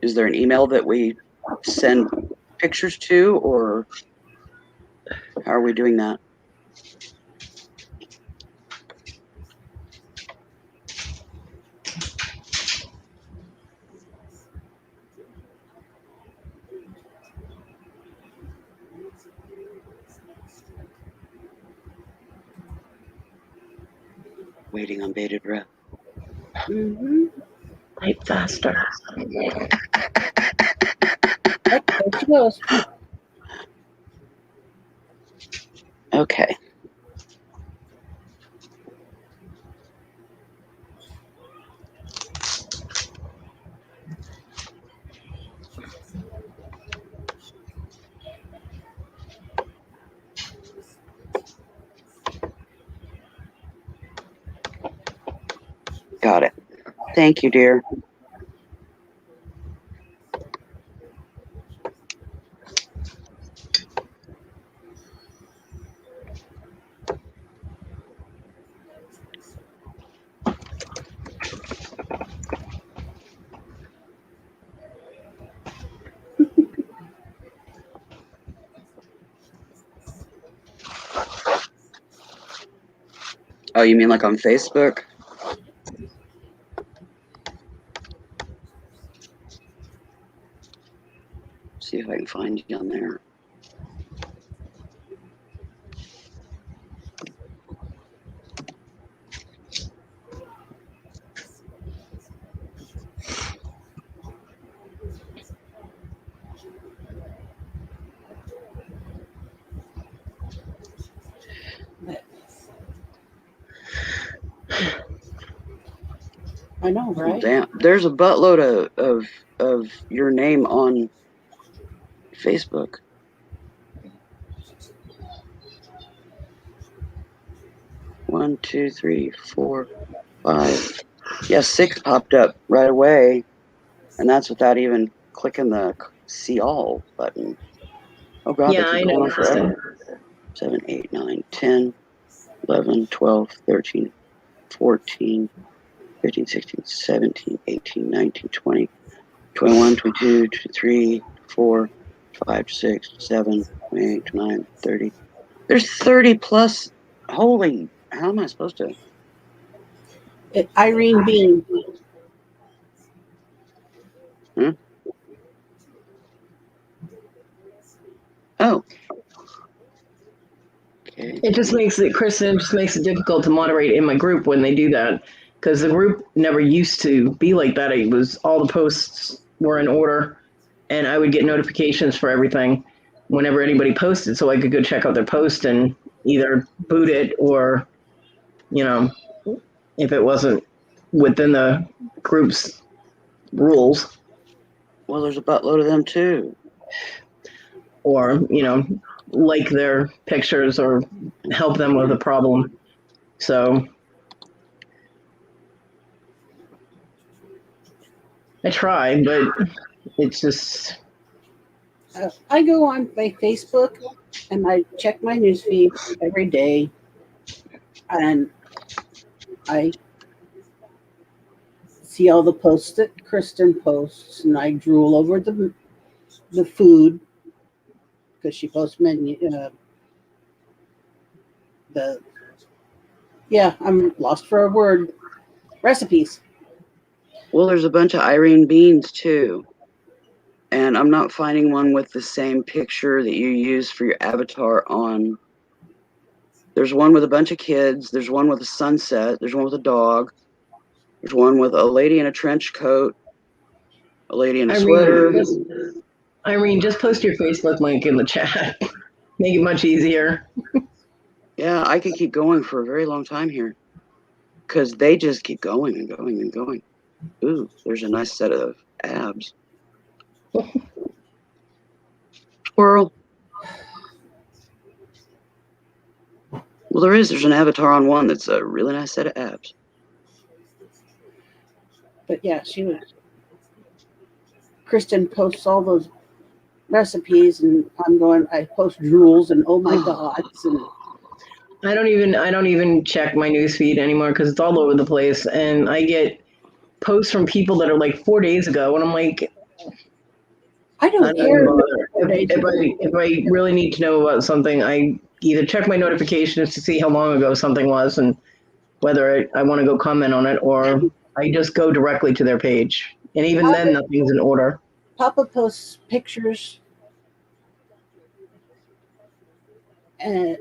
Is there an email that we send pictures to, or how are we doing that? Waiting on bated breath. Mm-hmm. Type faster. There she goes. Okay. Got it. Thank you, dear. Oh, you mean like on Facebook? See if I can find you on there. I know, right? Damn, there's a buttload of your name on Facebook. One, two, three, 4, 5. Yeah, 6 popped up right away, and that's without even clicking the see all button. Oh god, Yeah, they I keep going know. on forever. 7, 8, 9, 10, 11, 12, 13, 14, 15, 16, 17, 18, 19, 20, 21, 22, 23, 4, 5, 6, 7, 8, 9, 30. There's 30 plus. Holy, how am I supposed to? Irene Bean. Oh. Okay. It just makes it, Kristen, just makes it difficult to moderate in my group when they do that. Because the group never used to be like that. It was all the posts were in order and I would get notifications for everything. whenever anybody posted, so I could go check out their post and either boot it or, you know, if it wasn't within the group's rules, Well, there's a buttload of them too. or, you know, like their pictures or help them with a problem. So I try, but it's just, I go on my Facebook and I check my newsfeed every day, and I see all the posts that Kristen posts, and I drool over the food because she posts menu. I'm lost for a word. Recipes. Well, there's a bunch of Irene Beans too. And I'm not finding one with the same picture that you use for your avatar on. There's one with a bunch of kids. There's one with a sunset. There's one with a dog. There's one with a lady in a trench coat, a lady in a sweater. Irene, just post your Facebook link in the chat. Make it much easier. Yeah, I could keep going for a very long time here because they just keep going and going and going. Ooh, there's a nice set of abs. Squirrel. Well, there's an avatar on one that's a really nice set of abs. But yeah, Kristen posts all those recipes, and I post drools and oh my gods, and I don't even check my newsfeed anymore because it's all over the place, and I get posts from people that are like 4 days ago, and I'm like, I don't care. If I really need to know about something, I either check my notifications to see how long ago something was and whether I want to go comment on it, or I just go directly to their page. And even then, nothing's in order. Papa posts pictures, and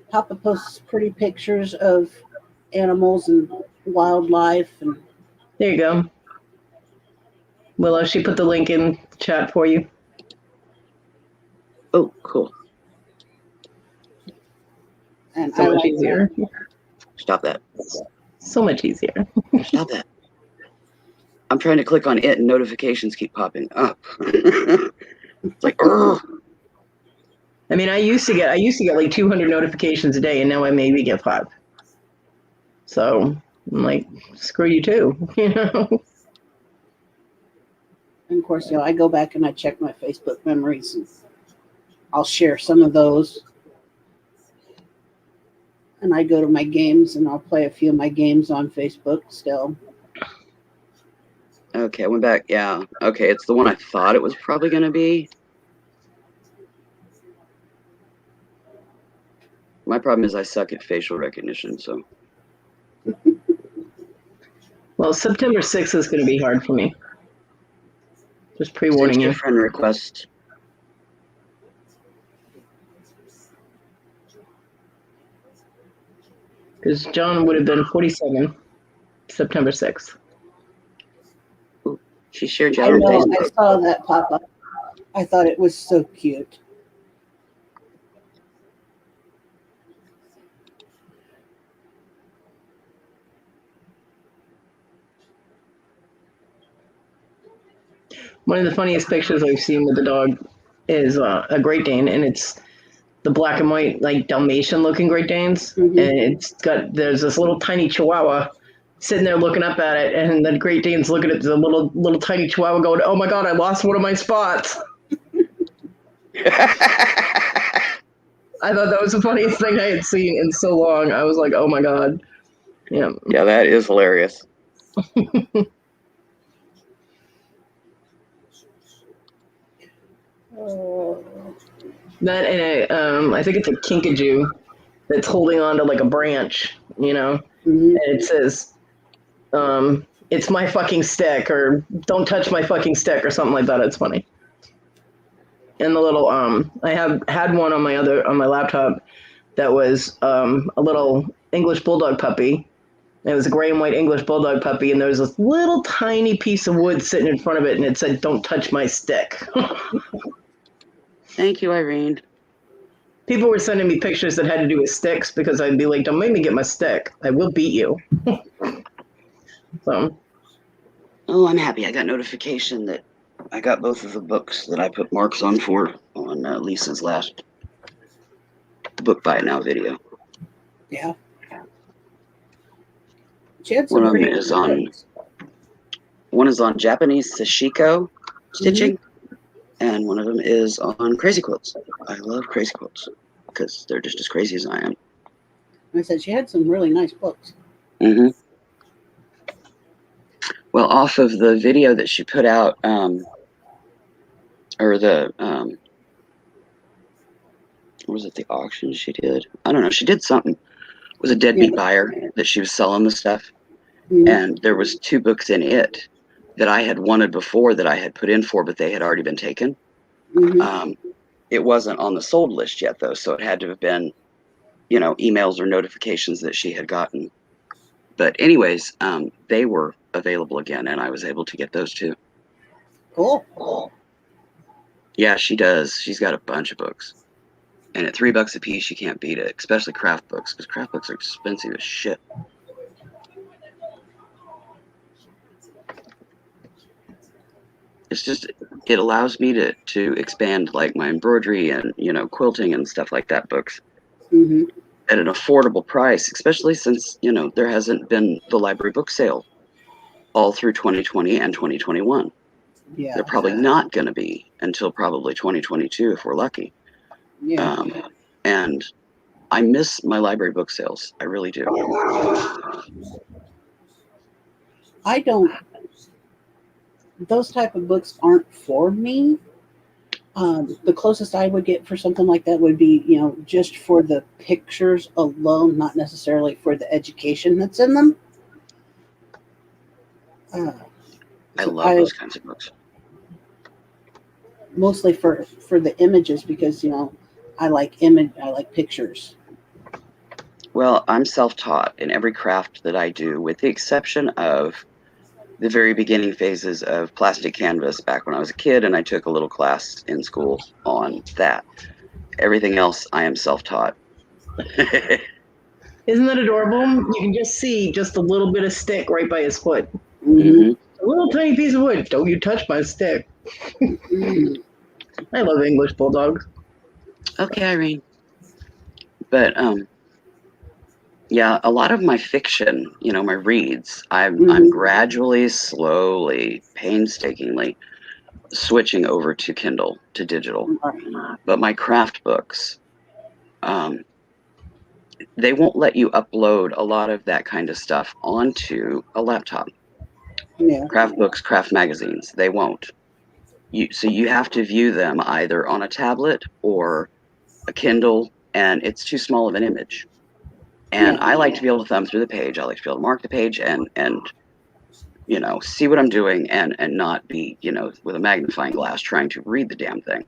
Papa posts pretty pictures of animals and wildlife, and there you go. Willow, she put the link in chat for you. Oh, cool. And So much easier. Stop that. So much easier. Stop that. I'm trying to click on it and notifications keep popping up. It's like, ugh. I mean, I used to get like 200 notifications a day, and now I maybe get 5. So I'm like, screw you too, you know. And of course, I go back and I check my Facebook memories, and I'll share some of those. And I go to my games, and I'll play a few of my games on Facebook still. Okay, I went back. Yeah. Okay, it's the one I thought it was probably going to be. My problem is I suck at facial recognition, so. Well, September 6th is going to be hard for me. Just pre-warning you. Friend request. Because John would have been 47 September 6th. Ooh, she shared you I on know, Facebook. I saw that pop up. I thought it was so cute. One of the funniest pictures I've seen with the dog is a Great Dane, and it's the black and white, like Dalmatian looking Great Danes. Mm-hmm. And there's this little tiny Chihuahua sitting there looking up at it, and the Great Dane's looking at the little tiny Chihuahua going, "Oh my God, I lost one of my spots." I thought that was the funniest thing I had seen in so long. I was like, "Oh my God." Yeah. Yeah, that is hilarious. That and I think it's a kinkajou that's holding on to like a branch, you know, Mm-hmm. and it says, "It's my fucking stick," or "Don't touch my fucking stick," or something like that. It's funny. And the little I had one on my laptop that was a little English bulldog puppy. It was a gray and white English bulldog puppy, and there was this little tiny piece of wood sitting in front of it, and it said, "Don't touch my stick." Thank you, Irene. People were sending me pictures that had to do with sticks because I'd be like, don't make me get my stick. I will beat you. So, Oh, I'm happy. I got notification that I got both of the books that I put marks on Lisa's last book buy it now video. Yeah. She had One some of them pretty is good on books. one is on Japanese sashiko stitching, and one of them is on crazy quilts. I love crazy quilts because they're just as crazy as I am. I said she had some really nice books. Mm-hmm. Well, off of the video that she put out, or was it the auction she did? I don't know. She did something. It was a deadbeat buyer that she was selling the stuff, and there was 2 books in it that I had wanted before that I had put in for, but they had already been taken. It wasn't on the sold list yet, though, so it had to have been, emails or notifications that she had gotten. But anyways, they were available again, and I was able to get those 2. Cool. Yeah, she does. She's got a bunch of books. And at $3 a piece, you can't beat it, especially craft books, because craft books are expensive as shit. It's just, it allows me to expand like my embroidery and, quilting and stuff like that books at an affordable price, especially since, there hasn't been the library book sale all through 2020 and 2021. Yeah. They're probably not going to be until probably 2022 if we're lucky. Yeah. And I miss my library book sales. I really do. I don't. Those type of books aren't for me. The closest I would get for something like that would be, just for the pictures alone, not necessarily for the education that's in them. I love those kinds of books. Mostly for the images because, I like pictures. Well, I'm self-taught in every craft that I do, with the exception of the very beginning phases of plastic canvas back when I was a kid, and I took a little class in school on that. Everything else, I am self-taught. isn't that adorable? You can just see just a little bit of stick right by his foot. Mm-hmm. A little tiny piece of wood. Don't you touch my stick. I love English bulldogs. Okay, Irene. But yeah, a lot of my fiction, my reads, I'm gradually, slowly, painstakingly switching over to Kindle, to digital. But my craft books, they won't let you upload a lot of that kind of stuff onto a laptop. Yeah. Craft books, craft magazines, they won't. So you have to view them either on a tablet or a Kindle, and it's too small of an image. And I like to be able to thumb through the page. I like to be able to mark the page and see what I'm doing and not be, with a magnifying glass trying to read the damn thing.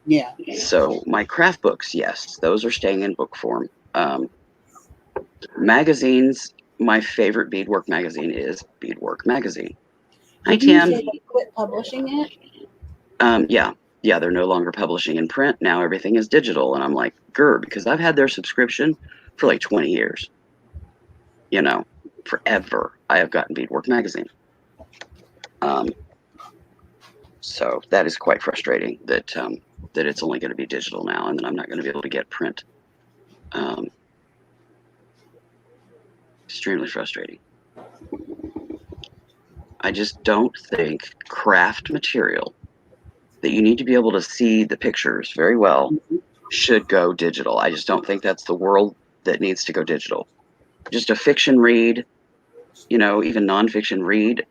Yeah. So my craft books, yes, those are staying in book form. Magazines, my favorite beadwork magazine is Beadwork Magazine. Hi, Tim. Did you say they quit publishing it? Yeah, they're no longer publishing in print. Now everything is digital. And I'm like, grr, because I've had their subscription for like 20 years. Forever. I have gotten Beadwork Magazine. So that is quite frustrating that it's only going to be digital now, and then I'm not going to be able to get print. Extremely frustrating. I just don't think craft material that you need to be able to see the pictures very well should go digital. I just don't think that's the world that needs to go digital. Just a fiction read, even nonfiction read,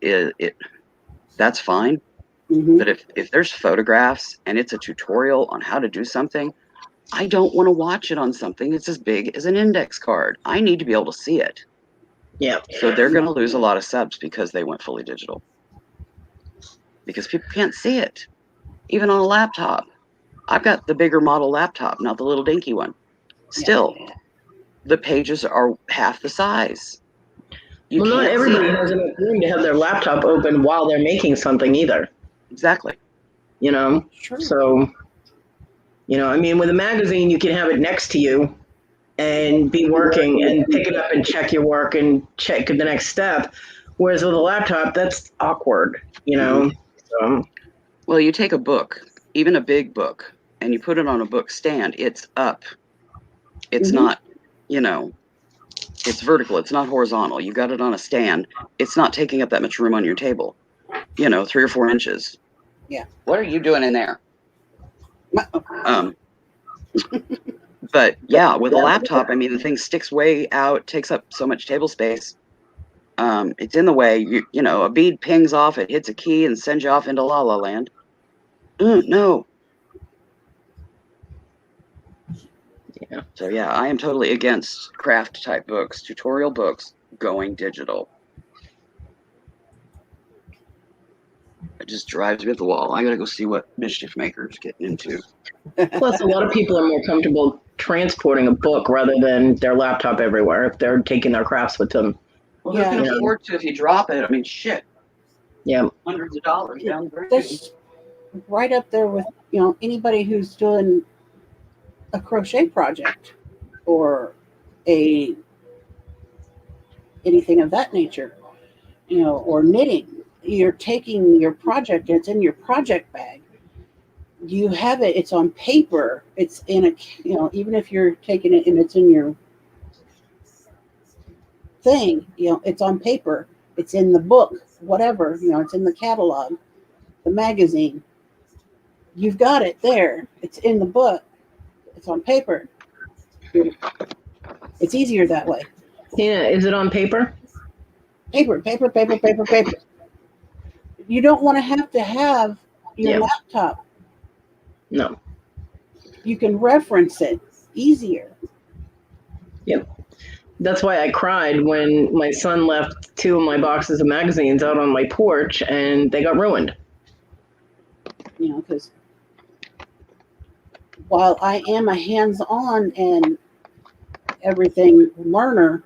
that's fine. But if there's photographs and it's a tutorial on how to do something, I don't want to watch it on something that's as big as an index card. I need to be able to see it. Yeah. So they're going to lose a lot of subs because they went fully digital. Because people can't see it, even on a laptop. I've got the bigger model laptop, not the little dinky one. Still, the pages are half the size. Not everybody has enough room to have their laptop open while they're making something either. Exactly. So You know, I mean, with a magazine, you can have it next to you and be working and pick it up and check your work and check the next step. Whereas with a laptop, that's awkward, you know? So, Well, you take a book, even a big book, and you put it on a book stand, it's up. It's Mhm. not, you know, it's vertical. It's not horizontal. You got it on a stand. It's not taking up that much room on your table, 3 or 4 inches. Yeah. What are you doing in there? Uh, But yeah, with a laptop, I mean, the thing sticks way out, takes up so much table space. It's in the way. A bead pings off, it hits a key, and sends you off into La La Land. No. yeah. So yeah, I am totally against craft type books, tutorial books going digital. It just drives me up the wall. I gotta go see what Mischief Maker's getting into. Plus, a lot of people are more comfortable transporting a book rather than their laptop everywhere if they're taking their crafts with them. Well, Yeah. who can Yeah. afford to if you drop it? I mean, shit, Yeah. hundreds of dollars down the drain. That's right up there with anybody who's doing a crochet project or a anything of that nature, or knitting. You're taking your project, it's in your project bag. You have it, it's on paper, it's in a, even if you're taking it and it's in your thing, it's on paper, it's in the book, whatever, it's in the catalog, the magazine. You've got it there, it's in the book, it's on paper. It's easier that way. Yeah. Is it on paper? Paper. You don't want to have your Yeah. laptop. No. You can reference it easier. That's why I cried when my son left 2 of my boxes of magazines out on my porch and they got ruined. Because while I am a hands-on and everything learner,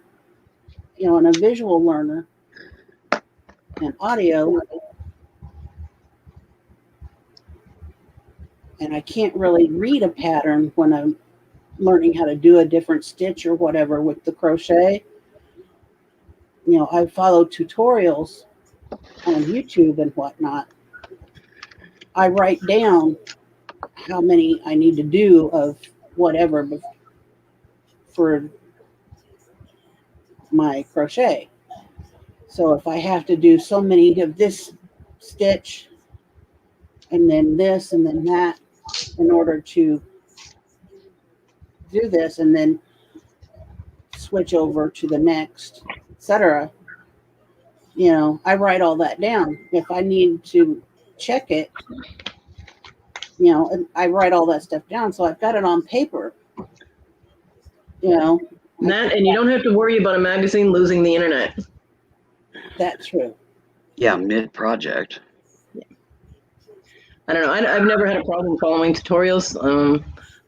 and a visual learner and audio, and I can't really read a pattern when I'm learning how to do a different stitch or whatever with the crochet. I follow tutorials on YouTube and whatnot. I write down how many I need to do of whatever for my crochet. So if I have to do so many of this stitch and then this and then that in order to do this and then switch over to the next, etc. I write all that down. If I need to check it, I write all that stuff down. So I've got it on paper. That, and you don't have to worry about a magazine losing the internet. That's true. Yeah, mid-project. I don't know. I've never had a problem following tutorials.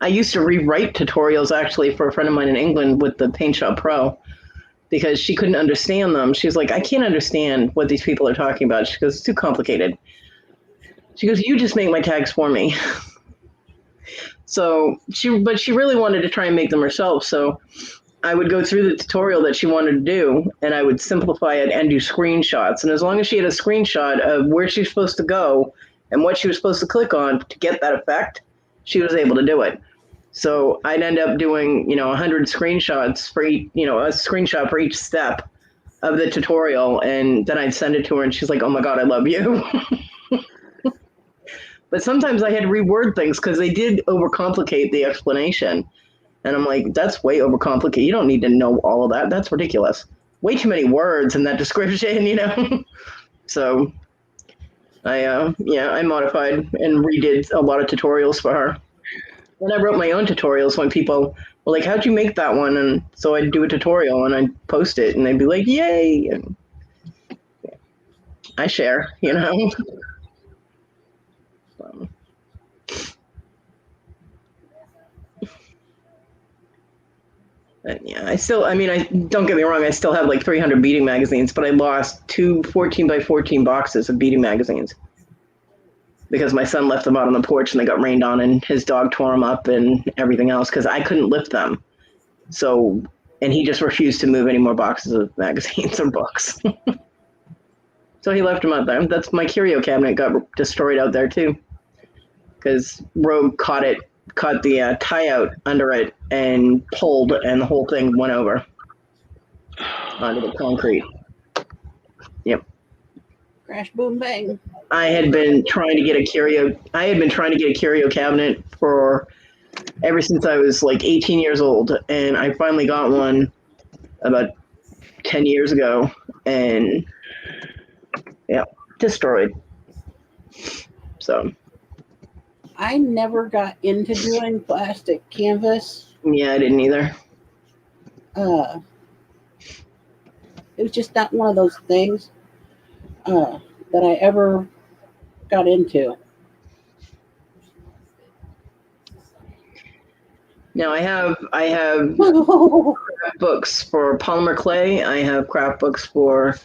I used to rewrite tutorials actually for a friend of mine in England with the Paint Shop Pro because she couldn't understand them. She was like, I can't understand what these people are talking about. She goes, it's too complicated. She goes, you just make my tags for me. But she really wanted to try and make them herself. So I would go through the tutorial that she wanted to do and I would simplify it and do screenshots. And as long as she had a screenshot of where she's supposed to go and what she was supposed to click on to get that effect, she was able to do it. So I'd end up doing, 100 screenshots for each, a screenshot for each step of the tutorial. And then I'd send it to her and she's like, oh my God, I love you. But sometimes I had to reword things because they did overcomplicate the explanation. And I'm like, that's way overcomplicated. You don't need to know all of that. That's ridiculous. Way too many words in that description, So I modified and redid a lot of tutorials for her. And I wrote my own tutorials when people were like, how'd you make that one? And so I'd do a tutorial and I'd post it and they'd be like, yay. And I share, But yeah, I don't get me wrong, I still have like 300 beading magazines, but I lost 2 14 by 14 boxes of beading magazines. because my son left them out on the porch and they got rained on and his dog tore them up and everything else because I couldn't lift them. So, and he just refused to move any more boxes of magazines or books. So he left them out there. That's my curio cabinet got destroyed out there too because Rogue caught the tie out under it and pulled, and the whole thing went over onto the concrete. Yep. Crash, boom, bang. I had been trying to get a curio cabinet for ever since I was like 18 years old, and I finally got one about 10 years ago, and yeah, destroyed. So I never got into doing plastic canvas. yeah, I didn't either. It was just not one of those things that I ever got into. Now I have craft books for polymer clay. I have craft books for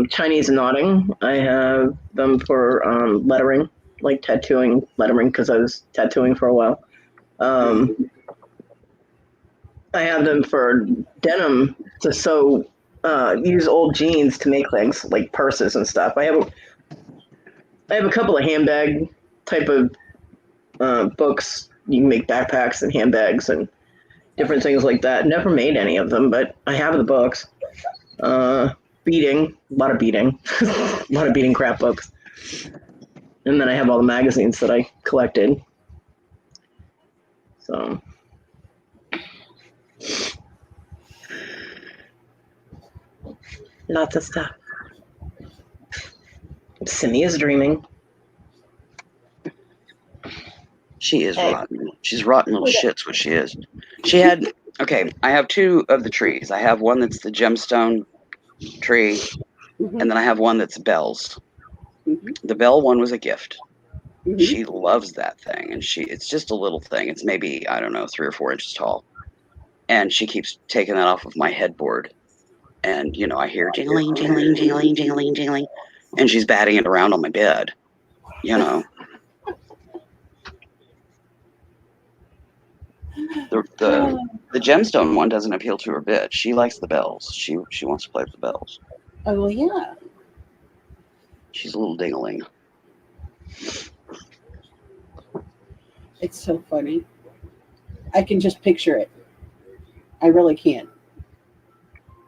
Chinese knotting. I have them for lettering, like tattooing lettering, because I was tattooing for a while. I have them for denim to sew, use old jeans to make things like purses and stuff. I have a couple of handbag type of books. You can make backpacks and handbags and different things like that. Never made any of them, but I have the books. Beading, a lot of beading craft books. And then I have all the magazines that I collected. So lots of stuff. Simi is dreaming. She is Hey. rotten. She's rotten little shit's what she is. I have two of the trees. I have one that's the gemstone tree, Mhm, and then I have one that's bells. mhm, The bell one was a gift. mhm. She loves that thing, and it's just a little thing. It's maybe, I don't know, 3 or 4 inches tall. And she keeps taking that off of my headboard. And, I hear jingling, jingling, jingling, jingling, jingling. And she's batting it around on my bed. The gemstone one doesn't appeal to her a bit. She likes the bells. She wants to play with the bells. Oh, well, yeah. She's a little dingling. It's so funny. I can just picture it. I really can.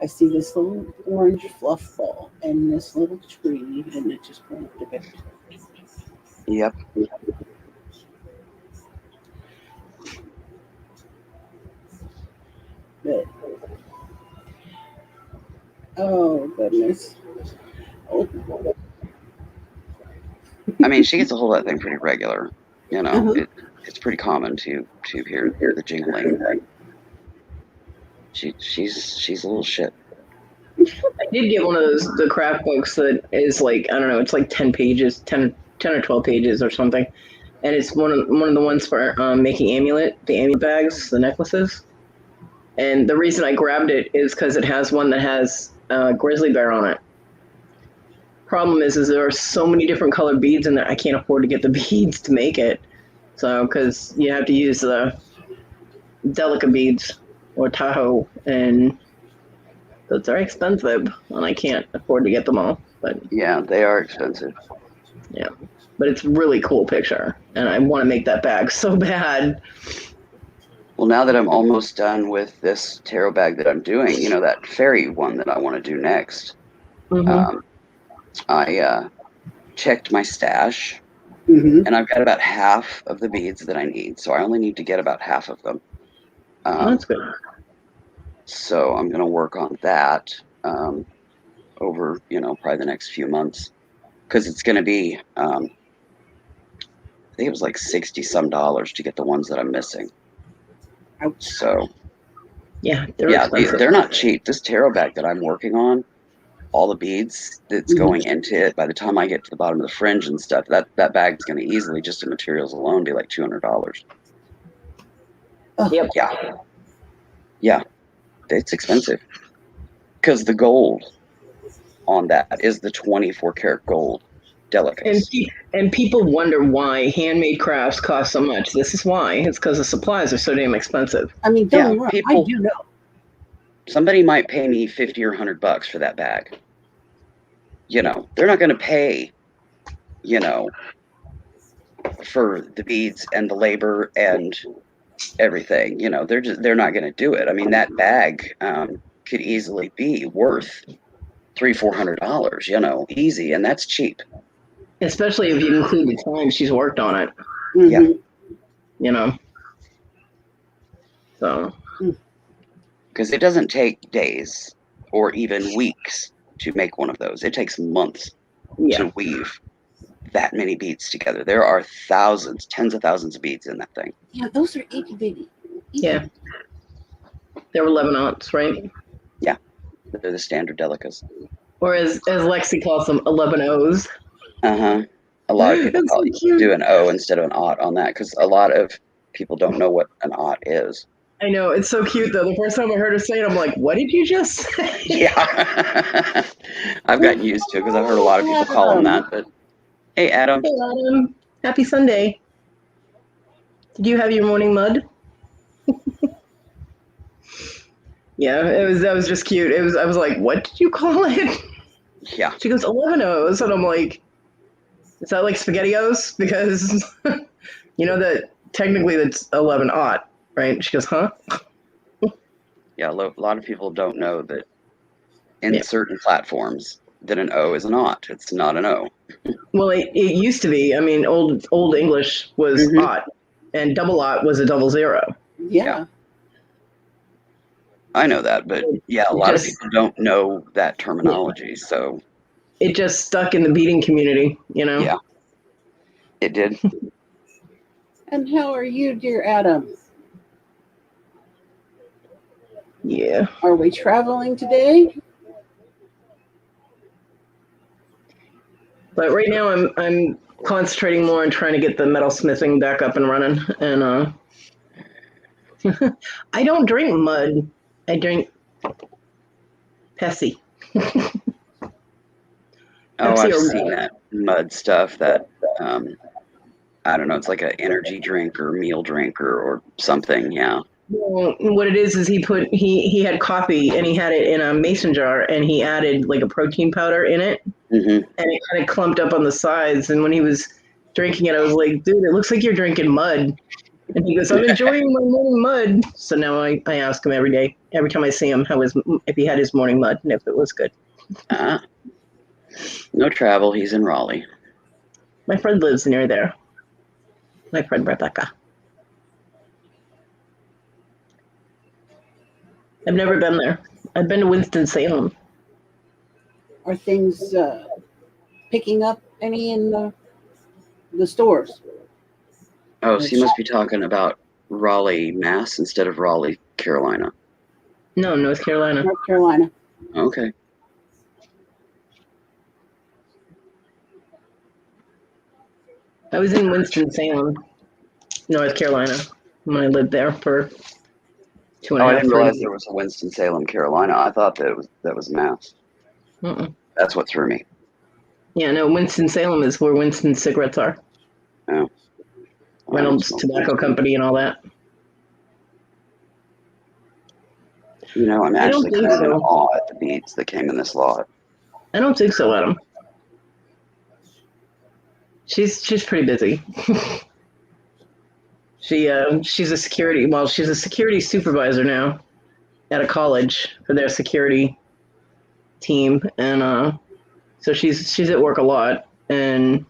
I see this little orange fluff ball and this little tree, and it just went up to bed. Yep. But, oh, goodness. Oh, I mean, she gets a hold of that thing pretty regular. Uh-huh. It's pretty common to hear the jingling. She's a little shit. I did get one of the craft books that is like, I don't know, it's like 10 pages, 10 or 12 pages or something. And it's one of the ones for making the amulet bags, the necklaces. And the reason I grabbed it is because it has one that has a grizzly bear on it. Problem is there are so many different colored beads in there, I can't afford to get the beads to make it. So, because you have to use the Delica beads or Tahoe, and it's very expensive, and I can't afford to get them all. But Yeah, they are expensive. yeah, but it's a really cool picture, and I want to make that bag so bad. Well, now that I'm almost done with this tarot bag that I'm doing, that fairy one that I want to do next, Mm-hmm. I checked my stash, Mm-hmm. and I've got about half of the beads that I need, so I only need to get about half of them. That's good. So I'm going to work on that over, probably the next few months, because it's going to be, I think it was like $60 some to get the ones that I'm missing. Ouch. So Yeah, they're not cheap. This tarot bag that I'm working on, all the beads that's going into it, by the time I get to the bottom of the fringe and stuff, that bag's going to easily, just in materials alone, be like $200. Yep. Yeah, it's expensive, because the gold on that is the 24 karat gold delicacy. And people wonder why handmade crafts cost so much. This is why. It's because the supplies are so damn expensive. I mean, don't Yeah, get me wrong, I people- do know. Somebody might pay me $50 or $100 for that bag. You know, they're not going to pay, you know, for the beads and the labor and everything. You know, they're not going to do it. I mean, that bag could easily be worth $300-$400. You know, easy, and that's cheap. Especially if you include the time she's worked on it, Yeah. Mhm. you know. So Because it doesn't take days or even weeks to make one of those. It takes months yeah. to weave that many beads together. There are thousands, tens of thousands of beads in that thing. Yeah, those are itty bitty. Yeah. There were 11 ounce, right? They're the standard delicas. Or as Lexi calls them, 11 O's. A lot of people That's so probably cute. do an O instead of an aught on that because a lot of people don't know what an aught is. I know, it's so cute though. The first time I heard her say it, I'm like, what did you just say? Yeah. I've gotten used to it because I've heard a lot of people call them that. But hey, Adam. Hey, Adam. Happy Sunday. Did you have your morning mud? Yeah, that was just cute. I was like, what did you call it? Yeah. She goes, 11 O's. And I'm like, is that like SpaghettiOs? Because you know that technically that's 11 aught, right? She goes, huh? Yeah. A lot of people don't know that in Yeah. certain platforms that an O is an aught. It's not an O. Well, it used to be. I mean, old English was Mhm. aught, and double aught was a double zero. Yeah. I know that, but yeah, a lot of Just- people don't know that terminology. So It just stuck in the beading community, you know? Yeah. it did. And how are you, dear Adam? Yeah. Are we traveling today? But right now I'm concentrating more on trying to get the metalsmithing back up and running. And I don't drink mud. I drink Pepsi. Oh, Pepsi I've or seen that mud stuff. That I don't know. It's like an energy drink or meal drink or something. Yeah. Well, what it is he had coffee and he had it in a mason jar and he added like a protein powder in it hmm and it kind of clumped up on the sides. And when he was drinking it, I was like, dude, it looks like you're drinking mud. And he goes, I'm enjoying my morning mud. So now I ask him every day, every time I see him, if he had his morning mud and if it was good. No travel. He's in Raleigh. My friend lives near there. My friend Rebecca. I've never been there. I've been to Winston-Salem. Are things picking up any in the stores? Oh, so you must be talking about Raleigh, Mass, instead of Raleigh, Carolina. No, North Carolina. North Carolina. Okay. I was in Winston-Salem, North Carolina, when I lived there for 2.5 I didn't realize years. there was a Winston-Salem, Carolina. I thought that was Mass. Mm-mm. That's what threw me. Yeah, no, Winston-Salem is where Winston cigarettes are. Oh. Reynolds Tobacco Company and all that. You know, I'm I don't actually think kind of in so. awe at the beads that came in this lot. I don't think so, Adam. She's pretty busy. She's a security supervisor now at a college for their security team, and so she's at work a lot, and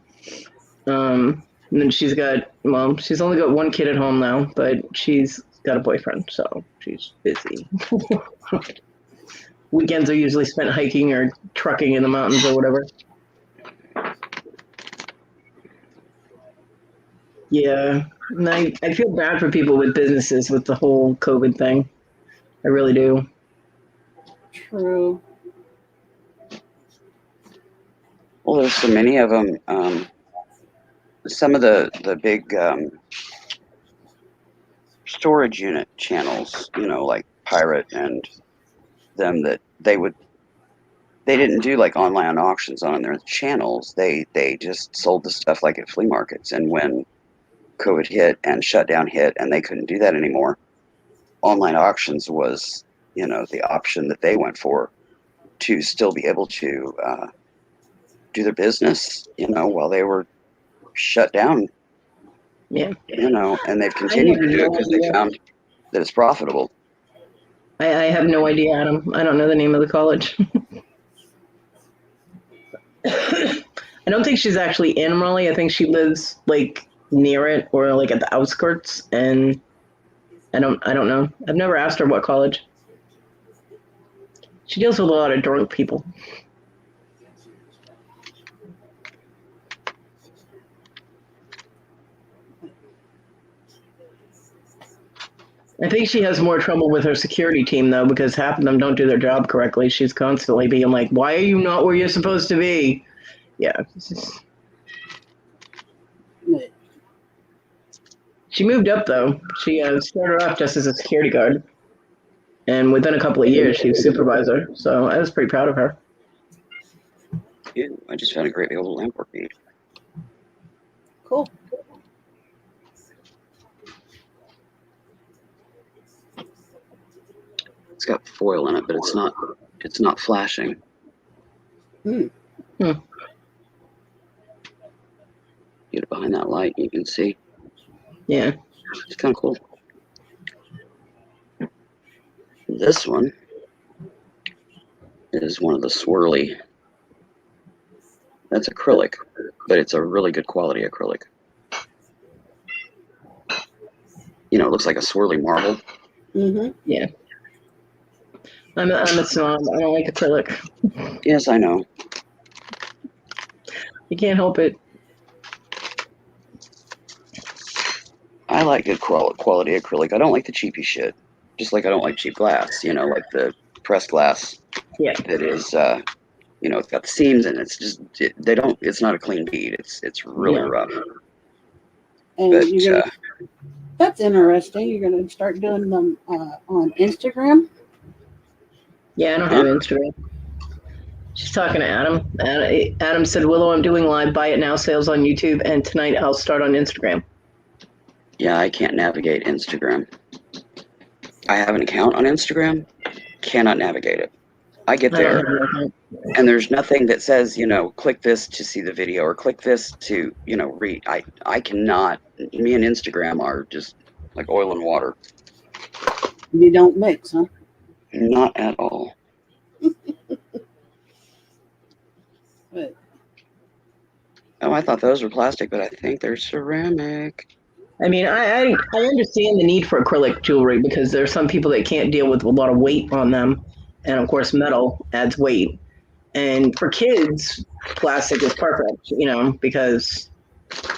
then she's only got one kid at home now, but she's got a boyfriend, so she's busy. Weekends are usually spent hiking or trucking in the mountains or whatever. Yeah, and I feel bad for people with businesses with the whole COVID thing. I really do. True. Well, there's so many of them. Some of the big storage unit channels, you know, like Pirate and them, that they would they didn't do like online auctions on their channels. They just sold the stuff like at flea markets. And when COVID hit and shutdown hit, and they couldn't do that anymore, online auctions was, the option that they went for to still be able to do their business, while they were shut down, Yeah. and they've continued to do it because they found that it's profitable. I have no idea, Adam. I don't know the name of the college. I don't think she's actually in Raleigh. I think she lives like near it or like at the outskirts, and I don't know. I've never asked her what college. She deals with a lot of drunk people. I think she has more trouble with her security team though, because half of them don't do their job correctly. She's constantly being like, "Why are you not where you're supposed to be?" Yeah. But She moved up though. She started off just as a security guard, and within a couple of years, she was supervisor. So I was pretty proud of her. Yeah, I just found a great big old Lamport bead. cool. It's got foil in it, but it's not flashing. Hmm. Get it behind that light, you can see. Yeah. It's kind of cool. This one is one of the swirly. That's acrylic, but it's a really good quality acrylic. It looks like a swirly marble. Mm-hmm. Yeah. I'm a snob. I don't like acrylic. Yes, I know. You can't help it. I like good quality acrylic. I don't like the cheapy shit. Just like I don't like cheap glass, like the pressed glass Yeah. that is, it's got the seams and it's just, it's not a clean bead. It's really Yeah. rough. And But you're gonna, that's interesting. You're going to start doing them on Instagram. Yeah, I don't have Instagram. She's talking to Adam. Adam said, "Willow, I'm doing live buy it now sales on YouTube, and tonight I'll start on Instagram." yeah, I can't navigate Instagram. I have an account on Instagram, cannot navigate it. I get I don't there, have an account. and there's nothing that says, click this to see the video or click this to, read. I cannot. Me and Instagram are just like oil and water. You don't mix, huh? Not at all. But Oh, I thought those were plastic, but I think they're ceramic. I mean, I understand the need for acrylic jewelry because there are some people that can't deal with a lot of weight on them, and of course, metal adds weight. And for kids, plastic is perfect, because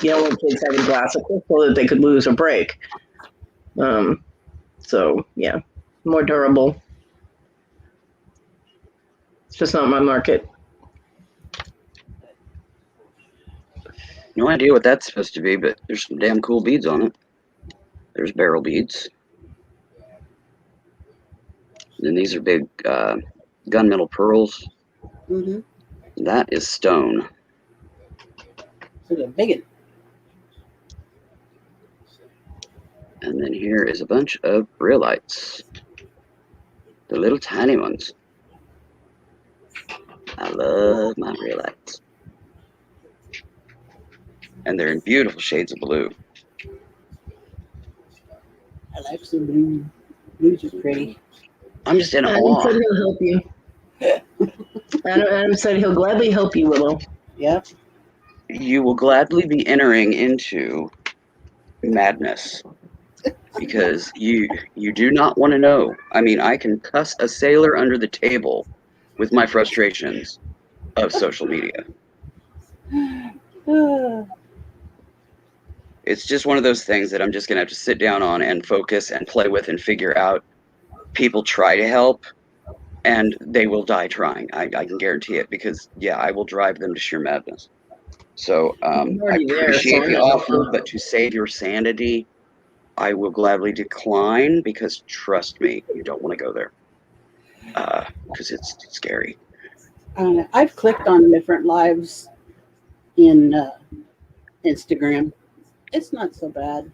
you don't want kids having glass of crystal that they could lose or break. So yeah, more durable. It's just not my market. No idea what that's supposed to be, but there's some damn cool beads on it. There's barrel beads. Then these are big gunmetal pearls. mm-hmm. That is stone. So they're big. And then here is a bunch of brillites. The little tiny ones. I love my brillites. And they're in beautiful shades of blue. I like some blue. Blues are pretty. I'm just in Adam awe. said he'll help you. Adam said he'll gladly help you, Willow. Yep. You will gladly be entering into madness because you do not want to know. I mean, I can cuss a sailor under the table with my frustrations of social media. It's just one of those things that I'm just going to have to sit down on and focus and play with and figure out. People try to help, and they will die trying. I can guarantee it because, yeah, I will drive them to sheer madness. So I appreciate the offer, but to save your sanity, I will gladly decline because, trust me, you don't want to go there because it's scary. I don't know. I've clicked on different lives in Instagram. It's not so bad.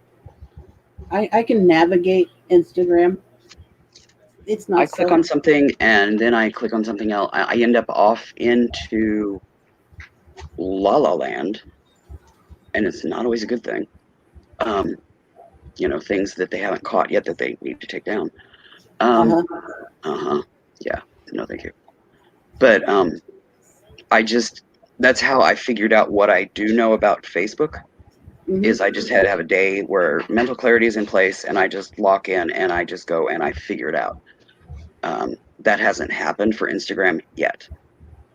I can navigate Instagram. It's I not click so. on something and then I click on something else. I end up off into La La Land, and it's not always a good thing. Um, things that they haven't caught yet that they need to take down. Uh-huh. Yeah, no, thank you. But that's how I figured out what I do know about Facebook. Mhm. Is I just had to have a day where mental clarity is in place, and I just lock in and I just go and I figure it out. That hasn't happened for Instagram yet.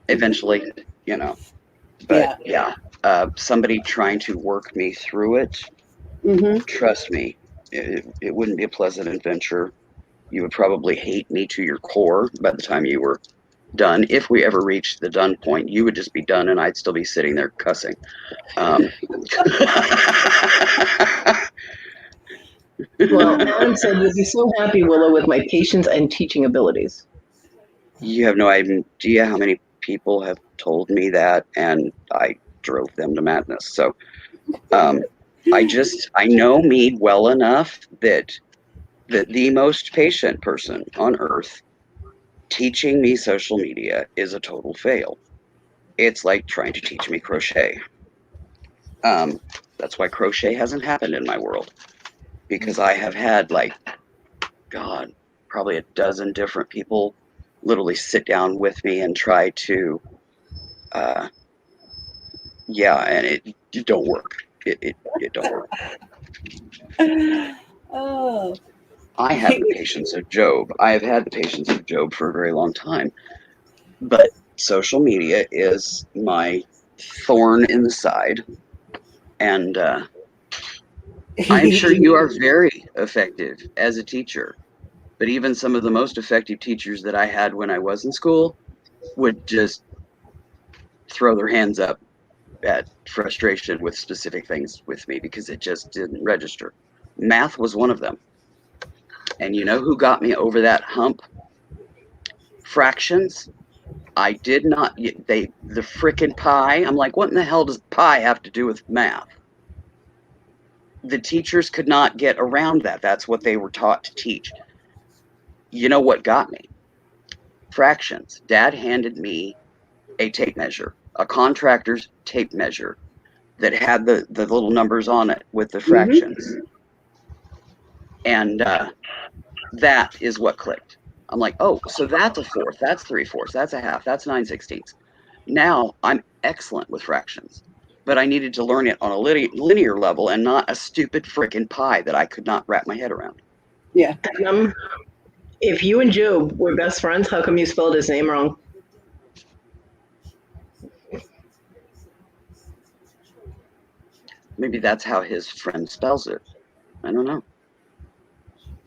Eventually, but Yeah. somebody trying to work me through it, Mm-hmm. trust me, it wouldn't be a pleasant adventure. You would probably hate me to your core by the time you were done. If we ever reached the done point, you would just be done and I'd still be sitting there cussing. Well, Adam said you'll be so happy, Willow, with my patience and teaching abilities. You have no idea how many people have told me that, and I drove them to madness. So I know me well enough that the most patient person on earth teaching me social media is a total fail. It's like trying to teach me crochet. That's why crochet hasn't happened in my world, because I have had God, probably a dozen different people literally sit down with me and try to, and it don't work. It don't work. Oh. I have the patience of Job. I have had the patience of Job for a very long time. But social media is my thorn in the side. And I'm sure you are very effective as a teacher. But even some of the most effective teachers that I had when I was in school would just throw their hands up at frustration with specific things with me because it just didn't register. Math was one of them. And you know who got me over that hump? Fractions. I did not. The frickin' pi. I'm like, what in the hell does pi have to do with math? The teachers could not get around that. That's what they were taught to teach. You know what got me? Fractions. Dad handed me a tape measure, a contractor's tape measure that had the little numbers on it with the fractions. And that is what clicked. I'm like, oh, so that's a fourth, that's 3/4, that's a half, that's 9/16. Now I'm excellent with fractions, but I needed to learn it on a linear level and not a stupid frickin' pi that I could not wrap my head around. Yeah. If you and Job were best friends, how come you spelled his name wrong? Maybe that's how his friend spells it. I don't know.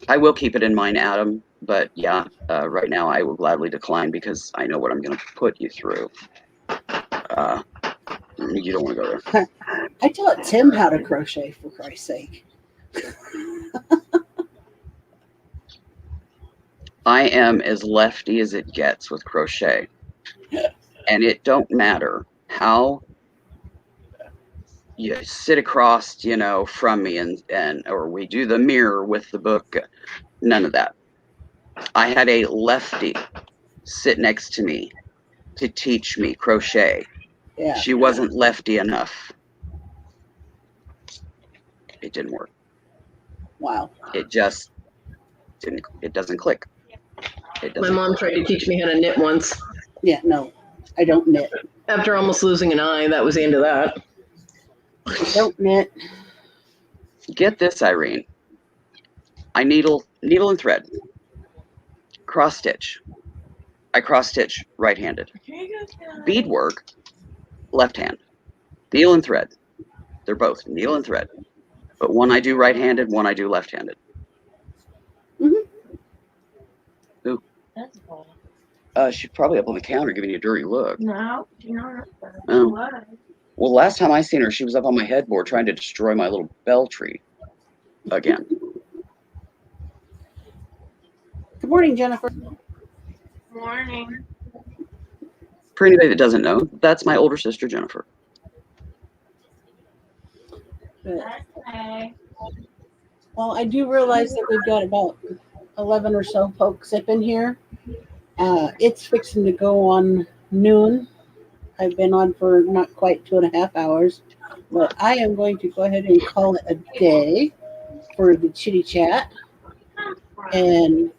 I will keep it in mind, Adam, but yeah, right now I will gladly decline because I know what I'm going to put you through. You don't want to go there. I taught Tim how to crochet, for Christ's sake. I am as lefty as it gets with crochet. And it don't matter how you sit across, from me and or we do the mirror with the book. None of that. I had a lefty sit next to me to teach me crochet. Yeah. She wasn't lefty enough. It didn't work. Wow. It just didn't. It doesn't click. My mom tried to teach me how to knit once. Yeah, no, I don't knit. After almost losing an eye, that was the end of that. I don't knit. Get this, Irene. I needle and thread. Cross stitch. I cross stitch right-handed. Beadwork, left hand. Needle and thread. They're both needle and thread. But one I do right-handed, one I do left-handed. Mm-hmm. Who? That's cool. She's probably up on the counter giving you a dirty look. No, you know, Oh. Well, last time I seen her, she was up on my headboard trying to destroy my little bell tree again. Good morning, Jennifer. Morning. for anybody that doesn't know, that's my older sister, Jennifer. But, well, I do realize that we've got about 11 or so folks up in here. It's fixing to go on noon. I've been on for not quite 2.5 hours, but I am going to go ahead and call it a day for the chitty chat. And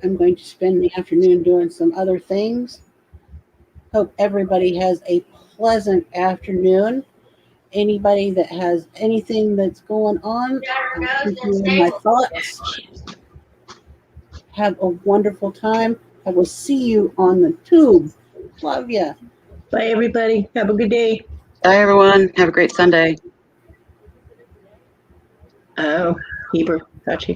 I'm going to spend the afternoon doing some other things. Hope everybody has a pleasant afternoon. Anybody that has anything that's going on, I'll keep you in my thoughts. Have a wonderful time. I will see you on the tube. Love ya. Bye, everybody. Have a good day. Bye, everyone. Have a great Sunday. Oh, Heber, got you.